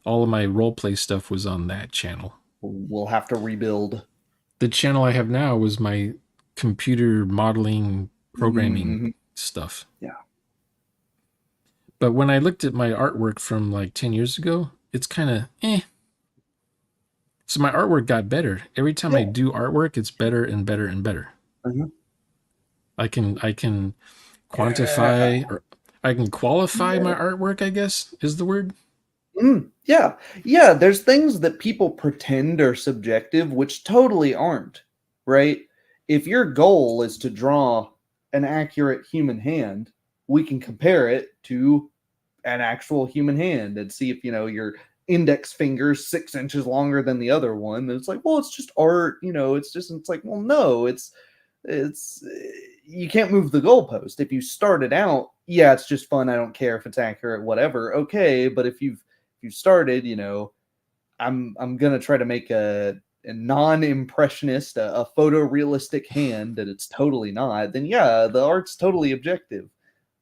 all of my role play stuff was on that channel. We'll have to rebuild. The channel I have now was my computer modeling programming Mm-hmm. stuff. Yeah. But when I looked at my artwork from like 10 years ago, it's kind of eh. So my artwork got better. Every time Yeah. I do artwork, it's better and better and better. Uh-huh. I can Yeah. quantify or I can qualify my Yeah. artwork, I guess is the word. Yeah. Yeah. There's things that people pretend are subjective, which totally aren't, right? If your goal is to draw an accurate human hand, we can compare it to an actual human hand and see if, your index finger's 6 inches longer than the other one. And it's like, well, it's just art, it's like, well, no, it's you can't move the goalpost. If you started out, yeah, it's just fun. I don't care if it's accurate, whatever. Okay, but if you've started, I'm gonna try to make a non-impressionist, a photorealistic hand that it's totally not. Then yeah, the art's totally objective.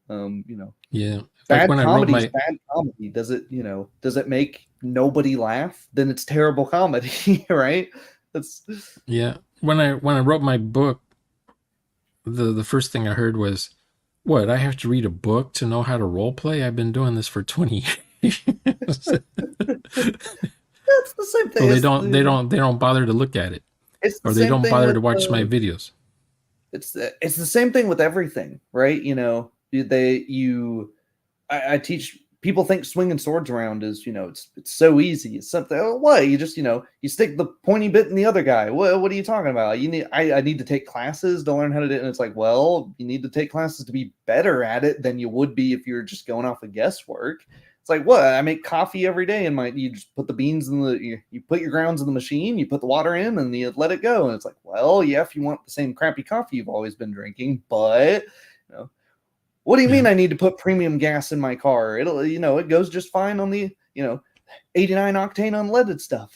Yeah. Like Bad when I wrote comedy is my bad comedy. Does it make nobody laugh? Then it's terrible comedy, right? That's yeah, when I wrote my book, the first thing I heard was, "What? I have to read a book to know how to role play? I've been doing this for 20 years." that's the same So thing. It's they don't bother to look at it it's the or they same don't thing bother with to watch my videos. it's the same thing with everything, right? I teach people think swinging swords around is it's so easy. It's something. Oh, what you just you stick the pointy bit in the other guy. What are you talking about? I need to take classes to learn how to do it. And it's like, well, you need to take classes to be better at it than you would be if you're just going off of guesswork. It's like, what? I make coffee every day, and you just put the beans in you put your grounds in the machine, you put the water in, and you let it go. And it's like, well, yeah, if you want the same crappy coffee you've always been drinking, but what do you mean Yeah. I need to put premium gas in my car? It goes just fine on the 89 octane unleaded stuff.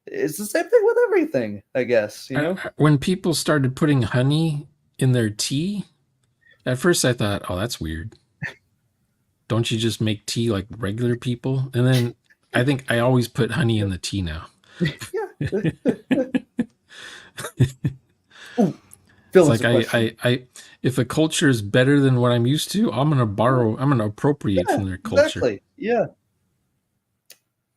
It's the same thing with everything, I guess. When people started putting honey in their tea, at first I thought, "Oh, that's weird. Don't you just make tea like regular people?" And then I think I always put honey in the tea now. Yeah. Ooh, It's Phil has like a question. if a culture is better than what I'm used to, I'm gonna appropriate Yeah, from their culture. exactly. Yeah.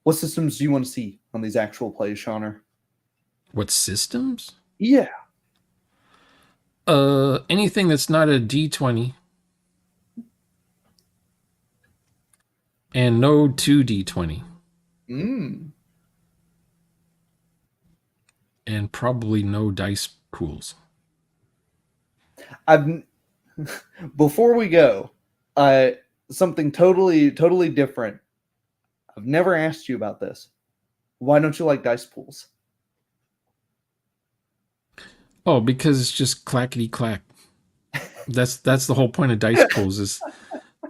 What systems do you want to see on these actual plays, Shauner? What systems? Yeah. Anything that's not a D20 and no 2D20 Mm. and probably no dice pools. I've before we go, something totally different. I've never asked you about this. Why don't you like dice pools? Oh, because it's just clackety clack. That's the whole point of dice pools is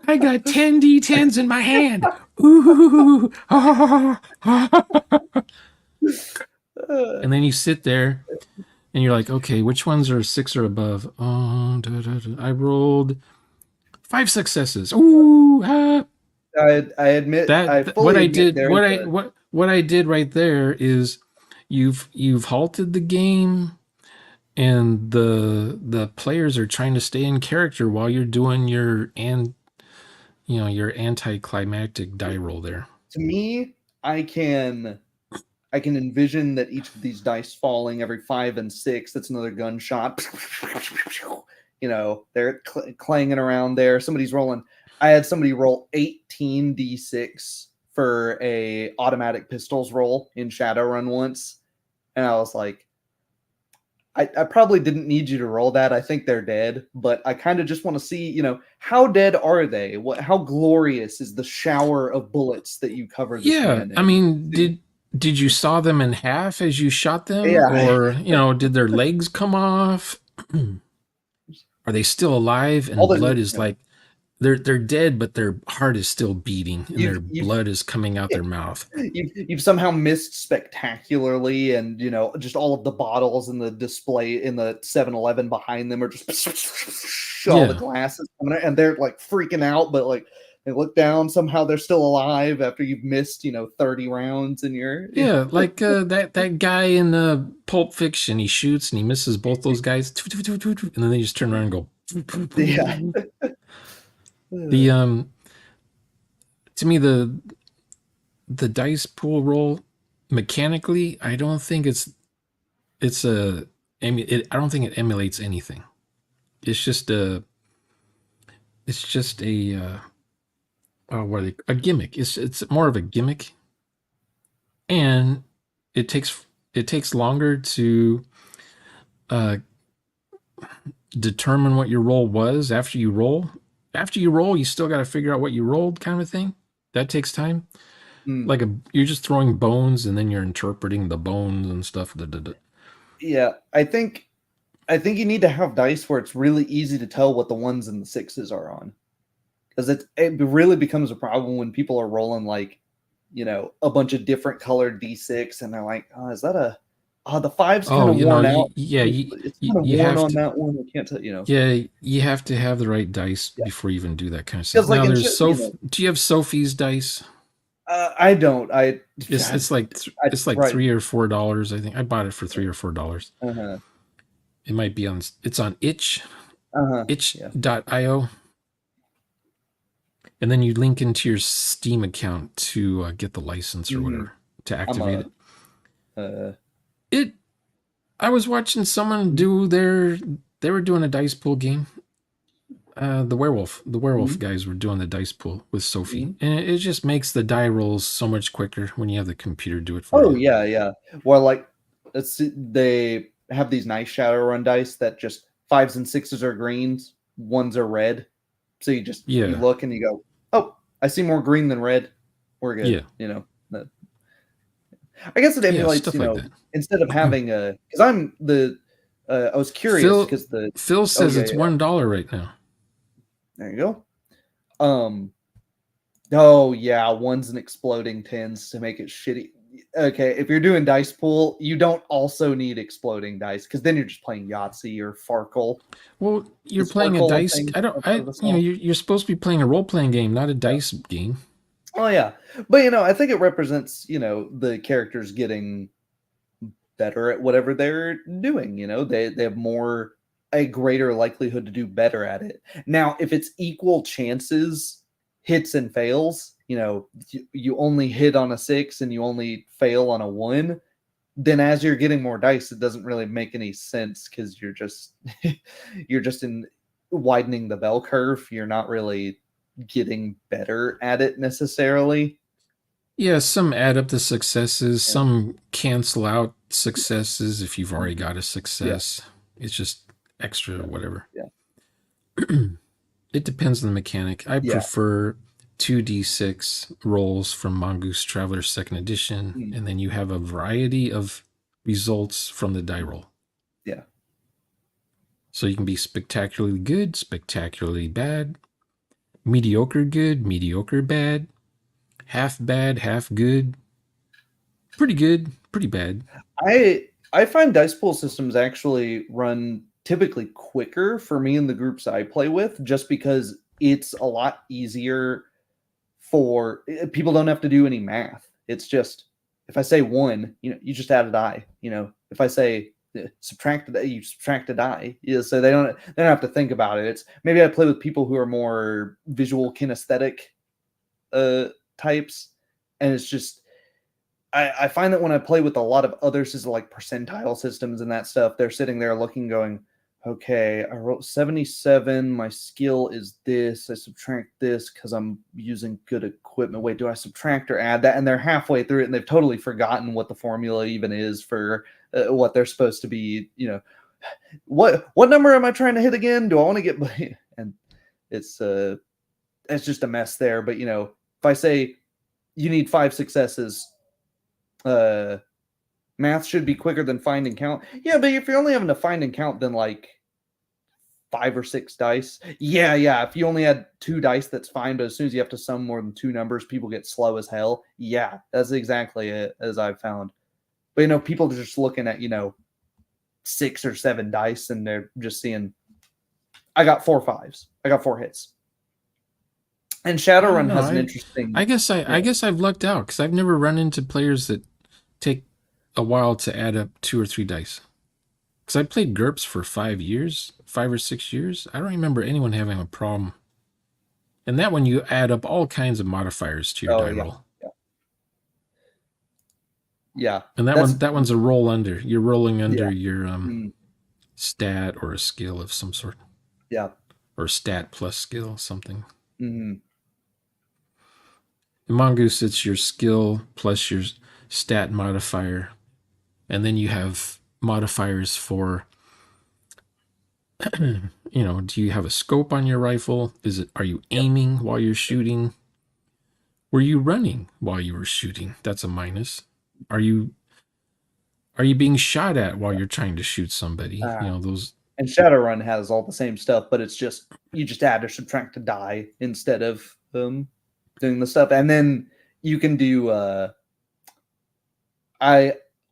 I got 10 D10s in my hand. Ooh. Uh, And then you sit there and you're like, okay, which ones are 6 or above? I rolled 5 successes. Ooh, I admit, I what fully I admit did, there is a what I did right there is you've halted the game, and the players are trying to stay in character while you're doing your anticlimactic die roll there. to me, I can I can envision that each of these dice falling every 5 and 6. That's another gunshot. They're clanging around there. Somebody's rolling. I had somebody roll 18d6 for a automatic pistols roll in Shadowrun once, and I was like, I probably didn't need you to roll that. I think they're dead, but I kind of just want to see, how dead are they? How glorious is the shower of bullets that you cover this Yeah, man I in? mean, did you saw them in half as you shot them, Yeah, or did their legs come off? Are they still alive? all And blood the is like they're dead, but their heart is still beating, and their you've blood is coming out their mouth. you've somehow missed spectacularly, and just all of the bottles in the display in the 7-Eleven behind them are just all the Yeah, glasses coming out, and they're like freaking out, but like they look down, somehow they're still alive after you've missed 30 rounds in your yeah, like that guy in Pulp Fiction. He shoots and he misses both those guys, and then they just turn around and go. yeah. The to me the dice pool roll mechanically, I don't think it's a I don't think it emulates anything. It's just a oh, what are they, a gimmick. It's more of a gimmick, and it takes longer to uh, determine what your roll was after you roll. After you roll, you still got to figure out what you rolled, kind of thing. That takes time. Mm. Like you're just throwing bones, and then you're interpreting the bones and stuff. Da, da, da. Yeah, I think you need to have dice where it's really easy to tell what the ones and the sixes are on, because it really becomes a problem when people are rolling like a bunch of different colored d6, and they're like, oh, is that the five's kind Oh, of worn out. yeah, It's kind of you worn have on to. that one. I can't tell. Yeah, you have to have the right dice Yeah, before you even do that kind of stuff. because like Now, in Do you have Sophie's dice? I don't. It's like Right. $3 or $4. I think I bought it for $3 or $4. Uh-huh. It might be on. It's on Uh-huh. Yeah. itch.io, and then you link into your Steam account to get the license or Hmm. whatever to I'm activate a it. uh It. I was watching someone do their. They were doing a dice pool game. The werewolf mhm, guys were doing the dice pool with Sophie, mhm. and it just makes the die rolls so much quicker when you have the computer do it for Oh you. yeah, yeah. Well, like they have these nice Shadowrun dice that just fives and sixes are greens, ones are red. So you Yeah, look and you go, oh, I see more green than red. We're good. yeah, I guess it yeah, emulates, stuff like that. instead of having a, because I was curious Phil because Phil oh says yeah, it's yeah, $1 right now. there you go. Um, oh yeah, ones and exploding tens to make it shitty. Okay, if you're doing dice pool, you don't also need exploding dice, because then you're just playing Yahtzee or Farkle. Well, you're Is playing a Farkle a dice. thing I don't. outside of the South? You're supposed to be playing a role playing game, not a dice game. Oh yeah, but I think it represents the characters getting better at whatever they're doing. They have a greater likelihood to do better at it. Now, if it's equal chances, hits and fails, you only hit on a 6 and you only fail on a 1, then as you're getting more dice, it doesn't really make any sense, because you're just you're just in widening the bell curve. You're not really getting better at it necessarily. Yeah, some add up the successes, Yeah. some cancel out successes if you've already Mhm. got a Yeah. success. It's just extra Yeah. whatever. Yeah. It depends on the mechanic. I Yeah. prefer 2d6 rolls from Mongoose Traveler Second Edition, Mhm. and then you have a variety of results from the die roll. Yeah. So you can be spectacularly good, spectacularly bad, mediocre good, mediocre bad, half bad, half good, pretty good, pretty bad. I find dice pool systems actually run typically quicker for me in the groups I play with, just because it's a lot easier for people don't have to do any math. It's just, if I say one, you just add a die. If I say subtract a die, you subtract a die. Yeah, so they don't have to think about it. It's maybe I play with people who are more visual kinesthetic uh types, and it's just I find that when I play with a lot of other systems like percentile systems and that stuff, they're sitting there looking, going, okay, I wrote 77. My skill is this. I subtract this because I'm using good equipment. Wait, do I subtract or add that? And they're halfway through it and they've totally forgotten what the formula even is for what they're supposed to be. What number am I trying to hit again? Do I want to get and it's just a mess there. But if I say you need 5 successes, math should be quicker than find and count. Yeah, but if you're only having to find and count, then like 5 or 6 dice. Yeah. If you only had 2 dice, that's fine. But as soon as you have to sum more than 2 numbers, people get slow as hell. Yeah, that's exactly it, as I've found. But people are just looking at 6 or 7 dice, and they're just seeing, I got 4 5s. I got 4 hits. And Shadowrun has an interesting. I guess I've lucked out because I've never run into players that take a while to add up 2 or 3 dice. Because I played GURPS for 5 or 6 years. I don't remember anyone having a problem. And that one, you add up all kinds of modifiers to your die roll. Yeah. And that one's a roll under. You're rolling under your stat or a skill of some sort. Yeah. Or stat plus skill, something. Mm-hmm. In Mongoose, it's your skill plus your stat modifier. And then you have modifiers for, do you have a scope on your rifle? Are you aiming while you're shooting? Were you running while you were shooting? That's a minus. Are you being shot at while you're trying to shoot somebody? Those. And Shadowrun has all the same stuff, but it's just you just add or subtract a die instead of doing the stuff, and then you can do.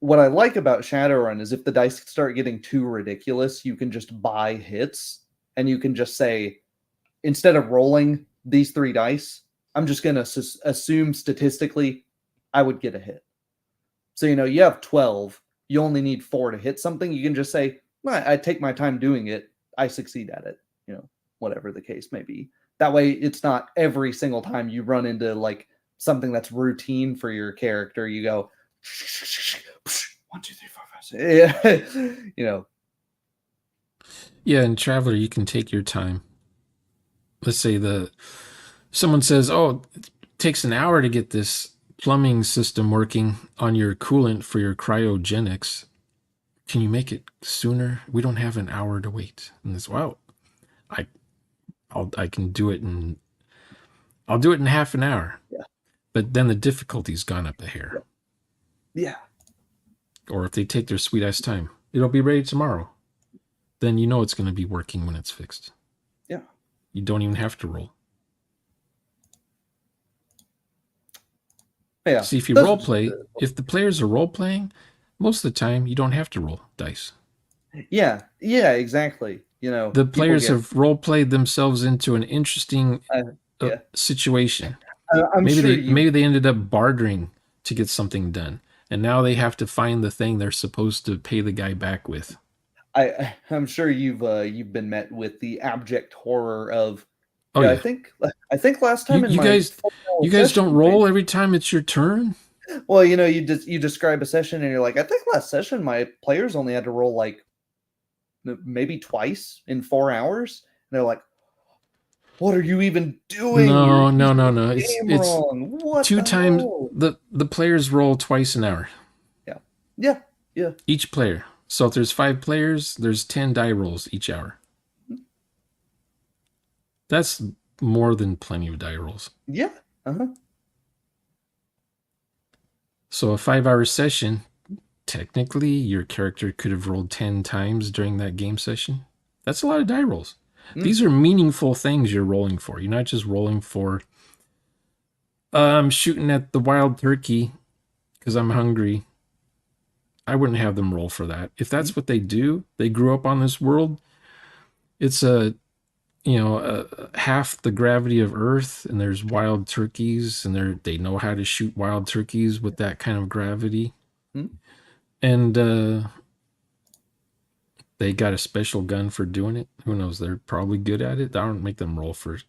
What I like about Shadowrun is if the dice start getting too ridiculous, you can just buy hits, and you can just say, instead of rolling these 3 dice, I'm just going to assume statistically I would get a hit. So, you have 12, you only need 4 to hit something. You can just say, I take my time doing it. I succeed at it, whatever the case may be. That way it's not every single time you run into like something that's routine for your character. You go, 1, 2, 3, 4, 5, 6. Yeah. Yeah, in Traveler, you can take your time. Let's say someone says, oh, it takes an hour to get this plumbing system working on your coolant for your cryogenics. Can you make it sooner? We don't have an hour to wait. And this, I can do it I'll do it in half an hour. Yeah. But then the difficulty's gone up a hair. Yeah. Or if they take their sweet ass time, it'll be ready tomorrow. Then it's going to be working when it's fixed. Yeah. You don't even have to roll. Yeah. See, if you role play, if the players are role playing, most of the time you don't have to roll dice. Yeah, exactly. The players have role played themselves into an interesting situation. Maybe they ended up bartering to get something done, and now they have to find the thing they're supposed to pay the guy back with. I'm sure you've been met with the abject horror of. Oh yeah, I think last time you guys don't roll every time it's your turn. Well, you describe a session and you're like, I think last session my players only had to roll like maybe twice in 4 hours. And they're like, what are you even doing? No. It's wrong. What 2 times the players roll twice an hour. Yeah. Each player. So if there's 5 players, there's 10 die rolls each hour. That's more than plenty of die rolls. Yeah. So a 5-hour session, technically your character could have rolled 10 times during that game session. That's a lot of die rolls. These are meaningful things you're rolling for. You're not just rolling for, I'm shooting at the wild turkey because I'm hungry. I wouldn't have them roll for that. If that's what they do, they grew up on this world, it's half the gravity of Earth, and there's wild turkeys, and they know how to shoot wild turkeys with that kind of gravity. And they got a special gun for doing it. Who knows? They're probably good at it. I don't make them roll for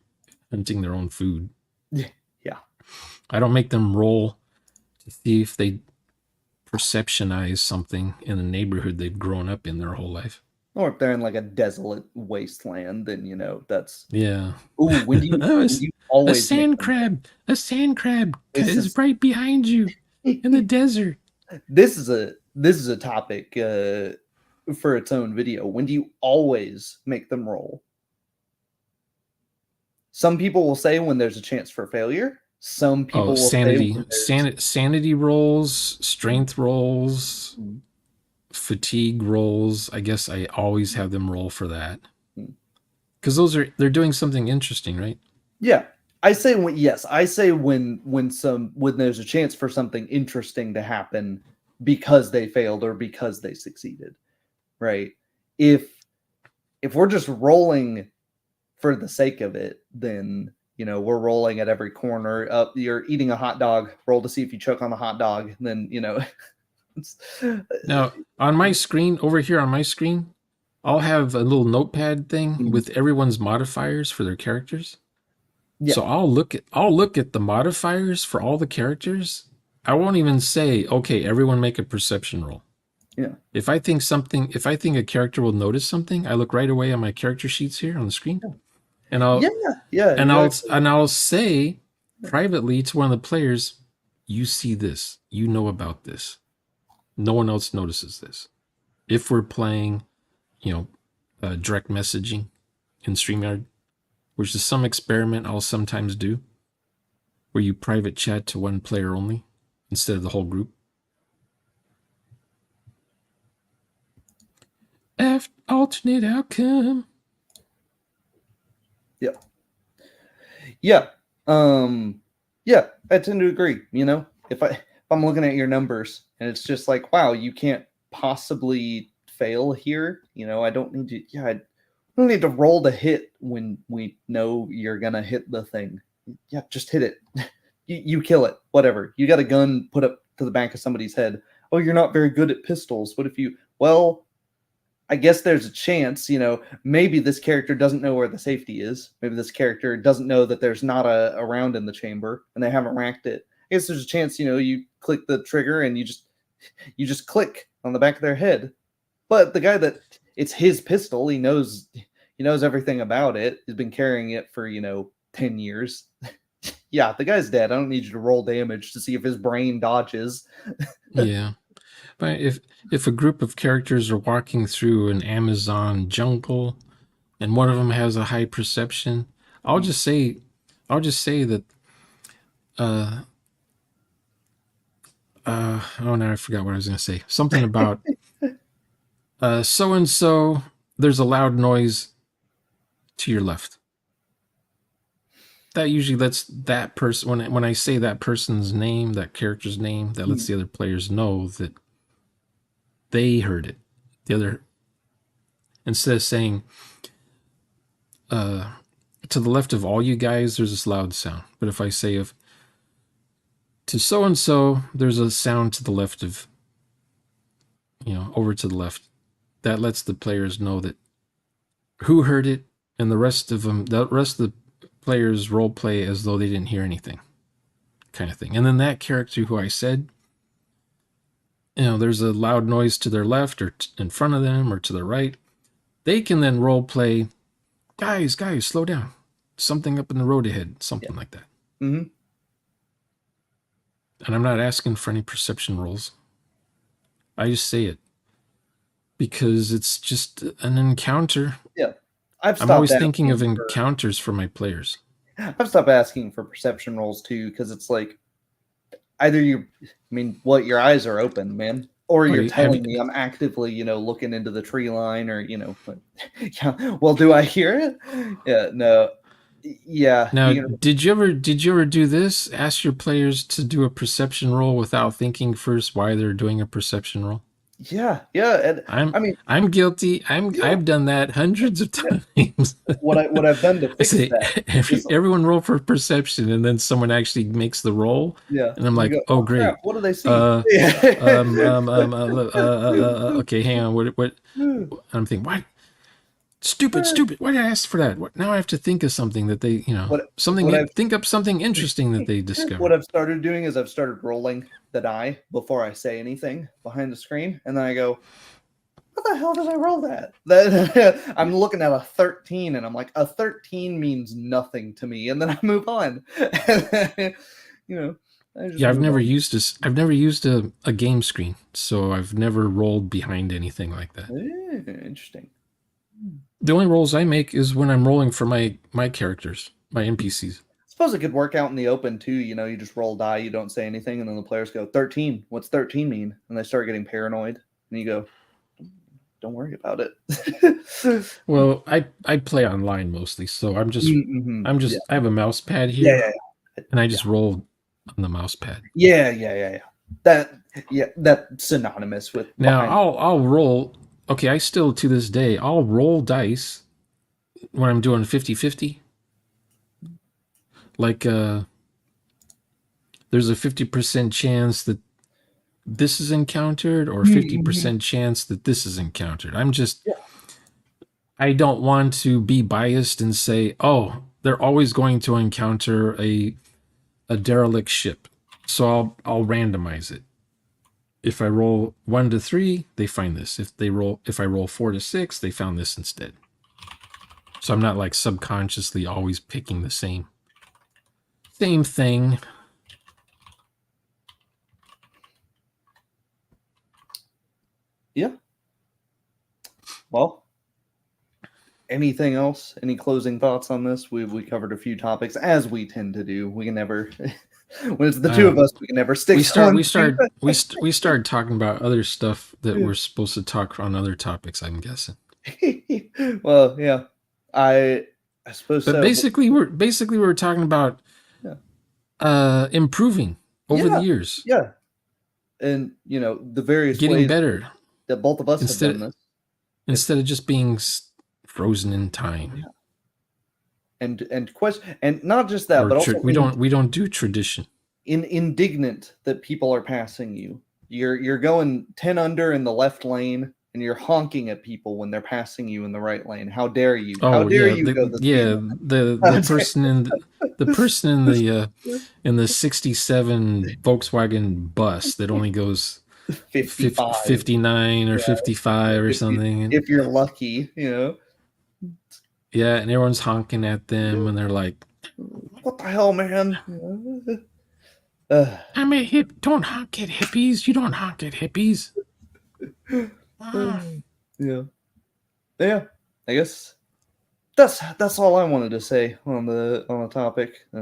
hunting their own food. Yeah. I don't make them roll to see if they perceptionize something in a neighborhood they've grown up in their whole life. Or if they're in like a desolate wasteland, then that's Yeah. ooh, Oh, when do you always make them a sand crab this is is right behind you in the desert. this is a topic for its own video. When do you always make them roll? Some people will say when there's a chance for failure. Some Oh, people will say when there's sanity rolls, strength rolls, mm, fatigue rolls. I guess I always have them roll for that. mm. Because they're doing something interesting, right? Yeah. I say when there's a chance for something interesting to happen because they failed or because they succeeded, right? If we're just rolling for the sake of it, then we're rolling at every corner. Up, you're eating a hot dog, roll to see if you choke on the hot dog. Then it's, Now, on my screen, over here on my screen, I'll have a little notepad thing with everyone's modifiers for their characters. yeah, So I'll look at the modifiers for all the characters. I won't even say, okay, everyone make a perception roll. yeah, If I think a character will notice something, I look right away on my character sheets here on the screen, and yeah, I'll yeah, and I'll exactly. and I'll say privately to one of the players, you see this, you know about this. No one else notices this. If we're playing, direct messaging in StreamYard, which is some experiment I'll sometimes do, where you private chat to one player only instead of the whole group. Alternate outcome. Yeah, yeah, yeah. I tend to agree. If I'm looking at your numbers and it's just like, wow, you can't possibly fail here. I don't need to. Yeah, I don't need to roll the hit when we know you're gonna hit the thing. Yeah, just hit it. You kill it. Whatever. You got a gun put up to the back of somebody's head. Oh, you're not very good at pistols. What if you? Well, I guess there's a chance, maybe this character doesn't know where the safety is. Maybe this character doesn't know that there's not a round in the chamber and they haven't racked it. I guess there's a chance, you click the trigger and you just click on the back of their head. But the guy that it's his pistol, he knows everything about it. He's been carrying it for, 10 years. Yeah, the guy's dead. I don't need you to roll damage to see if his brain dodges. Yeah. But if a group of characters are walking through an Amazon jungle and one of them has a high perception, I'll just say that oh, now I forgot what I was going to say. Something about so and so there's a loud noise to your left. That usually lets that person, when I say that person's name, that character's name, that lets the other players know that they heard it. The other, instead of saying to the left of all you guys, there's this loud sound. But if I say to so and so, there's a sound to the left of, over to the left. That lets the players know that who heard it, and the rest of the players role play as though they didn't hear anything, kind of thing. And then that character who I said, there's a loud noise to their left or in front of them or to their right, they can then role play, guys, slow down. Something up in the road ahead, something like that. Mm-hmm. And I'm not asking for any perception rolls. I just say it because it's just an encounter. Yeah. I'm always thinking of encounters for my players. I've stopped asking for perception rolls too, because it's like either your eyes are open, man, or you're telling me I'm actively, looking into the tree line, or yeah. Well, do I hear it? Yeah, no, yeah. Now, did you ever do this? Ask your players to do a perception roll without thinking first why they're doing a perception roll. Yeah, and I'm guilty. I've done that hundreds of times. What I've ddone to fix that, everyone roll for perception, and then someone actually makes the roll. Yeah, and I'm like, oh great, crap, what do they see? Okay, hang on. What? I'm thinking, why? Stupid, Eh, stupid. Why did I ask for that? What, now I have to think of something that they, what something. I've Think up something interesting that they what discovered. I've started doing is I've started rolling the die before I say anything behind the screen, and then I go, "What the hell did I roll that?" I'm looking at a 13, and I'm like, "A 13 means nothing to me," and then I move on. you know, I just Yeah, I've move never on. used this. I've never used a game screen, so I've never rolled behind anything like that. Interesting. The only rolls I make is when I'm rolling for my characters, my NPCs. I suppose it could work out in the open too. You just roll die, you don't say anything, and then the players go 13. What's 13 mean? And they start getting paranoid, and you go, don't worry about it. Well, I play online mostly, so Mm-hmm. Yeah. I have a mouse pad Yeah, here, yeah, yeah. and I Yeah. just roll on the mouse pad. Yeah, yeah, yeah, yeah. That that's synonymous with Now behind. I'll roll. Okay, I still to this day I'll roll dice when I'm doing 50-50. Like there's a 50% chance that this is encountered or Mm-hmm. 50% chance that this is encountered. Yeah. I don't want to be biased and say, "Oh, they're always going to encounter a derelict ship." So I'll randomize it. If I roll 1 to 3, they find this. If I roll 4 to 6, they found this instead. So I'm not like subconsciously always picking the same thing. Yeah. Well, anything else? Any closing thoughts on this? We covered a few topics as we tend to do. We can never when it's the two of us, we can never stick to one thing. We started talking about other stuff that we're supposed to talk on other topics, I'm guessing. Well, yeah. I I suppose But so. basically we're talking about Yeah. improving over the Yeah. years, Yeah. And the various getting ways better that both of us have done instead this. It's instead of just being frozen in time. yeah. And question and not just that, Or but also we don't do tradition. indignant that people are passing you. You're going 10 under in the left lane and you're honking at people when they're passing you in the right lane. How dare you? How Oh dare yeah, you go the speed the limit? person in the 67 Volkswagen bus that only goes 55. 59 or Yeah, 55 or if you something. if you're lucky. Yeah, and everyone's honking at them and they're like, What the hell, man? Uh, I'm a hip, don't honk at hippies. You don't honk at hippies. Ah. yeah. Yeah. I guess that's all I wanted to say on the topic. We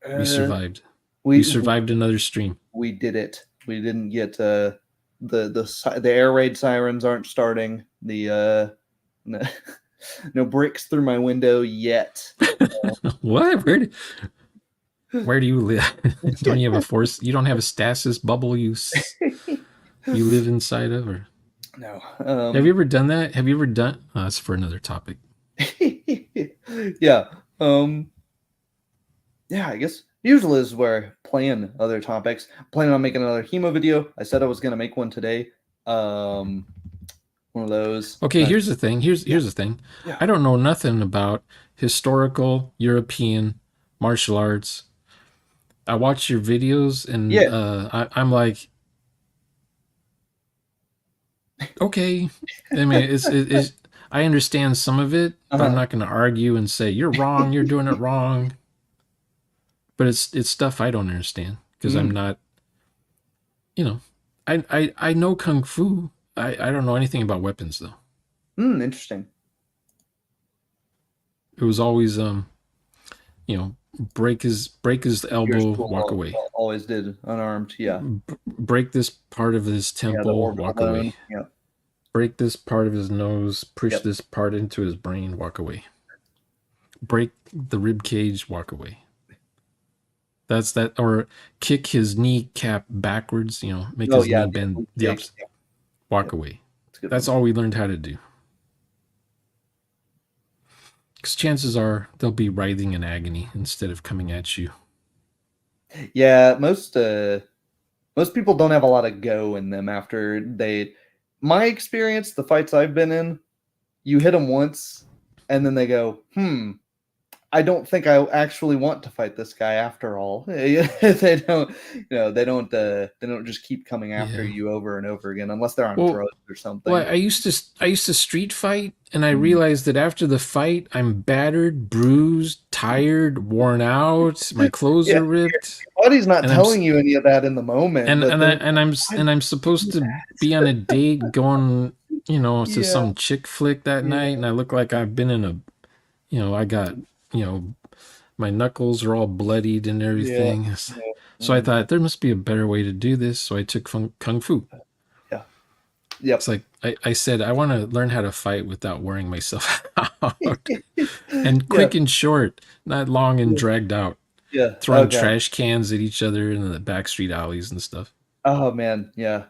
Uh, survived. We we survived another stream. we did it. We didn't get the air raid sirens aren't starting. No, no bricks through my window yet. What? Where do you live? Don't you have a force? You don't have a stasis bubble you live inside of, or No. have you ever done that? Have you ever done? Oh, that's for another topic. Yeah. Yeah, I guess usually is where I plan other topics. Planning on making another hemo video. I said I was gonna make one today. Um, one of those. Okay, here's the thing. Yeah, Here's the thing. yeah, I don't know nothing about historical European martial arts. I watch your videos and yeah. I'm like, okay. I mean, it's I understand some of it, but I'm Uh-huh. not going to argue and say you're wrong. You're doing it wrong. But it's stuff I don't understand because I'm Mm, not. You know, I know kung fu. I don't know anything about weapons though. interesting. It was always you know, break his Your elbow, school walk away. always did unarmed. Yeah, Break this part of his yeah. The temple, orbital walk away. bone. Yeah, Break this part of his nose, push yep. this part into his brain, walk away. Break the rib cage, walk away. That's that, or kick his kneecap backwards. You know, make Oh his yeah, knee the bend oblique the kick. opposite. Yep, Walk yep. away. That's a good That's one. all we learned how to do. Because chances are they'll be writhing in agony instead of coming at you. Yeah, most people don't have a lot of go in them after they. My experience, the fights I've been in, you hit them once, and then they go, I don't think I actually want to fight this guy after all. They don't, they don't just keep coming after Yeah. you over and over again unless they're on Well, drugs or something. I used to street fight, and I Mm. realized that after the fight, I'm battered, bruised, tired, worn out. My clothes Yeah, are ripped, your body's not and I'm telling you any of that in the moment, but then it's like, why and did I'm you supposed do to be on a date going, that? to Yeah, some chick flick that yeah, night, and I look like I've been in a, I got, my knuckles are all bloodied and yeah, everything. yeah. So I Mhm. thought there must be a better way to do this. So I took kung fu. Yeah. It's Yep. like I said, I want to learn how to fight without wearing myself out. And Yeah. quick and short, not long and Yeah. dragged out. Yeah. Throwing Okay. trash cans at each other in the backstreet alleys and stuff. Oh man, yeah.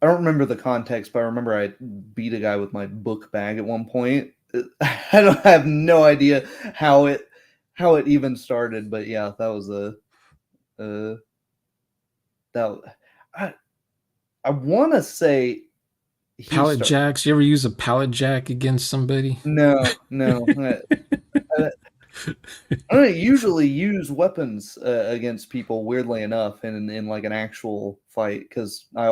I don't remember the context, but I remember I beat a guy with my book bag at one point. I don't have no idea how it how it even started, but yeah, that was a uh that I I want to say he Pallet started. jacks. You ever use a pallet jack against somebody? No, no. I don't usually use weapons against people. Weirdly enough, in like an actual fight, because I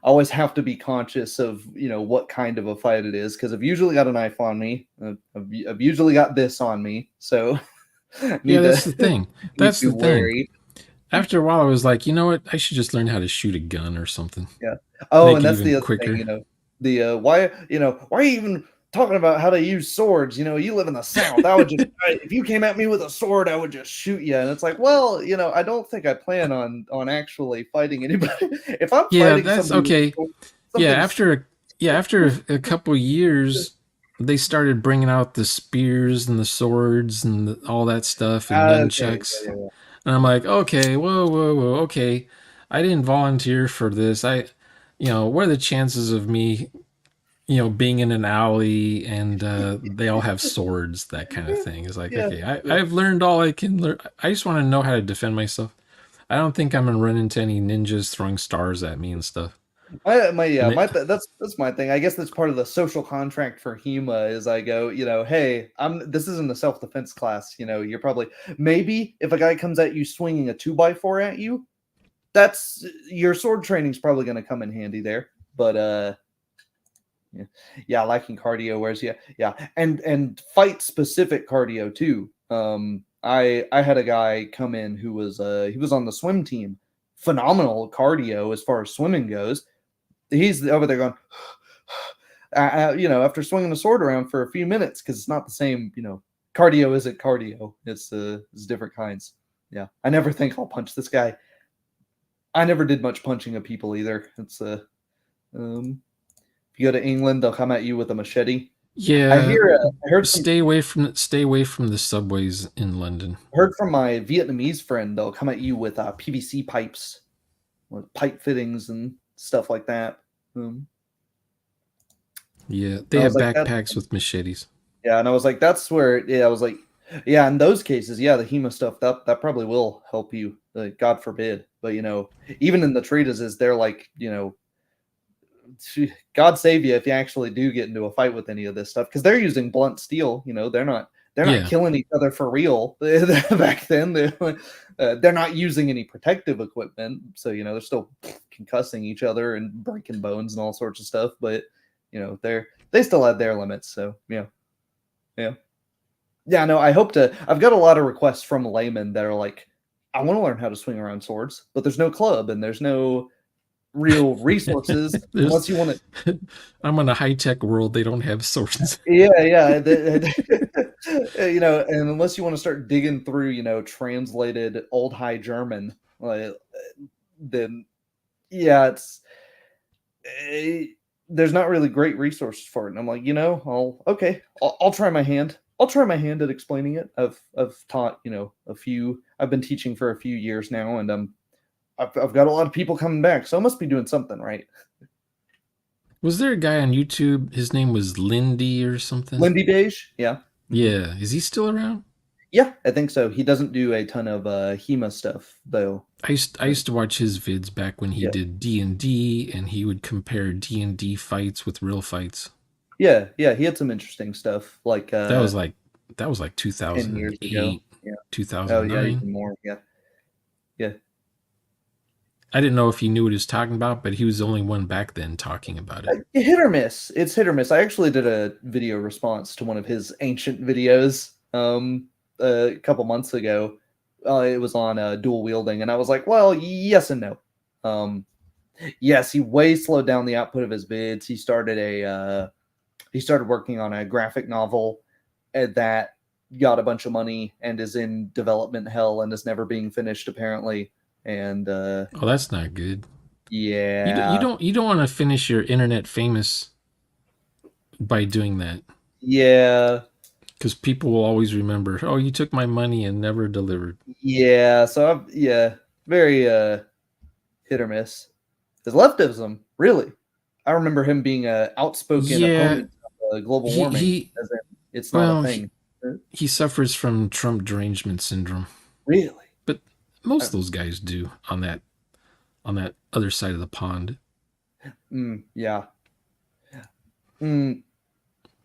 always have to be conscious of what kind of a fight it is because I've usually got a knife on me. I've usually got this on me, so Yeah, need to that's the thing. need to That's be the thing. wary. After a while, I was like, you know what? I should just learn how to shoot a gun or something. Yeah. Oh, Make and it that's even the other thing. quicker. The why are you even talking about how to use swords? You live in the South. I would just if you came at me with a sword, I would just shoot you. And it's like, well, I don't think I plan on actually fighting anybody. If I'm Yeah, fighting that's somebody with a okay. sword, Yeah, something's after a couple years, they started bringing out the spears and the swords and all that stuff and okay. nunchucks. Yeah, yeah, And I'm like, okay, whoa, whoa, whoa, okay. I didn't volunteer for this. What are the chances of me, being in an alley and they all have swords, that kind of thing? It's like, yeah, okay, yeah. I've learned all I can learn. I just want to know how to defend myself. I don't think I'm gonna run into any ninjas throwing stars at me and stuff. My yeah, And my that's my thing. I guess that's part of the social contract for HEMA is I go, hey, this isn't a self defense class. You're probably maybe if a guy comes at you swinging a 2x4 at you, that's your sword training's probably going to come in handy there. But yeah, yeah, lacking cardio. Whereas yeah, and fight specific cardio too. I had a guy come in who was he was on the swim team, phenomenal cardio as far as swimming goes. He's over there going, after swinging the sword around for a few minutes because it's not the same. Cardio isn't cardio. It's different kinds. Yeah, I never think I'll punch this guy. I never did much punching of people either. It's um, if you go to England, they'll come at you with a machete. yeah, I stay away from the subways in London. heard from my Vietnamese friend. They'll come at you with PVC pipes, with pipe fittings and stuff like that. Yeah, I they was have like, that backpacks with machetes. Yeah, and I was like, that's where, yeah, I was like, yeah, in those cases, yeah, the HEMA stuff that probably will help you. God forbid, but even in the treatises, they're like, God save you if you actually do get into a fight with any of this stuff because they're using blunt steel. They're not Yeah, killing each other for real. Back then, they're not using any protective equipment, so they're still concussing each other and breaking bones and all sorts of stuff. But they still had their limits. So yeah. Yeah, no, I've got a lot of requests from laymen that are like, I want to learn how to swing around swords, but there's no club and there's no real resources there's. unless you want to. I'm in a high tech world. They don't have swords. Yeah, yeah. And unless you want to start digging through, translated Old High German, like, then yeah, eh, there's not really great resources for it. And I'm like, I'll try my hand. I'll try my hand at explaining it. I've taught, a few. I've been teaching for a few years now, and I've got a lot of people coming back, so I must be doing something right. Was there a guy on YouTube? His name was Lindy or something. Lindy Beige, yeah. Mhm. Yeah, is he still around? Yeah, I think so. He doesn't do a ton of HEMA stuff though. I used to watch his vids back when he Yeah. did D and D, and he would compare D and D fights with real fights. Yeah, yeah, he had some interesting stuff like That was like that was like 10 years ago. 2008, Yeah. Oh yeah, 2009. even more. Yeah, yeah. I didn't know if he knew what he was talking about, but he was the only one back then talking about it. Hit or miss. It's hit or miss. I actually did a video response to one of his ancient videos a couple months ago. It was on dual wielding, and I was like, well, yes and no. Um, yes, he way slowed down the output of his vids. He started working on a graphic novel that got a bunch of money and is in development hell and is never being finished apparently. And Oh, that's not good. yeah, You don't want to finish your internet famous by doing that, yeah, because people will always remember, oh, you took my money and never delivered. yeah. So yeah, very hit or miss. His leftism, really. I remember him being a outspoken Yeah, opponent of global warming, he as in it's not a well, thing. he suffers from Trump derangement syndrome, Really? but most I, of those guys do on that other side of the pond. yeah. Mm,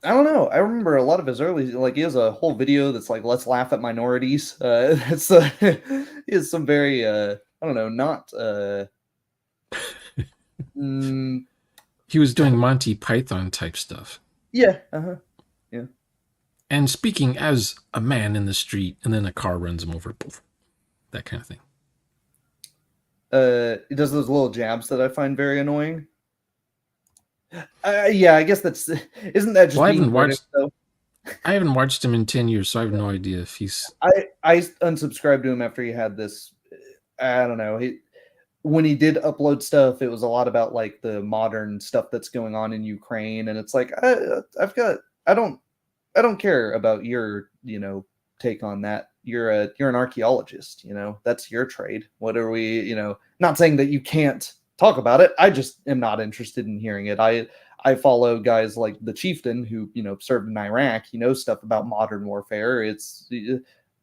I don't know. I remember a lot of his early, like he has a whole video that's like "Let's laugh at minorities." It's he has some very, I don't know, not mm, He was doing Monty Python type stuff. yeah, uh-huh, yeah. And speaking as a man in the street, and then a car runs him over, poof, that kind of thing. He does those little jabs that I find very annoying. Yeah, I guess that's isn't that Well, just being British though? I haven't watched him in 10 years, so I have no idea if he's. I unsubscribed to him after he had this. I don't know. When he did upload stuff, it was a lot about like the modern stuff that's going on in Ukraine, and it's like I've got I don't care about your take on that. You're an archaeologist, that's your trade. What are we, not saying that you can't talk about it. I just am not interested in hearing it. I follow guys like the Chieftain who served in Iraq. He knows stuff about modern warfare.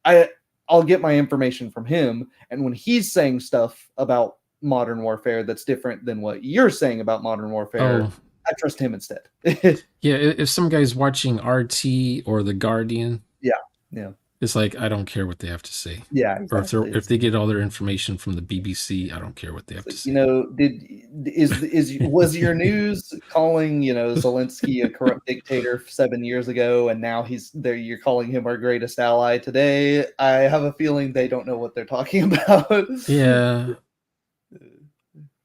I I'll get my information from him, and when he's saying stuff about modern warfare that's different than what you're saying about modern warfare, Oh, I trust him instead. yeah. If some guy's watching RT or The Guardian, Yeah, yeah, it's like I don't care what they have to say. yeah, Or exactly. if they get all their information from the BBC, I don't care what they have to Like, say. did is was your news calling Zelensky a corrupt dictator 7 years ago, and now he's there? You're calling him our greatest ally today. I have a feeling they don't know what they're talking about. Yeah.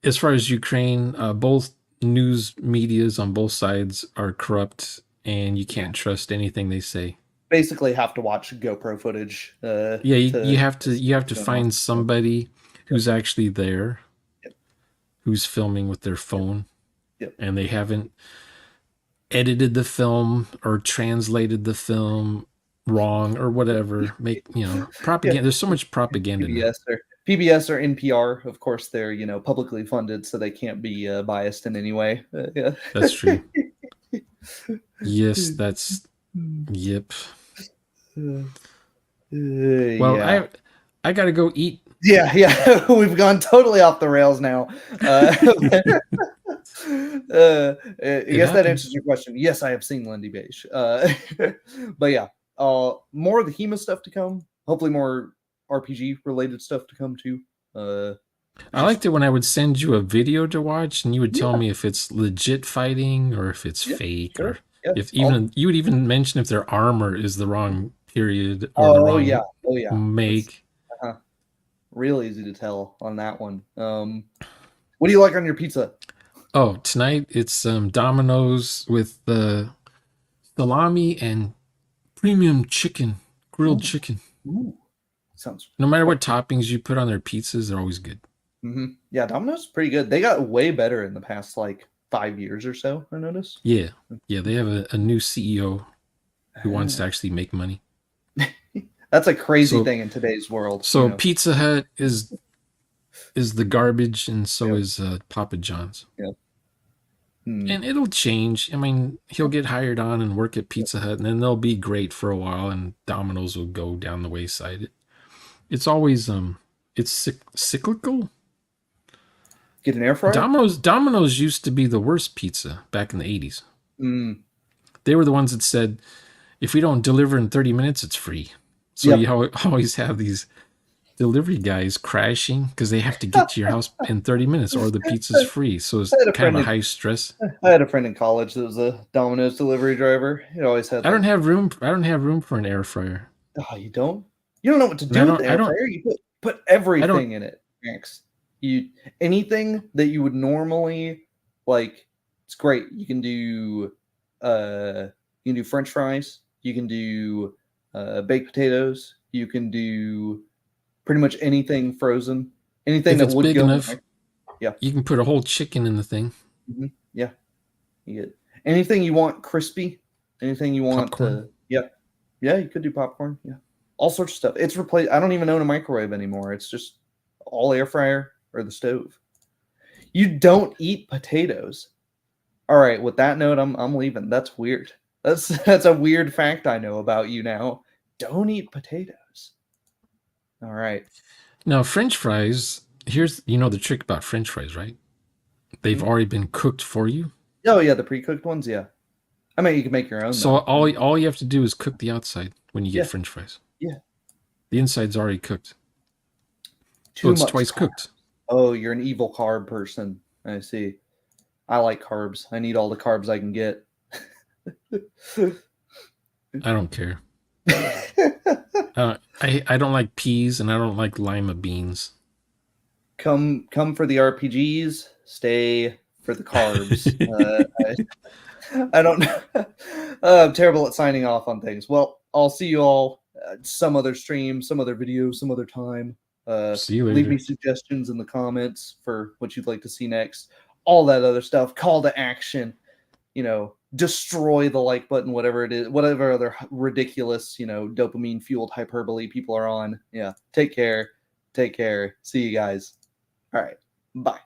As far as Ukraine, both news medias on both sides are corrupt, and you Yeah, can't trust anything they say. basically have to watch GoPro footage Yeah, to you have to what's going on. find somebody Yep, who's actually there, yep, who's filming with their yep, phone, yep. and they haven't edited the film or translated the film wrong or whatever. Make Yeah, propaganda. There's so much propaganda now. PBS or NPR. Of course, they're publicly funded, so they can't be biased in any way. Yeah. That's true. Yes, that's yep. Well, Yeah. I gotta go eat. Yeah, yeah. We've gone totally off the rails now. I It guess that answers happens. your question. Yes, I have seen Lindy Beige. But yeah, more of the HEMA stuff to come. Hopefully, more RPG related stuff to come too. I Just liked it when I would send you a video to watch, and you would tell yeah, me if it's legit fighting or if it's yeah, fake, sure. or Yeah, if I'll. even you would even mention if their armor is the wrong period or the Oh yeah, wrong oh yeah. That's make. real easy to tell on that one. What do you like on your pizza? Oh, tonight it's Domino's with the salami and premium chicken, grilled Ooh, chicken. ooh, sounds No matter quite. what toppings you put on their pizzas, they're always good. Yeah, Domino's is pretty good. They got way better in the past like 5 years or so. I noticed. Yeah, yeah. They have a new CEO who wants to Ah. actually make money. That's a crazy So thing in today's world. so Pizza Hut is the garbage, and so Yep, is Papa John's. yep. Hmm. And it'll change. I mean, he'll get hired on and work at Pizza Hut, and then they'll be great for a while, and Domino's will go down the wayside. It's always it's cyclical. Get an air fryer? Domino's used to be the worst pizza back in the 80s. Mm. they were the ones that said, if we don't deliver in 30 minutes, it's free. So Yep. you always have these delivery guys crashing because they have to get to your house in 30 minutes or the pizza's free. So it's I had a kind of friend a in high stress. I had a friend in college that was a Domino's delivery driver. He always had I don't like, have room. I don't have room for an air fryer. oh, you don't? You don't know what to And I do with don't. the I air don't. fryer. You put I don't. everything in it, Max. You anything that you would normally like, it's great. You can do French fries, you can do baked potatoes, you can do pretty much anything frozen, anything If that it's would big go in the enough, microwave. Yeah. you can put a whole chicken in the thing. Yeah. You get anything you want crispy, anything you want Popcorn. to, yeah. Yeah, you could do popcorn. Yeah. All sorts of stuff. It's replaced. I don't even own a microwave anymore. It's just all air fryer or the stove. You don't eat potatoes. All right, with that note, I'm leaving. That's weird. That's a weird fact I know about you now. Don't eat potatoes. All right. Now, French fries. Here's the trick about French fries, right? They've Mhm. already been cooked for you. Oh yeah, the pre-cooked ones, yeah. I mean you can make your own So though. all you have to do is cook the outside when you get Yeah, French fries. yeah. The inside's already cooked. So Too it's much twice carb. cooked. Oh, you're an evil carb person. I see. I like carbs. I need all the carbs I can get. I don't care. I don't like peas and I don't like lima beans. Come for the RPGs. Stay for the carbs. I don't know. I'm terrible at signing off on things. Well, I'll see you all some other stream, some other video, some other time. See you Leave me later. suggestions in the comments for what you'd like to see next. All that other stuff. Call to action. Destroy the like button, whatever it is, whatever other ridiculous, dopamine fueled hyperbole people are on. Yeah. Take care. Take care. See you guys. All right. Bye.